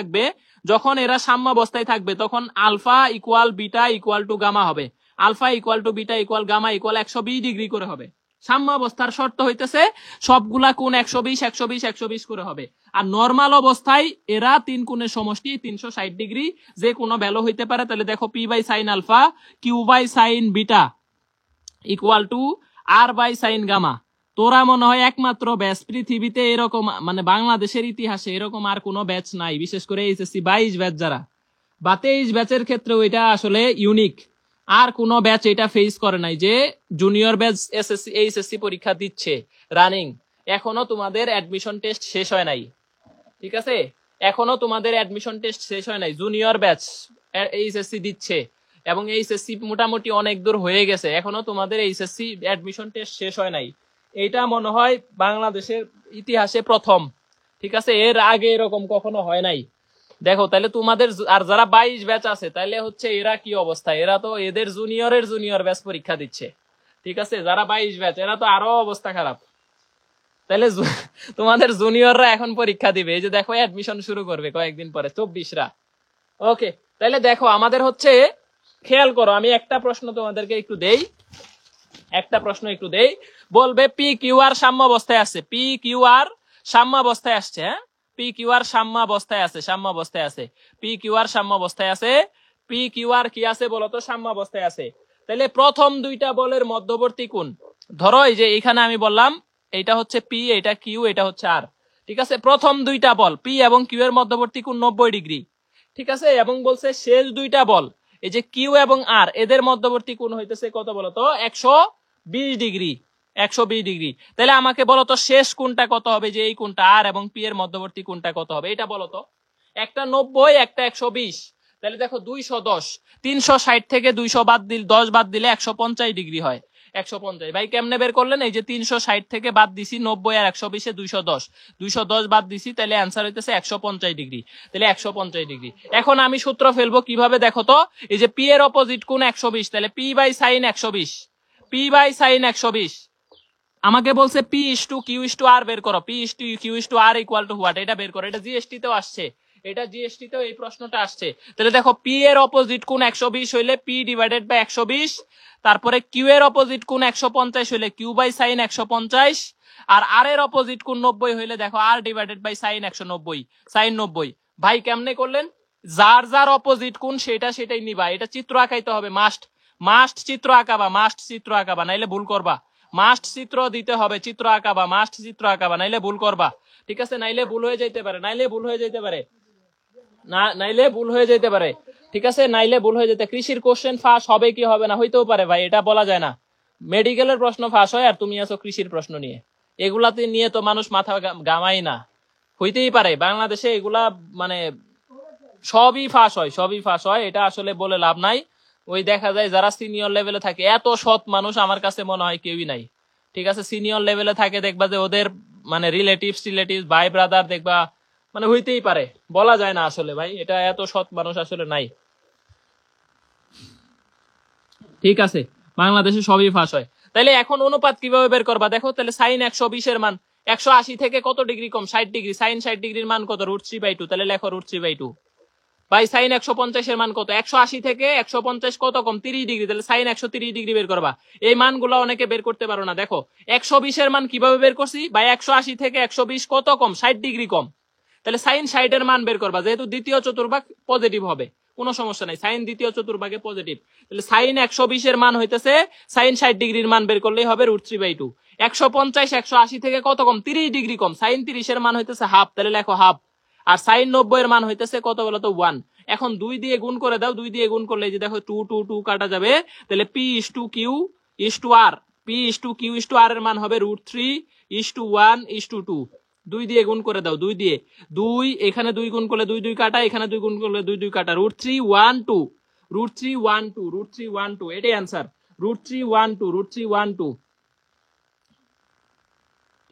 থাকবে, তখন alpha equal beta equal to gamma হবে, alpha equal to beta equal gamma equal 120 degree করে হবে। সাম্যাবস্থার শর্ত হইতেছে সবগুলা কোণ 120 120 120 করে হবে। আর নরমাল অবস্থায় এরা তিন কোণের সমষ্টি 360 ডিগ্রি, যে কোনো ভ্যালু হইতে পারে। তাহলে দেখো p by sine alpha, q by sine beta equal to r by sine gamma. তোরা মনে হয় একমাত্র ব্যাচ পৃথিবীতে এরকম, মানে বাংলাদেশের ইতিহাসে এরকম আর কোনো ব্যাচ নাই, বিশেষ করে এইচএসসি 22 ব্যাচ যারা, বা 23 ব্যাচের ক্ষেত্রে ওইটা আসলে ইউনিক। আর কোনো ব্যাচ এটা ফেস করে নাই যে জুনিয়র ব্যাচ এসএসসি এইচএসসি পরীক্ষা দিচ্ছে রানিং, এখনো তোমাদের অ্যাডমিশন টেস্ট শেষ হয় নাই, ঠিক আছে? এখনো তোমাদের অ্যাডমিশন টেস্ট শেষ হয় নাই, জুনিয়র ব্যাচ এইচএসসি দিচ্ছে, এবং এইচএসসি মোটামুটি অনেক দূর হয়ে গেছে, এখনো তোমাদের এইচএসসি অ্যাডমিশন টেস্ট শেষ হয় নাই। এটা মনে হয় বাংলাদেশের ইতিহাসে প্রথম, ঠিক আছে? এর আগে এরকম কখনো হয় নাই। দেখো তাহলে তোমাদের, আর যারা 22 ব্যাচ আছে, তাহলে হচ্ছে এরা কি অবস্থা? এরা তো এদের জুনিয়র ব্যাচ পরীক্ষা দিচ্ছে, ঠিক আছে? যারা 22 ব্যাচ, এরা তো আরো অবস্থা খারাপ। তাহলে তোমাদের জুনিয়ররা এখন পরীক্ষা দিবে, এই যে দেখো অ্যাডমিশন শুরু করবে কয়েকদিন পরে 24রা। ওকে, তাহলে দেখো আমাদের হচ্ছে, খেয়াল করো, আমি একটা প্রশ্ন তোমাদেরকে একটু দেই, বলবে পি কিউ আর সাম্যাবস্থায় আছে, পি কিউ আর সাম্যাবস্থায় আসছে, হ্যাঁ? পি কিউ আর সাম্যাবস্থায় আছে, পি কিউ আর সাম্যাবস্থায় আছে, পি কিউ আর কি আছে বলতো? সাম্যাবস্থায় আছে। তাহলে প্রথম দুইটা বলের মধ্যবর্তী কোণ, ধরো এই যে এখানে আমি বললাম এটা হচ্ছে পি, এটা কিউ, এটা হচ্ছে আর, ঠিক আছে? প্রথম দুইটা বল পি এবং কিউ এর মধ্যবর্তী কোণ 90 ডিগ্রি, ঠিক আছে? এবং বলছে শেষ দুইটা বল, এই যে কিউ এবং আর, এদের মধ্যবর্তী কোণ হইতেছে কত বলতো? 120 ডিগ্রি, 120 ডিগ্রি। তাহলে আমাকে বলতো শেষ কোণটা কত হবে, যে এই কোণটা আর এবং পি এর মধ্যবর্তী কোণটা কত হবে, এটা বলতো। একটা 90, একটা 120, তাহলে দেখো 210, 360 থেকে 200 10 বাদ দিলে 150 ডিগ্রি হয়, 150। ভাই কেমনে বের করলেন? এই যে 360 থেকে বাদ দিছি 90 আর 120 এ 210 বাদ দিছি, তাহলে অ্যান্সার হইতেছে 150 ডিগ্রি। তাহলে 150 ডিগ্রি। এখন আমি সূত্র ফেলবো কিভাবে দেখো তো? এই যে পি এর অপোজিট কোণ 120, তাহলে পি বাই সাইন 120, আমাকে বলছে P is to Q is to R বের করো, P is to Q is to R equal to what, এটা বের করো। এটা জিএসটি তেও আসছে, এটা জিএসটি তেও এই প্রশ্নটা আসছে। তাহলে দেখো পি এর অপোজিট কোণ 120 হইলে পি ডিভাইডেড বাই 120, তারপরে কিউ এর অপোজিট কোণ 150 হইলে কিউ বাই সাইন 150, আর আর এর অপোজিট কোণ 90 হইলে দেখো আর ডিভাইডেড বাই সাইন 190, সাইন 90। ভাই কেমনে করলেন? যার যার অপোজিট কোণ সেটাই নিবা। এটা চিত্র আঁকাইতে হবে, মাস্ট চিত্র আঁকাবা, মাস্ট চিত্র আঁকাবা, নাইলে ভুল করবা। মাস্ট চিত্র দিতে হবে, চিত্র আঁকাবা, মাস্ট চিত্র আঁকাবা, নাইলে ভুল করবা। ঠিক আছে, নাইলে ভুল হয়ে যাইতে পারে, নাইলে ভুল হয়ে যাইতে পারে, নাইলে ভুল হয়ে যেতে পারে। ঠিক আছে, নাইলে ভুল হয়ে যেতে। কৃষির কোশ্চেন ফাঁস হবে কি হবে না হইতেও পারে ভাই, এটা বলা যায় না। মেডিকেলের প্রশ্ন ফাঁস হয় আর তুমি আছো কৃষির প্রশ্ন নিয়ে, এগুলাতে নিয়ে তো মানুষ মাথা গামাই না, হইতেই পারে। বাংলাদেশে এগুলা মানে সবই ফাঁস হয়, সবই ফাঁস হয়, এটা আসলে বলে লাভ নাই। ওই দেখা যায় যারা সিনিয়র লেভেলে থাকে, এত সৎ মানুষ আমার কাছে মনে হয় কেউই নাই। ঠিক আছে, সিনিয়র লেভেলে থাকে, দেখবা যে ওদের মানে রিলেটিভস ভাই ব্রাদার দেখবা, মানে হইতেই পারে, বলা যায় না আসলে ভাই, এটা এত সৎ মানুষ আসলে নাই। ঠিক আছে, বাংলাদেশে সবই ফাঁস হয়। তাহলে এখন অনুপাত কিভাবে বের করবা? দেখো তাহলে সাইন 120 এর মান 180 থেকে কত ডিগ্রি কম? 60 ডিগ্রি। সাইন 60 ডিগ্রির মান কত? √3/2। তাহলে লেখো √3/2। ভাই সাইন 150 এর মান কত? 180 থেকে 150 কত কম? 30 ডিগ্রি। তাহলে সাইন 130 ডিগ্রি বের করবা। এই মানগুলো অনেকে বের করতে পারো না। দেখো 120 এর মান কিভাবে বের করছি? ভাই 180 থেকে 120 কত কম? 60 ডিগ্রি কম। তাহলে সাইন 60 এর মান বের করবা, যেহেতু দ্বিতীয় চতুর্ভাগ পজিটিভ হবে, কোনো সমস্যা নাই, সাইন দ্বিতীয় চতুর্ভাগে পজিটিভ। তাহলে সাইন 120 এর মান হইতেছে সাইন 60 ডিগ্রির মান বের করলেই হবে √3/2। 150 180 থেকে কত কম? 30 ডিগ্রি কম। সাইন 30 এর মান হইতেছে হাফ, তাহলে লেখো হাফ। আর সাইন 90 এর মান হইতেছে কত বলতো? 1। এখন 2 দিয়ে গুণ করে দাও, 2 দিয়ে গুণ করলে যে দেখো 2 2 2 কাটা যাবে। তাহলে P is to Q is to R, P is to Q is to R এর মান হবে √3:1:2। 2 দিয়ে গুণ করে দাও, 2 দিয়ে 2, এখানে 2 গুণ করলে 2 2 কাটা, এখানে 2 গুণ করলে 2 2 কাটা, √3:1:2, √3:1:2, √3:1:2, এটাই आंसर, √3:1:2, √3:1:2।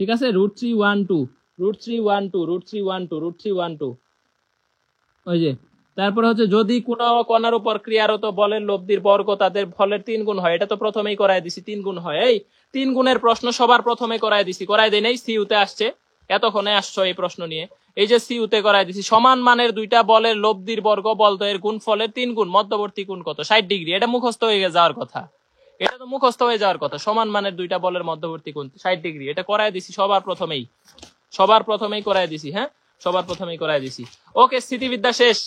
ঠিক আছে, √3:1:2, √3:1:2, √3:1:2, √3:1:2। ওই যে তারপর হচ্ছে যদি কোন কণার উপর ক্রিয়ারত বলের লব্ধির বর্গ তাদের ফলের 3 গুণ হয়, এটা তো প্রথমেই করায় দিছি, 3 গুণ হয়। এই 3 গুণের প্রশ্ন সবার প্রথমে করায় দিছি, করায় দেই নাই, সিইউতে আসছে, এতক্ষণে আসছো এই প্রশ্ন নিয়ে, এই যে সিইউতে করায় দিছি। সমান মানের দুইটা বলের লব্ধির বর্গ বলদ্বয়ের গুণফলের 3 গুণ, মধ্যবর্তী কোণ কত? 60 ডিগ্রি। এটা মুখস্থ হয়ে যাওয়ার কথা, এটা তো মুখস্থ হয়ে যাওয়ার কথা। সমান মানের দুইটা বলের মধ্যবর্তী কোণ 60 ডিগ্রি, এটা করায় দিছি সবার প্রথমেই, সবার প্রথমেই করায় দিছি। হ্যাঁ, সবার প্রথমেই করায় দিছি। ওকে, স্থিতিবিদ্যা শেষ,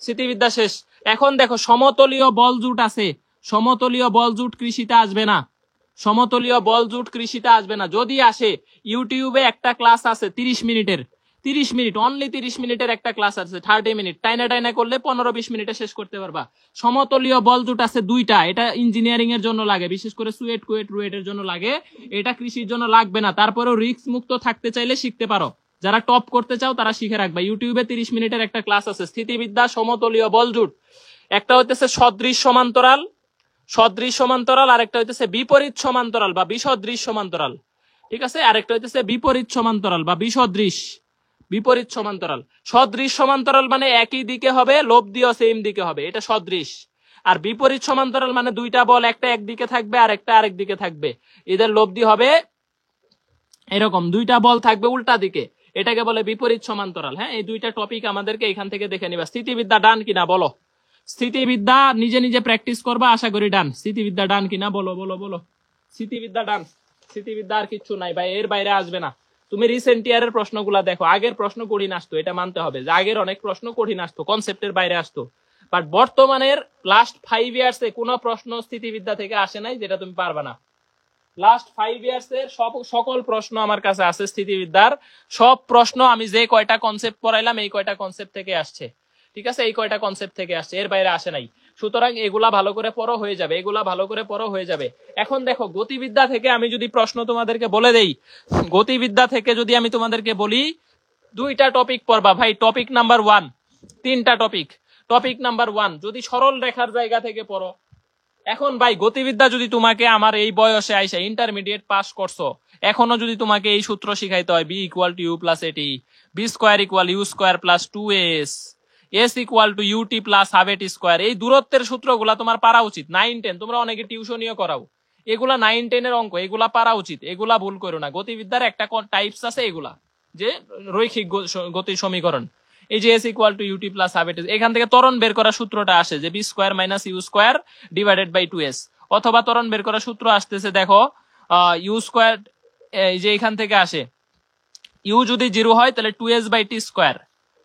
স্থিতিবিদ্যা শেষ। এখন দেখো সমতলীয় বল জুট আছে, সমতলীয় বল জুট কৃষিতে আসবে না, সমতলীয় বল জুট কৃষিতে আসবে না। যদি আসে, ইউটিউবে একটা ক্লাস আছে 30 মিনিটের, 30 মিনিট, অনলি 30 মিনিটের একটা ক্লাস আছে, 30 মিনিট, টাইনা টাইনা করলে 15-20 মিনিটে শেষ করতে পারবা। সমতলীয় বল জুট আছে 2টা, এটা ইঞ্জিনিয়ারিং এর জন্য লাগে, বিশেষ করে সুয়েট কুয়েট রুয়েটের জন্য লাগে, এটা কৃষির জন্য লাগবে না। তারপরেও রিস্ক মুক্ত থাকতে চাইলে শিখতে পারো, যারা টপ করতে চাও তারা শিখে রাখবা। ইউটিউবে 30 মিনিটের একটা ক্লাস আছে, স্থিতিবিদ্যা সমতলীয় বল জুট। একটা হইতেছে সদৃশ সমান্তরাল, সদৃশ সমান্তরাল, আর একটা হইতেছে বিপরীত সমান্তরাল বা বিসদৃশ সমান্তরাল। ঠিক আছে, আরেকটা হইতেছে বিপরীত সমান্তরাল বা বিসদৃশ, বিপরীত সমান্তরাল। সদৃশ সমান্তরাল মানে একই দিকে হবে, লব্ধিও সেম দিকে হবে, এটা সদৃশ। আর বিপরীত সমান্তরাল মানে দুইটা বল, একটা একদিকে থাকবে আর একটা আরেক দিকে থাকবে, এদের লব্ধি হবে এরকম, দুইটা বল থাকবে উল্টা দিকে, এটাকে বলে বিপরীত সমান্তরাল। হ্যাঁ, এই দুইটা টপিক আমাদেরকে এখান থেকে দেখে নিবা। স্থিতিবিদ্যা ডান কিনা বলো, স্থিতিবিদ্যা নিজে নিজে প্র্যাকটিস করবা, আশা করি ডান। স্থিতিবিদ্যা ডান কিনা বলো, বলো বলো। স্থিতিবিদ্যা ডান, স্থিতিবিদ্যা আর কিছু নাই ভাই, এর বাইরে আসবে না। তুমি রিসেন্ট ইয়ারের প্রশ্নগুলা দেখো, আগের প্রশ্ন কঠিন আসতো, এটা মানতে হবে যে আগের অনেক প্রশ্ন কঠিন আসতো, কনসেপ্টের বাইরে আসতো, বাট বর্তমানের লাস্ট 5 ইয়ার্সে কোনো প্রশ্ন স্থিতিবিদ্যা থেকে আসে নাই যেটা তুমি পারবা না। লাস্ট 5 ইয়ার্স এর সকল প্রশ্ন আমার কাছে আছে স্থিতিবিদ্যার, সব প্রশ্ন আমি যে কয়টা কনসেপ্ট পড়াইলাম এই কয়টা কনসেপ্ট থেকে আসছে। ঠিক আছে, এই কয়টা কনসেপ্ট থেকে আসছে, এর বাইরে আসে নাই। সুতরাং এগুলা ভালো করে পড়ো, হয়ে যাবে, এগুলা ভালো করে পড়ো, হয়ে যাবে। এখন দেখো গতিবিদ্যা থেকে আমি যদি প্রশ্ন তোমাদেরকে বলে দেই, গতিবিদ্যা থেকে যদি আমি তোমাদেরকে বলি 2টা টপিক পড়বা ভাই, টপিক নাম্বার 1, 3টা টপিক। টপিক নাম্বার 1 যদি সরল রেখার জায়গা থেকে পড়ো। এখন ভাই গতিবিদ্যা যদি তোমাকে আমার এই বয়সে আইসা ইন্টারমিডিয়েট পাস করছো, এখনো যদি তোমাকে এই সূত্র শিখাইতে হয়, b = u + at, b² = u² + 2s, s = ut + ½ at², এই দূরত্বের সূত্রগুলা তোমার পারা উচিত। 9 10 তোমরা অনেকে টিউশনিও করাও, এগুলা 9-10 এর অঙ্ক, এগুলা পারা উচিত, এগুলা ভুল করো না। গতিবিদ্যার একটা টাইপস আছে এগুলা, যে রৈখিক গতির সমীকরণ। এই যে s equal to u t plus half a t, এখান থেকে ত্বরণ বের করার সূত্রটা আসে যে v square minus u square divided by 2s, অথবা ত্বরণ বের করার সূত্র আসতেছে দেখো ইউ স্কোয়ার, এই যে এখান থেকে আসে ইউ যদি 0 হয় তাহলে 2s by t square,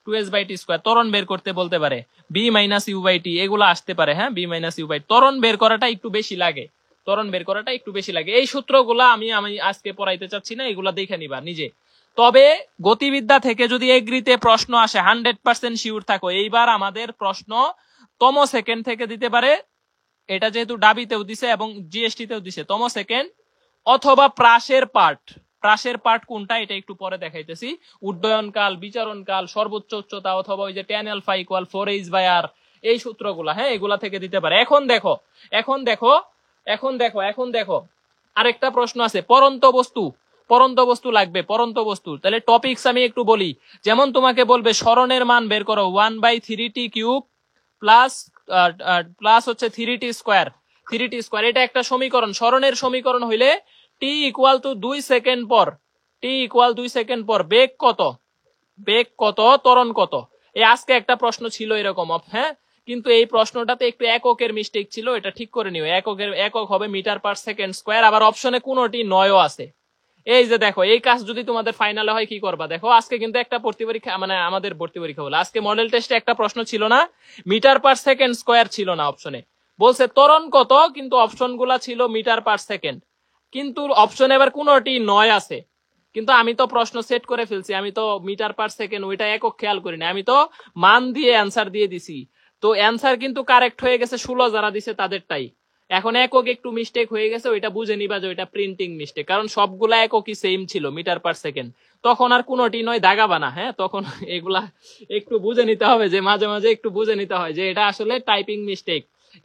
2s by t square ত্বরণ বের করতে বলতে পারে, b minus u by t এগুলো আসতে পারে। হ্যাঁ, বি মাইনাস ইউ বাই, ত্বরণ বের করাটা একটু বেশি লাগে, ত্বরণ বের করাটা একটু বেশি লাগে। এই সূত্রগুলা আমি আজকে পড়াইতে চাচ্ছি না, এগুলা দেখে নিবা নিজে। তবে গতিবিদ্যা থেকে যদি এগ্রিতে প্রশ্ন আসে 100% শিওর থাকো এইবার আমাদের প্রশ্ন তম সেকেন্ড থেকে দিতে পারে, এটা যেহেতু ডাবিতেও দিছে এবং জিএসটি তেও দিছে, তম সেকেন্ড অথবা প্রাসের পার্ট কোনটা এটা একটু পরে দেখাইতেছি। উড্ডয়ন কাল, বিচারণ কাল, সর্বোচ্চ উচ্চতা, অথবা ওই যে tan আলফা ইকুয়াল 4h/r, এই সূত্রগুলা, হ্যাঁ এগুলা থেকে দিতে পারে। এখন দেখো আরেকটা প্রশ্ন আছে, পরন্ত বস্তু লাগবে, পরন্ত বস্তু। তাহলে টপিকস আমি একটু বলি, যেমন তোমাকে বলবে সরণের মান বের করো 1/3t কিউব প্লাস হচ্ছে 3t স্কোয়ার, এটা একটা সমীকরণ। সরণের সমীকরণ হইলে t ইকুয়াল টু 2 সেকেন্ড পর বেগ কত ত্বরণ কত। এই আজকে একটা প্রশ্ন ছিল এরকম, হ্যাঁ, কিন্তু এই প্রশ্নটাতে একটু এককের মিস্টেক ছিল, এটা ঠিক করে নিও। একক হবে মিটার পার সেকেন্ড স্কোয়ার, আবার অপশনে কোনোটি নয়ও আছে। এই যে দেখো, এই কাজ যদি তোমাদের ফাইনালে হয় কি করবা দেখো, আজকে কিন্তু একটা ভর্তি পরীক্ষা, মানে আমাদের ভর্তি পরীক্ষা বলে আজকে মডেল টেস্টে একটা প্রশ্ন ছিল না, মিটার পার সেকেন্ড স্কোয়ার ছিল না অপশনে, বলছে ত্বরণ কত, কিন্তু অপশন গুলা ছিল মিটার পার সেকেন্ড, কিন্তু অপশনে এবার কোনোটি নয় আছে। কিন্তু আমি তো প্রশ্ন সেট করে ফেলছি, আমি তো মিটার পার সেকেন্ড ওইটা একক খেয়াল করি না, আমি তো মান দিয়ে অ্যান্সার দিয়ে দিছি। তো অ্যান্সার কিন্তু কারেক্ট হয়ে গেছে 16 যারা দিছে তাদেরটাই। এখন একক একটু মিস্টেক হয়ে গেছে, ওইটা বুঝে নিবা যে ওইটা প্রিন্টিং মিস্টেক, কারণ সবগুলা এককই সেম ছিল মিটার পার সেকেন্ড, তখন আর কোনোটি নয় দাগাবানা। হ্যাঁ, তখন এগুলা একটু বুঝে নিতে হবে, যে মাঝে মাঝে একটু বুঝে নিতে হয় যে এটা আসলে টাইপিং মিস্টেক।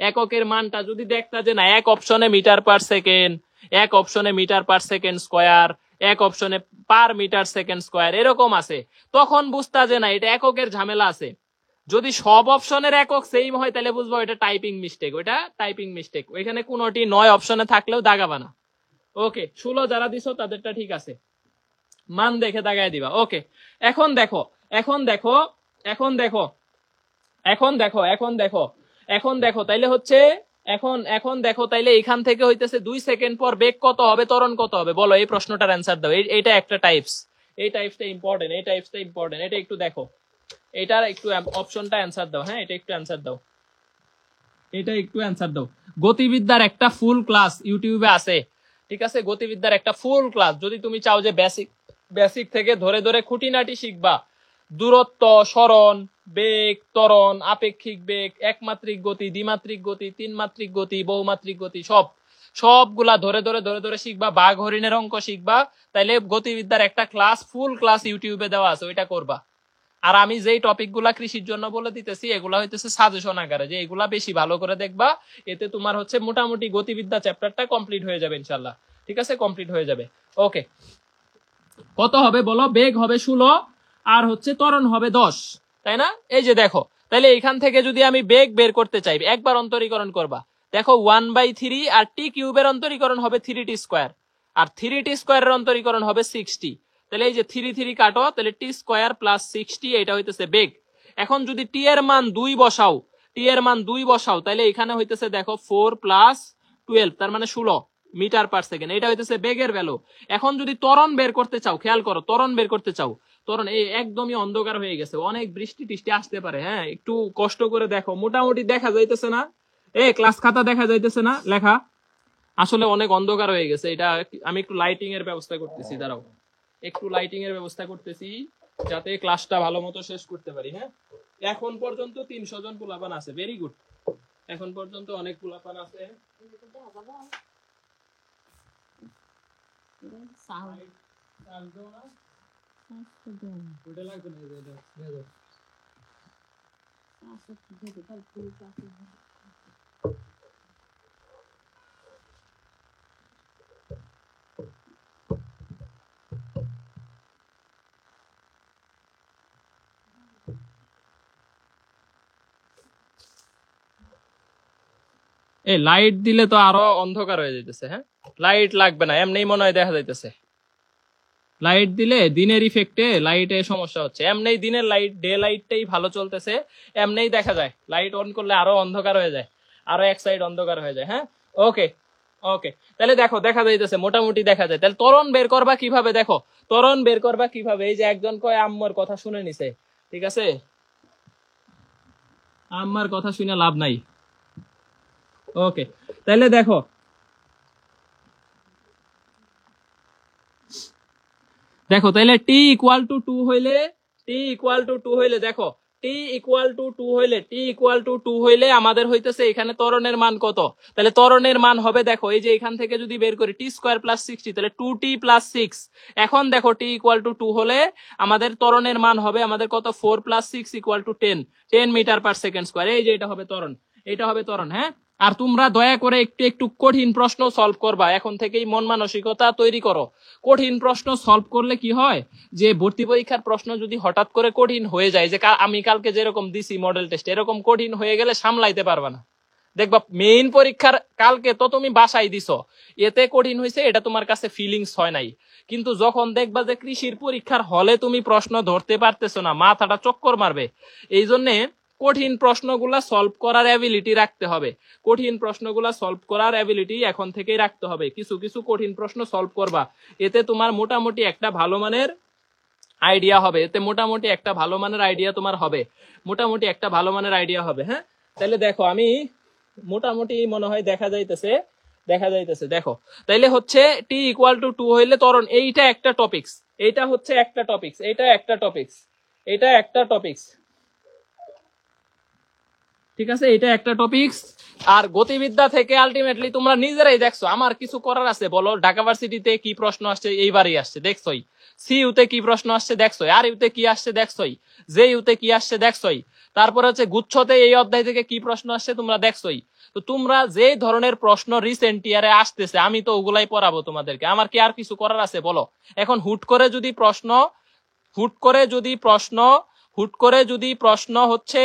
এককের মানটা যদি দেখতা যে না এক অপশনে মিটার পার সেকেন্ড, এক অপশনে মিটার পার সেকেন্ড স্কোয়ার, এক অপশনে পার মিটার সেকেন্ড স্কোয়ার এরকম আছে, তখন বুঝতা যে না এটা এককের ঝামেলা আছে। যদি সব অপশনের একক সেম হয় তাহলে বুঝবো এটা টাইপিং মিস্টেক, ওইখানে কোনোটি নয় অপশনে থাকলেও দাগাবা না। ওকে, 16 যারা দিছো তাদেরটা ঠিক আছে, মান দেখে দাগায় দিবা। ওকে, এখন দেখো তাইলে হচ্ছে এখন দেখো তাইলে এখান থেকে হইতেছে 2 সেকেন্ড পর বেগ কত হবে, ত্বরণ কত হবে, বলো এই প্রশ্নটার অ্যান্সার দাও। এইটা একটা টাইপস, এই টাইপসটা ইম্পর্টেন্ট, এটা একটু দেখো, এটার একটু অপশনটা অ্যান্সার দাও। হ্যাঁ, এটা একটু অ্যান্সার দাও। গতিবিদ্যার একটা ফুল ক্লাস ইউটিউবে আছে, ঠিক আছে, গতিবিদ্যার একটা ফুল ক্লাস, যদি তুমি চাও যে বেসিক থেকে ধরে ধরে খুঁটিনাটি শিখবা, দূরত্ব, সরণ, বেগ, ত্বরণ, আপেক্ষিক বেগ, একমাত্রিক গতি, দ্বিমাত্রিক গতি, তিনমাত্রিক গতি, বহুমাত্রিক গতি, সবগুলা ধরে ধরে শিখবা, বাঘ হরিণের অঙ্ক শিখবা, তাইলে গতিবিদ্যার একটা ক্লাস, ফুল ক্লাস ইউটিউবে দেওয়া আছে, ওইটা করবা। আর আমি যেই টপিক গুলা কৃষির জন্য বলে দিতেছি এগুলা হইতেছে সাজেশন আকারে, যে এগুলা বেশি ভালো করে দেখবা, এতে তোমার হচ্ছে মোটামুটি গতিবিদ্যা চ্যাপ্টারটা কমপ্লিট হয়ে যাবে ইনশাল্লাহ। ঠিক আছে, কমপ্লিট হয়ে যাবে। ওকে, কত হবে বলো, বেগ হবে 16 আর হচ্ছে ত্বরণ হবে 10, তাই না? এই যে দেখো, তাহলে এখান থেকে যদি আমি বেগ বের করতে চাই, একবার অন্তরীকরণ করবা, দেখো 1/3 আর টি কিউবের অন্তরীকরণ হবে 3t স্কোয়ার, আর 3t স্কোয়ারের অন্তরীকরণ হবে 60। তাহলে এই যে 3 কাটো, তাহলে টি স্কোয়ার প্লাস 60, এটা হইতেছে বেগ। এখন যদি টি এর মান 2 বসাও, তাহলে এখানে হইতেছে দেখো 4 + 12, তার মানে 16 মিটার পার সেকেন্ড, এটা হইতেছে বেগের ভ্যালু। এখন যদি ত্বরণ বের করতে চাও, খেয়াল করো, ত্বরণ এই একদমই অন্ধকার হয়ে গেছে, অনেক বৃষ্টি টিষ্টি আসতে পারে, হ্যাঁ একটু কষ্ট করে দেখো, মোটামুটি দেখা যাইতেছে না, ক্লাস খাতা দেখা যাইতেছে না লেখা, আসলে অনেক অন্ধকার হয়ে গেছে। এটা আমি একটু লাইটিং এর ব্যবস্থা করতেছি, দাঁড়াও, যাতে ক্লাসটা ভালো মতো শেষ করতে পারি। হ্যাঁ, এখন পর্যন্ত 300 জন পোলাপান আছে, ভেরি গুড, এখন পর্যন্ত অনেক পোলাপান আছে। এই লাইট দিলে তো আরো অন্ধকার হয়ে যাইতেছে। হ্যাঁ, লাইট লাগবে না, এমনি মনে হয় দেখা যাইতেছে। লাইট দিলে দিনের ইফেক্টে লাইটে সমস্যা হচ্ছে, এমনি দিনের লাইট ডে লাইটটাই ভালো চলতেছে, এমনি দেখা যায়। লাইট অন করলে আরো অন্ধকার হয়ে যায়, আরো এক সাইড অন্ধকার হয়ে যায়। হ্যাঁ, ওকে ওকে, তাহলে দেখো দেখা যাইতেছে, মোটামুটি দেখা যায়। তাহলে ত্বরণ বের করবা কিভাবে? দেখো ত্বরণ বের করবা কিভাবে, এই যে একজন কয় আম্মার কথা শুনে নিছে, ঠিক আছে, আম্মার কথা শুনে লাভ নাই। ওকে, তাহলে দেখো দেখো তাহলে টি ইকুয়াল টু 2 হইলে, টি ইকুয়াল টু 2 হইলে, দেখো টি ইকুয়াল টু 2 হইলে, টি ইকুয়াল টু 2 হইলে আমাদের হইতেছে এখানে ত্বরণের মান কত? তাহলে ত্বরণের মান হবে, দেখো এই যে এখান থেকে যদি বের করি টি স্কোয়ার প্লাস 60, তাহলে 2t প্লাস 6। এখন দেখো টি ইকুয়াল টু 2 হলে আমাদের ত্বরণের মান হবে আমাদের কত? 4 plus 6 equal to 10 metre per second square. এই যে এটা হবে ত্বরণ, এটা হবে ত্বরণ। হ্যাঁ, আর তোমরা দয়া করে একটু একটু কঠিন প্রশ্ন সলভ করবা, এখন থেকেই মন মানসিকতা তৈরি করো। কঠিন প্রশ্ন সলভ করলে কি হয়, যে ভর্তি পরীক্ষার প্রশ্ন যদি হঠাৎ করে কঠিন হয়ে যায়, যে আমি কালকে যেরকম দিছি মডেল টেস্ট, এরকম কঠিন হয়ে গেলে সামলাইতে পারবা না। দেখবা মেইন পরীক্ষার কালকে তো তুমি বাসায় দিছো, এতে কঠিন হয়েছে, এটা তোমার কাছে ফিলিংস হয় নাই। কিন্তু যখন দেখবা যে কৃষির পরীক্ষার হলে তুমি প্রশ্ন ধরতে পারতেছো না, মাথাটা চক্কর মারবে। এই জন্যে কঠিন প্রশ্নগুলা সলভ করার অ্যাবিলিটি রাখতে হবে, কঠিন প্রশ্নগুলা সলভ করার অ্যাবিলিটি এখন থেকেই রাখতে হবে। কিছু কিছু কঠিন প্রশ্ন সলভ করবা, এতে তোমার মোটামুটি একটা ভালো মানের আইডিয়া হবে, এতে মোটামুটি একটা ভালো মানের আইডিয়া তোমার হবে, মোটামুটি একটা ভালো মানের আইডিয়া হবে। হ্যাঁ, তাহলে দেখো আমি মোটামুটি মনে হয় দেখা যাইতেছে, দেখা যাইতেছে। দেখো তাইলে হচ্ছে টি ইকুয়াল টু 2 হইলে ত্বরণ, এইটা একটা টপিকস, এইটা হচ্ছে একটা টপিকস, এটা একটা টপিকস, এটা একটা টপিকস, ঠিক আছে, এটা একটা টপিকস। আর গতিবিদ্যা থেকে আলটিমেটলি তোমরা নিজেরাই দেখছো, আমার কিছু করার আছে বলো? ঢাকা ভার্সিটিতে কি প্রশ্ন আসছে এইবারই আসছে দেখছোই, সি ইউতে কি প্রশ্ন আসছে দেখছোই, আর ইউতে কি আসছে দেখছোই, জে ইউতে কি আসছে দেখছোই, তারপরে হচ্ছে গুচ্ছতে এই অধ্যায় থেকে কি প্রশ্ন আসছে তোমরা দেখছোই। তো তোমরা যে ধরনের প্রশ্ন রিসেন্ট ইয়ারে আসতেছে আমি তো ওগুলাই পড়াবো তোমাদেরকে, আমার কি আর কিছু করার আছে বলো? এখন হুট করে যদি প্রশ্ন, হুট করে যদি প্রশ্ন, হুট করে যদি প্রশ্ন হচ্ছে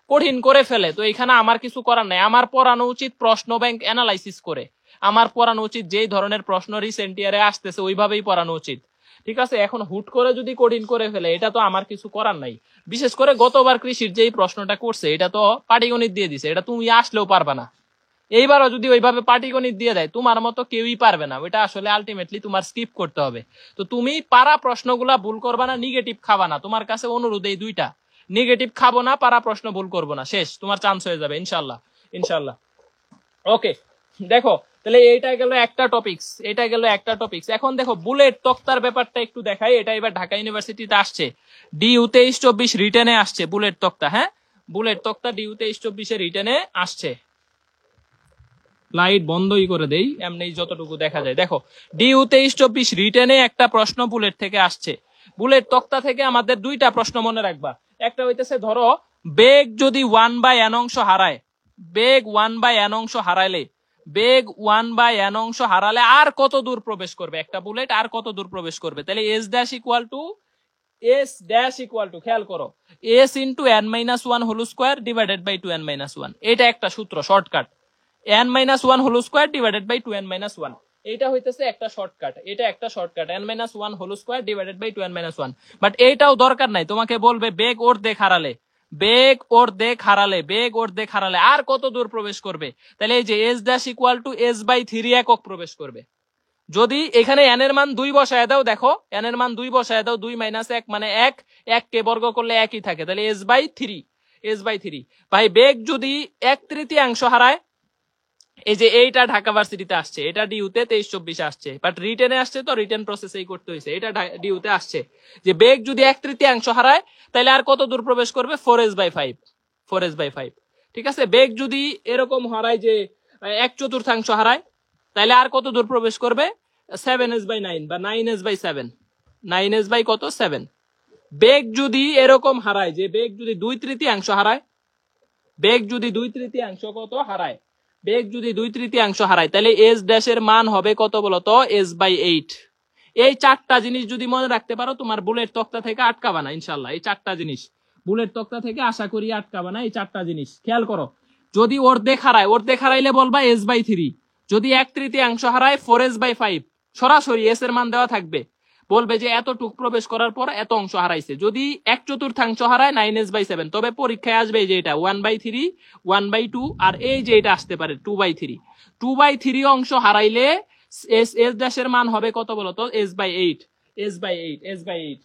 কঠিন করে ফেলে, তো এখানে আমার কিছু করার নাই। আমার পড়ানো উচিত প্রশ্ন ব্যাংক অ্যানালাইসিস করে, আমার পড়ানো উচিত যেই ধরনের প্রশ্ন রিসেন্ট ইয়ারে আসতেছে ওইভাবেই পড়ানো উচিত, ঠিক আছে। এখন হুট করে যদি কঠিন করে ফেলে, এটা তো আমার কিছু করার নাই। বিশেষ করে গতবার কৃষির যেই প্রশ্নটা করছে, এটা তো পাটিগণিত দিয়ে দিছে, এটা তুমি আসলেও পারবা না। এইবারও যদি ওইভাবে পাটিগণিত দিয়ে দেয়, তোমার মতো কেউই পারবে না, ওইটা আসলে আলটিমেটলি তোমার স্কিপ করতে হবে। তো তুমি পারা প্রশ্নগুলা ভুল করবা না, নেগেটিভ খাবা না, তোমার কাছে অনুরোধ এই দুইটা, নেগেটিভ খাবো না, পারা প্রশ্ন ভুল করবো না, শেষ, তোমার চান্স হয়ে যাবে ইনশাল্লাহ, ইনশাল্লাহ। ওকে, দেখো তাহলে এইটা গেল একটা টপিকস, এটা গেল একটা টপিকস। এখন দেখো বুলেট তক্তার ব্যাপারটা একটু দেখাই, এটা এবার ঢাকা ইউনিভার্সিটিতে আসছে, ডিইউ 23-24 রিটেনে আসছে বুলেট তক্তা। হ্যাঁ, বুলেট তক্তা ডিইউ 23-24 রিটেনে আসছে। লাইট বন্ধই করে দেই, এমনি যতটুকু দেখা যায়। দেখো ডিইউ 23-24 রিটেনে একটা প্রশ্ন বুলেট থেকে আসছে। বুলেট তক্তা থেকে আমাদের দুইটা প্রশ্ন মনে রাখবা। একটা হইতেছে ধরো বেগ যদি 1/n অংশ হারায়, বেগ 1/n অংশ হারাইলে, বেগ 1/n অংশ হারালে আর কত দূর প্রবেশ করবে একটা বুলেট, আর কত দূর প্রবেশ করবে? তাহলে s dash equal to, s dash equal to, খেয়াল করো, s into n-1 whole square divided by 2n-1, এটা একটা সূত্র shortcut, n-1 whole square divided by 2n-1, এটা হইতেছে একটা শর্টকাট, এটা একটা shortcut, n-1 whole square divided by 2n-1। But এইটাও দরকার নাই, তোমাকে বলবে বেগ অর্ধেক হারালে, বেগ অর্ধেক হারালে, বেগ অর্ধেক হারালে আর কত দূর প্রবেশ করবে? তাহলে এই যে S dash equal two s/3 একক প্রবেশ করবে। যদি এখানে n এর মান 2 বসায় দাও, দেখো n এর মান 2 বসায় দাও, 2 - 1 মানে 1, 1 কে বর্গ করলে একই থাকে, তাহলে s/3, s/3। ভাই বেগ যদি 1/3 হারায়, এই যে এইটা ঢাকা ভার্সিটিতে আসছে, এটা ডিইউতে 23-24 আসছে, বাট রিটেনে আসছে তো রিটেন প্রসেসেই করতে হয়েছে, এটা ডিইউতে আসছে যে বেগ যদি 1/3 হারায় তাহলে আর কত দূর প্রবেশ করবে? 4s/5, 4s/5, ঠিক আছে। বেগ যদি এরকম হারায় যে 1/4 হারায়, তাহলে আর কত দূর প্রবেশ করবে? 7s/9 বা 9s/7, 9s বাই কত? 7। বেগ যদি এরকম হারায় যে বেগ যদি 2/3 হারায়, বেগ যদি 2/3 কত হারায়, বেগ যদি 2/3 হারায়, তাহলে এস ড্যাশের মান হবে কত বলতো? s/8। এই চারটা জিনিস যদি মনে রাখতে পারো, তোমার বুলেট তক্তা থেকে আটকাবা না ইনশাল্লাহ। এই চারটা জিনিস বুলেট তক্তা থেকে আশা করি আটকাবা না, এই চারটা জিনিস খেয়াল করো। যদি অর্ধেক হারাইলে বলবা s/3, যদি 1/3 হারায় 4s/5, সরাসরি s এর মান দেওয়া থাকবে, বলবে যে এতটুক প্রবেশ করার পর এত অংশ হারাইছে। যদি 1/4 হারায় 9s/7, তবে পরীক্ষায় আসবে এই যে এটা 1/3, 1/2, আর এই যে এটা আসতে পারে 2/3। 2/3 অংশ হারাইলে s এর মান হবে কত বলতো? s/8, s/8, s/8,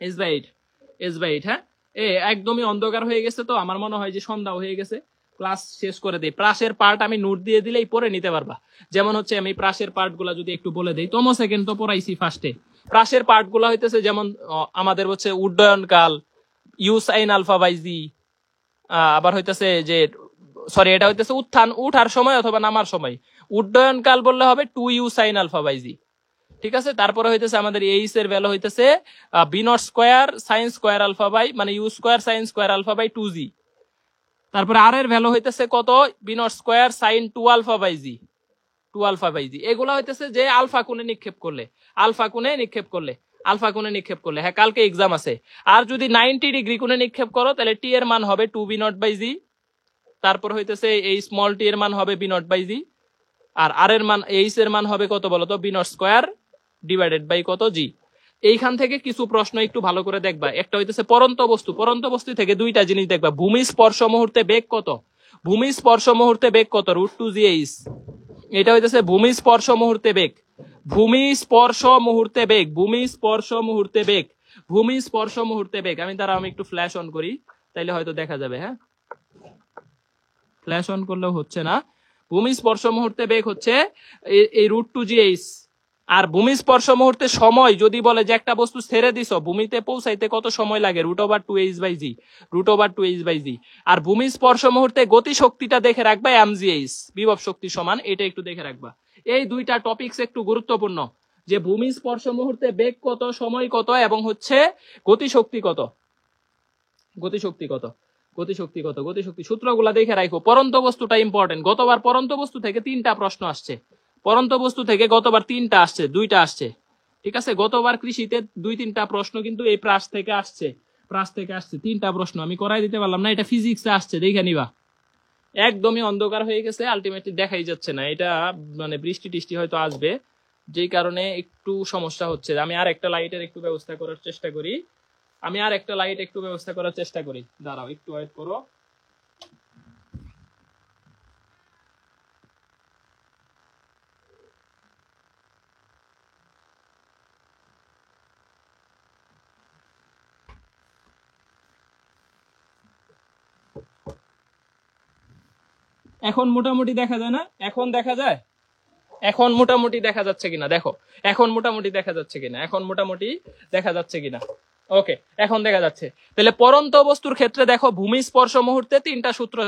s/8, s/8। হ্যাঁ, একদমই অন্ধকার হয়ে গেছে, তো আমার মনে হয় যে সন্ধ্যা হয়ে গেছে। ক্লাস শেষ করে দেই। প্রাসের পার্ট আমি নোট দিয়ে দিলেই পরে নিতে পারবা। যেমন হচ্ছে আমি প্রাসের পার্ট গুলা যদি একটু বলে দিই, তম সেকেন্ড তো পড়াইছি ফার্স্টে। প্রাসের পার্ট গুলা হইতেছে যেমন আমাদের হচ্ছে উড্ডয়ন কাল, ইউ সাইন আলফা বাই জি, আবার হইতেছে যে সরি এটা হইতেছে উঠার সময় অথবা নামার সময়। উড্ডয়ন কাল বললে হবে 2u সাইন আলফা বাই জি। ঠিক আছে, তারপরে হইতেছে আমাদের এইচ এর ভ্যালু হইতেছে b0 square sine square alpha by মানে u square sine square alpha by 2g। তারপরে আর এর ভ্যালু হইতেছে কত? b0 square sine 2 alpha by G, 2 alpha by G. এগুলা হইতেছে যে আলফা কোণে নিক্ষেপ করলে, আলফা কোণে নিক্ষেপ করলে, আলফা কোণে নিক্ষেপ করলে। হ্যাঁ, কালকে এক্সাম আছে। আর যদি 90 ডিগ্রি কোণে নিক্ষেপ করো তাহলে টি এর মান হবে 2b0 বাই জি। তারপর হইতেছে এই স্মল টি এর মান হবে b0 বাই জি। আর এর মান এইচ এর মান হবে কত বলতো? b0 স্কয়ার ডিভাইডেড বাই কত? জি। এইখান থেকে কিছু প্রশ্ন একটু ভালো করে দেখবা। একটা হইতেছে পরন্ত বস্তু, পরন্ত বস্তু থেকে দুইটা জিনিস দেখবা। ভূমি স্পর্শ মুহূর্তে বেগ কত? ভূমি স্পর্শ মুহূর্তে বেগ কত? √2gh। এটা হইতেছে ভূমি স্পর্শ মুহূর্তে বেগ, ভূমি স্পর্শ মুহূর্তে বেগ, ভূমি স্পর্শ মুহূর্তে বেগ, ভূমি স্পর্শ মুহূর্তে বেগ। আমি একটু ফ্ল্যাশ অন করি, তাইলে হয়তো দেখা যাবে। হ্যাঁ, ফ্ল্যাশ অন করলেও হচ্ছে না। ভূমি স্পর্শ মুহূর্তে বেগ হচ্ছে এই √2gh। আর ভূমি স্পর্শ মুহূর্তে সময় যদি বলে যে একটা বস্তু ছেড়ে দিছো, ভূমিতে পৌঁছাইতে কত সময় লাগে? √2h/g, √2h/g। আর ভূমি স্পর্শ মুহূর্তে গতি শক্তিটা দেখে রাখবা mgh, বিভব শক্তি সমান, এটা একটু দেখে রাখবা। এই দুইটা টপিকস একটু গুরুত্বপূর্ণ, যে ভূমি স্পর্শ মুহূর্তে বেগ কত, সময় কত, এবং হচ্ছে গতি শক্তি কত, গতি শক্তি কত, গতি শক্তি কত, গতি শক্তি সূত্রগুলা দেখে রাখো। পরন্ত বস্তুটা ইম্পর্টেন্ট। গতবার পরন্ত বস্তু থেকে 3টা প্রশ্ন আসছে, পরন্ত বস্তু থেকে গতবার 3টা আসছে, 2টা আসছে। ঠিক আছে, গতবার কৃষিতে 2-3টা প্রশ্ন কিন্তু এই প্রাস থেকে আসছে, প্রাস থেকে আসছে 3টা প্রশ্ন। আমি করাই দিতে পারলাম না, এটা ফিজিক্সে আসছে, দেখে নিবা। একদমই অন্ধকার হয়ে গেছে, আলটিমেটলি দেখাই যাচ্ছে না। এটা মানে বৃষ্টি টিষ্টি হয়তো আসবে, যেই কারণে একটু সমস্যা হচ্ছে। আমি আর একটা লাইটের একটু ব্যবস্থা করার চেষ্টা করি, দাঁড়াও একটু ওয়েট করো। এখন মোটামুটি দেখা যায় না? এখন দেখা যায়? এখন মোটামুটি দেখা যাচ্ছে কিনা দেখো, এখন মোটামুটি দেখা যাচ্ছে কিনা, এখন মোটামুটি দেখা যাচ্ছে কিনা? ওকে, এখন দেখা যাচ্ছে। তাহলে পরন্ত বস্তুর ক্ষেত্রে দেখো, ভূমি স্পর্শ মুহূর্তে 3টা সূত্র।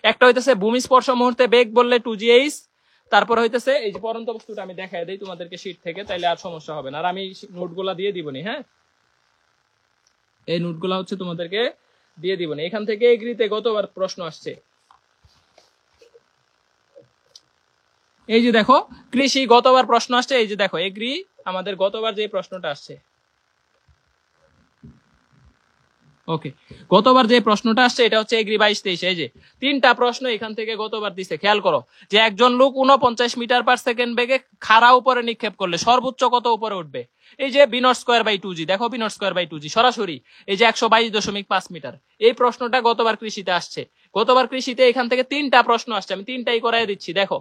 একটা হইতেছে ভূমি স্পর্শ মুহূর্তে বেগ বললে 2gh। তারপর হইতেছে এই যে পরন্ত বস্তুটা আমি দেখাই দেই তোমাদেরকে শীট থেকে, তাইলে আর সমস্যা হবে না। আর আমি নোটগুলা দিয়ে দিবনি। হ্যাঁ, এই নোটগুলা হচ্ছে তোমাদেরকে দিয়ে দিবনি। এখান থেকে এগ্রিতে গতবার প্রশ্ন আসছে। এই যে দেখো কৃষি গতবার প্রশ্ন আসছে, এই যে দেখো এগ্রি আমাদের গতবার যে প্রশ্নটা আসছে। ওকে, গতবার যে প্রশ্নটা আসছে এটা হচ্ছে এগ্রি 22-23। এই যে 3টা প্রশ্ন এখান থেকে গতবার দিছে। খেয়াল করো যে একজন লোক 49 মিটার পার সেকেন্ড বেগে খাড়া উপরে নিক্ষেপ করলে সর্বোচ্চ কত উপরে উঠবে? এই যে b0 স্কয়ার বাই 2g, দেখো b0 স্কয়ার বাই 2g সরাসরি এই যে 122.5 মিটার। এই প্রশ্নটা গতবার কৃষিতে আসছে। গতবার কৃষিতে এখান থেকে 3টা প্রশ্ন আসছে, আমি 3টাই করাই দিচ্ছি। দেখো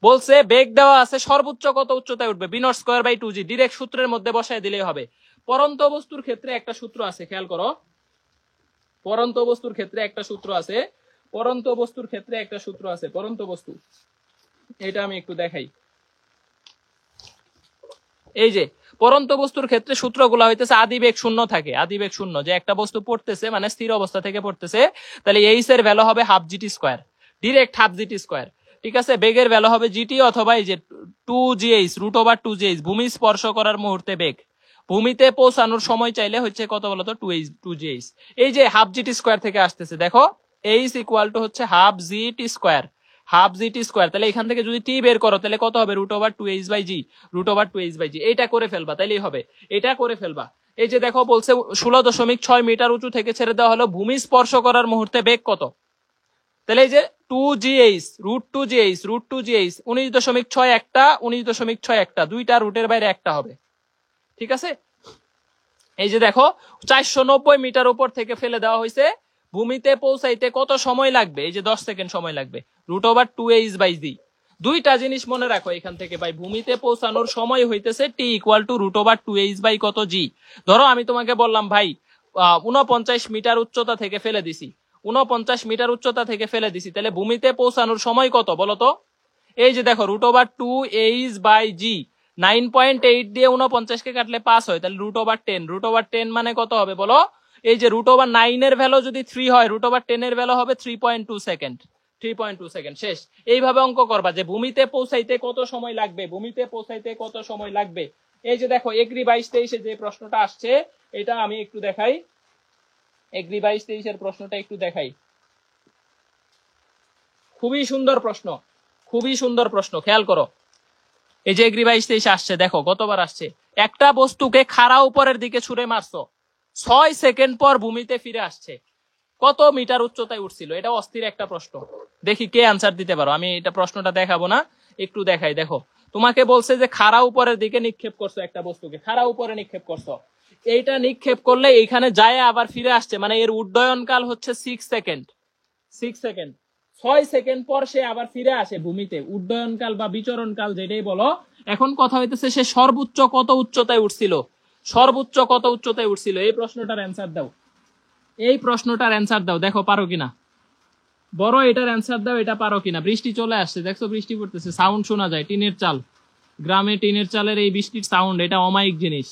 বলছে বেগ দেওয়া আছে, সর্বোচ্চ কত উচ্চতায় উঠবে? b0 square by 2g, direct সূত্রের মধ্যে বসায় দিলেই হবে। পরন্ত বস্তুর ক্ষেত্রে একটা সূত্র আছে, খেয়াল করো। পরন্ত বস্তুর ক্ষেত্রে একটা সূত্র আছে, পরন্ত বস্তুর ক্ষেত্রে একটা সূত্র আছে। পরন্ত বস্তু, এটা আমি একটু দেখাই। এই যে পরন্ত বস্তুর ক্ষেত্রে সূত্রগুলো হইতেছে আদিবেগ শূন্য থাকে, আদিবেগ শূন্য। যে একটা বস্তু পড়তেছে মানে স্থির অবস্থা থেকে পড়তেছে, তাহলে এইচ এর ভ্যালু হবে half GT square, direct half GT square. ঠিক আছে, বেগের ভ্যালু হবে জিটি অথবা এই যে 2gh, √2gh। ভূমি স্পর্শ করার মুহূর্তে বেগ, ভূমিতে পৌঁছানোর সময় চাইলে হচ্ছে কত বলতো? 2gh। এই যে হাফ জিটি স্কয়ার থেকে আসতেছে, দেখো এইচ ইকুয়াল টু হচ্ছে half GT square, half GT square. তাহলে এখান থেকে যদি টি বের করো তাহলে কত হবে? √2h/g, √2h/g। এইটা করে ফেলবা, তাইলেই হবে, এটা করে ফেলবা। এই যে দেখো বলছে 16.6 মিটার উঁচু থেকে ছেড়ে দেওয়া হলো, ভূমি স্পর্শ করার মুহূর্তে বেগ কত? তাহলে এই যে 2GH √2GH 19.6 একটা 19.6 একটা, দুইটা রুটের বাইরে একটা হবে। ঠিক আছে, এই যে দেখো 490 মিটার উপর থেকে ফেলে দেওয়া হয়েছে, ভূমিতে পৌঁছাইতে কত সময় লাগবে? এই যে 10 সেকেন্ড সময় লাগবে, √2h/g। দুইটা জিনিস মনে রাখো এখান থেকে ভাই, ভূমিতে পৌঁছানোর সময় হইতেছে t = √2h/g। ধরো আমি তোমাকে বললাম ভাই 49 মিটার উচ্চতা থেকে ফেলে দিছি, 49 মিটার উচ্চতা থেকে ফেলে দিছি, তাহলে ভূমিতে পৌঁছানোর সময় কত বলো তো? এই যে দেখো √2h/g 9.8 দিয়ে 49 কে কাটলে 5 হয়, তাহলে √10। √10 মানে কত হবে বলো? এই যে √9 এর ভ্যালু যদি 3 হয়, √10 এর ভ্যালু হবে 3.2 সেকেন্ড। 3.2 সেকেন্ড শেষ। এইভাবে অঙ্ক করবা যে ভূমিতে পৌঁছাইতে কত সময় লাগবে, ভূমিতে পৌঁছাইতে কত সময় লাগবে। এই যে দেখো এগ্রি 22-23 যে প্রশ্নটা আসছে, এটা আমি একটু দেখাই, এগ্রি 22-23 এর প্রশ্নটা একটু দেখাই। খুবই সুন্দর প্রশ্ন, খুবই সুন্দর প্রশ্ন, খেয়াল করো। এই যে এগ্রি 22-23 আসছে, দেখো গতবার আসছে, একটা বস্তুকে খাড়া উপরের দিকে ছুঁড়ে মারছো, 6 সেকেন্ড পর ভূমিতে ফিরে আসছে, কত মিটার উচ্চতায় উঠছিল? এটা অস্থির একটা প্রশ্ন, দেখি কে আনসার দিতে পারো। আমি এটা প্রশ্নটা দেখাবো না, একটু দেখাই। দেখো তোমাকে বলছে যে খাড়া উপরের দিকে নিক্ষেপ করছো, একটা বস্তুকে খাড়া উপরে নিক্ষেপ করছো, এইটা নিক্ষেপ করলে এইখানে যায় আবার ফিরে আসছে, মানে এর উড্ডয়ন কাল হচ্ছে 6 সেকেন্ড। 6 সেকেন্ড, 6 সেকেন্ড পর সে আবার ফিরে আসে ভূমিতে, উড্ডয়ন কাল বা বিচরণ কাল যেটাই বলো। এখন কথা হইতেছে সে সর্বোচ্চ কত উচ্চতায় উঠছিল, সর্বোচ্চ কত উচ্চতায় উঠছিল? এই প্রশ্নটার অ্যান্সার দাও, এই প্রশ্নটার অ্যান্সার দাও, দেখো পারো কিনা। বড় এটার অ্যান্সার দাও, এটা পারো কিনা। বৃষ্টি চলে আসছে, দেখছো বৃষ্টি পড়তেছে, সাউন্ড শোনা যায়, টিনের চাল, গ্রামে টিনের চালের এই বৃষ্টির সাউন্ড, এটা অমায়িক জিনিস।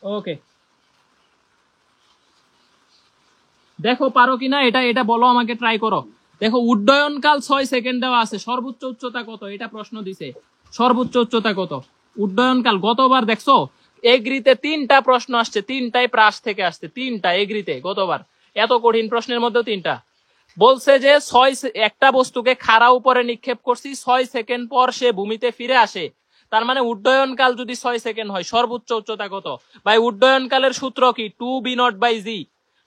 ওকে, দেখো পারো কিনা এটা, এটা বলো আমাকে, ট্রাই করো। দেখো উড্ডয়ন কাল 6 সেকেন্ড দেওয়া আছে, সর্বোচ্চ উচ্চতা কত এটা প্রশ্ন দিছে, সর্বোচ্চ উচ্চতা কত? উড্ডয়ন কাল গতবার দেখছো এগ্রিতে 3টা প্রশ্ন আসছে, 3টাই প্রাস থেকে আসছে, 3টা এগ্রিতে গতবার, এত কঠিন প্রশ্নের মধ্যে 3টা বলছে যে 6 একটা বস্তুকে খাড়া উপরে নিক্ষেপ করছি, 6 সেকেন্ড পর সে ভূমিতে ফিরে আসে, তার মানে উড্ডয়ন কাল যদি 6 সেকেন্ড হয়, সর্বোচ্চ উচ্চতা কত? ভাই উড্ডয়ন কালের সূত্র কি? 2b0/g,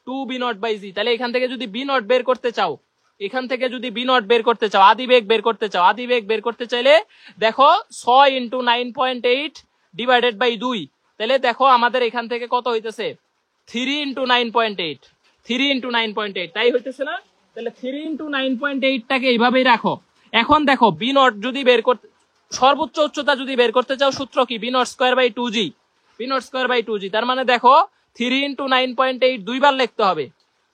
2b0/g। তাহলে এখান থেকে যদি b0 বের করতে চাও, এখান থেকে যদি b0 বের করতে চাও, আদিবেগ বের করতে চাও, আদিবেগ বের করতে চাইলে দেখো 6 × 9.8 / 2, তাহলে দেখো আমাদের এখান থেকে কত হইতেছে? 3 × 9.8, 3 × 9.8, তাই হইতেছে না? তাহলে 3 × 9.8 টাকে এইভাবেই রাখো। এখন দেখো b0 যদি বের করতে, সর্বোচ্চ উচ্চতা যদি বের করতে চাও, সূত্র কি? b0² / 2g, b0² / 2g। তার মানে দেখো 3 × 9.8 দুইবার লিখতে হবে,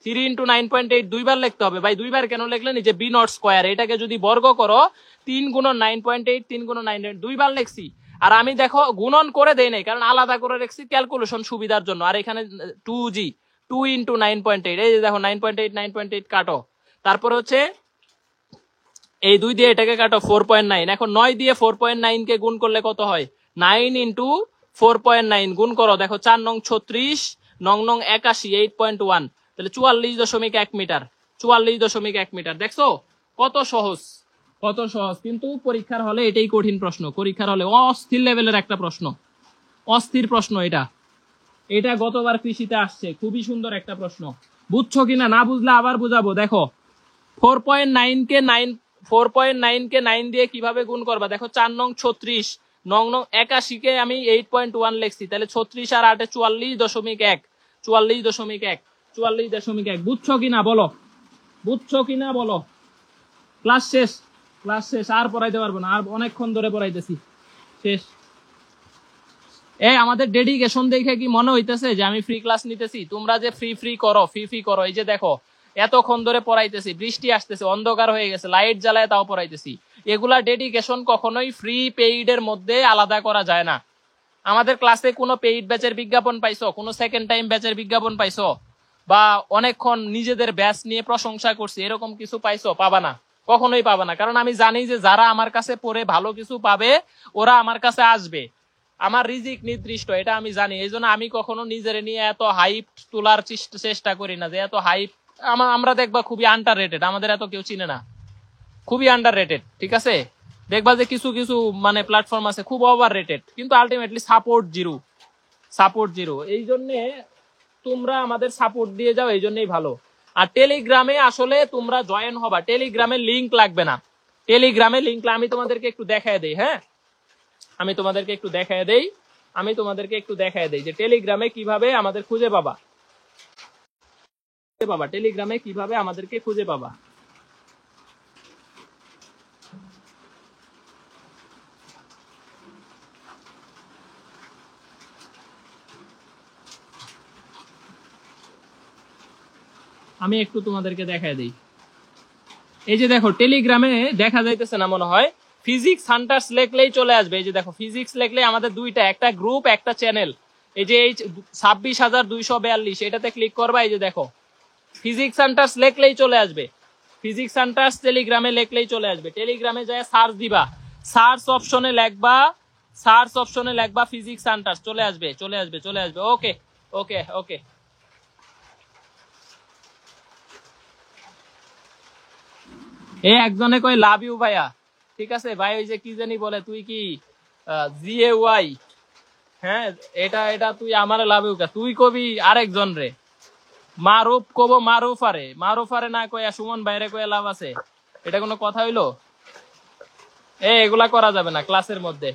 3 × 9.8 দুইবার লিখতে হবে। ভাই দুইবার কেন লিখলেন? এই যে b0², এটাকে যদি বর্গ করো 3 × 9.8, 3 × 9, দুইবার লিখছি। আর আমি দেখো গুণন করে দেই নাই, কারণ আলাদা করে লিখছি ক্যালকুলেশন সুবিধার জন্য। আর এখানে 2g, 2 × 9.8, এই যে দেখো 9.8, 9.8 কাটো, তারপর হচ্ছে এই 2 দিয়ে এটাকে কাটো, 4.9। এখন 9 দিয়ে 4.9 কে গুণ করলে কত হয়? 9 × 4.9 গুণ করো, দেখো 4 নং 36, 9 নং 81, 8.1, তাহলে 44.1 মিটার, 44.1 মিটার। দেখছো কত সহজ, কত সহজ। কিন্তু পরীক্ষার হলে এটাই কঠিন প্রশ্ন, পরীক্ষার হলে অস্থির লেভেলের একটা প্রশ্ন, অস্থির প্রশ্ন এটা। এটা গতবার কৃষিতে আসছে, খুবই সুন্দর একটা প্রশ্ন। বুঝছো কিনা? না বুঝলে আবার বুঝাবো। দেখো 4.9 কে 9 দিয়ে কিভাবে গুণ করবা? দেখো 4 নং 36, 9 নং 81 কে আমি 8.1 লিখছি, তাহলে 36 আর 8 44.1, 44.1, 44.1। বুঝছো কিনা বলো, বুঝছো কিনা বলো। ক্লাস শেষ, ক্লাস শেষ, আর পড়াইতে পারবো না, আর অনেকক্ষণ ধরে পড়াইতেছি, শেষ। এই আমাদের ডেডিকেশন দেখে কি মনে হইতেছে যে আমি ফ্রি ক্লাস নিতেছি? তোমরা যে ফ্রি করো, ফ্রি করো, এই যে দেখো এতক্ষণ ধরে পড়াইতেছি, বৃষ্টি আসতেছে, অন্ধকার হয়ে গেছে, লাইট জ্বালায় তাও পড়াইতেছি। এগুলা ডেডিকেশন কখনোই ফ্রি পেইডের মধ্যে আলাদা করা যায় না। আমাদের ক্লাসে কোনো পেইড ব্যাচের বিজ্ঞাপন পাইছো? কোনো সেকেন্ড টাইম ব্যাচের বিজ্ঞাপন পাইছো? বা অনেকক্ষণ নিজেদের ব্যাচ নিয়ে প্রশংসা করছি, এরকম কিছু পাইছো? পাবা না, কখনোই পাবা না। কারণ আমি জানি যে যারা আমার কাছে পড়ে ভালো কিছু পাবে, ওরা আমার কাছে আসবে। আমার রিজিক নির্দিষ্ট, এটা আমি জানি। এই জন্য আমি কখনো নিজের নিয়ে এত হাইপ তোলার চেষ্টা করি না, যে এত হাইপ। আমরা দেখবা খুবই আন্ডার রেটেড, আমাদের এত কেউ চিনে না, খুবই আন্ডার রেটেড। ঠিক আছে, দেখবা যে কিছু কিছু মানে প্ল্যাটফর্ম আছে খুব ওভার রেটেড, কিন্তু ultimately support zero, support zero. এই জন্যে তোমরা আমাদের সাপোর্ট দিয়ে যাও, এই জন্যই ভালো। আর টেলিগ্রামে আসলে তোমরা জয়েন হবা, টেলিগ্রামে লিংক লাগবে না, টেলিগ্রামে লিংক আমি তোমাদেরকে একটু দেখায় দেই। হ্যাঁ, আমি তোমাদেরকে একটু দেখায় দেই যে টেলিগ্রামে কিভাবে আমাদের খুঁজে পাবা, টেলিগ্রামে কিভাবে আমাদেরকে খুঁজে পাবা। আমি একটু তোমাদেরকে দেখায় দেই। এই যে দেখো টেলিগ্রামে দেখা যাইতেছে না মনে হয়, ফিজিক্স হান্টার্স লেখলেই চলে আসবে। এই যে দেখো ফিজিক্স লেখলে আমাদের দুইটা, একটা গ্রুপ একটা চ্যানেল। এই যে এই 26,242 এটাতে ক্লিক করবা। এই যে দেখো ফিজিক্স হান্টার্স লেখলেই চলে আসবে, ফিজিক্স হান্টার্স টেলিগ্রামে লেখলেই চলে আসবে। টেলিগ্রামে যায় সার্চ দিবা, সার্চ অপশনে লেখবা ফিজিক্স হান্টার্স, চলে আসবে। ওকে ওকে ওকে। একজনে কয় লাভ ইউ ভাইয়া, ঠিক আছে ভাই। ওই যে কি জানি বলে, তুই কি জিএওয়াই, হ্যাঁ এটা তুই আমার লাভ ইউ, তুই কবি আরেকজন রে মারুফ কব, মারুফ আরে না কয়া সুমন বাইরে কয়ে লাভ আছে? এটা কোনো কথা হইলো? এগুলা করা যাবে না ক্লাসের মধ্যে।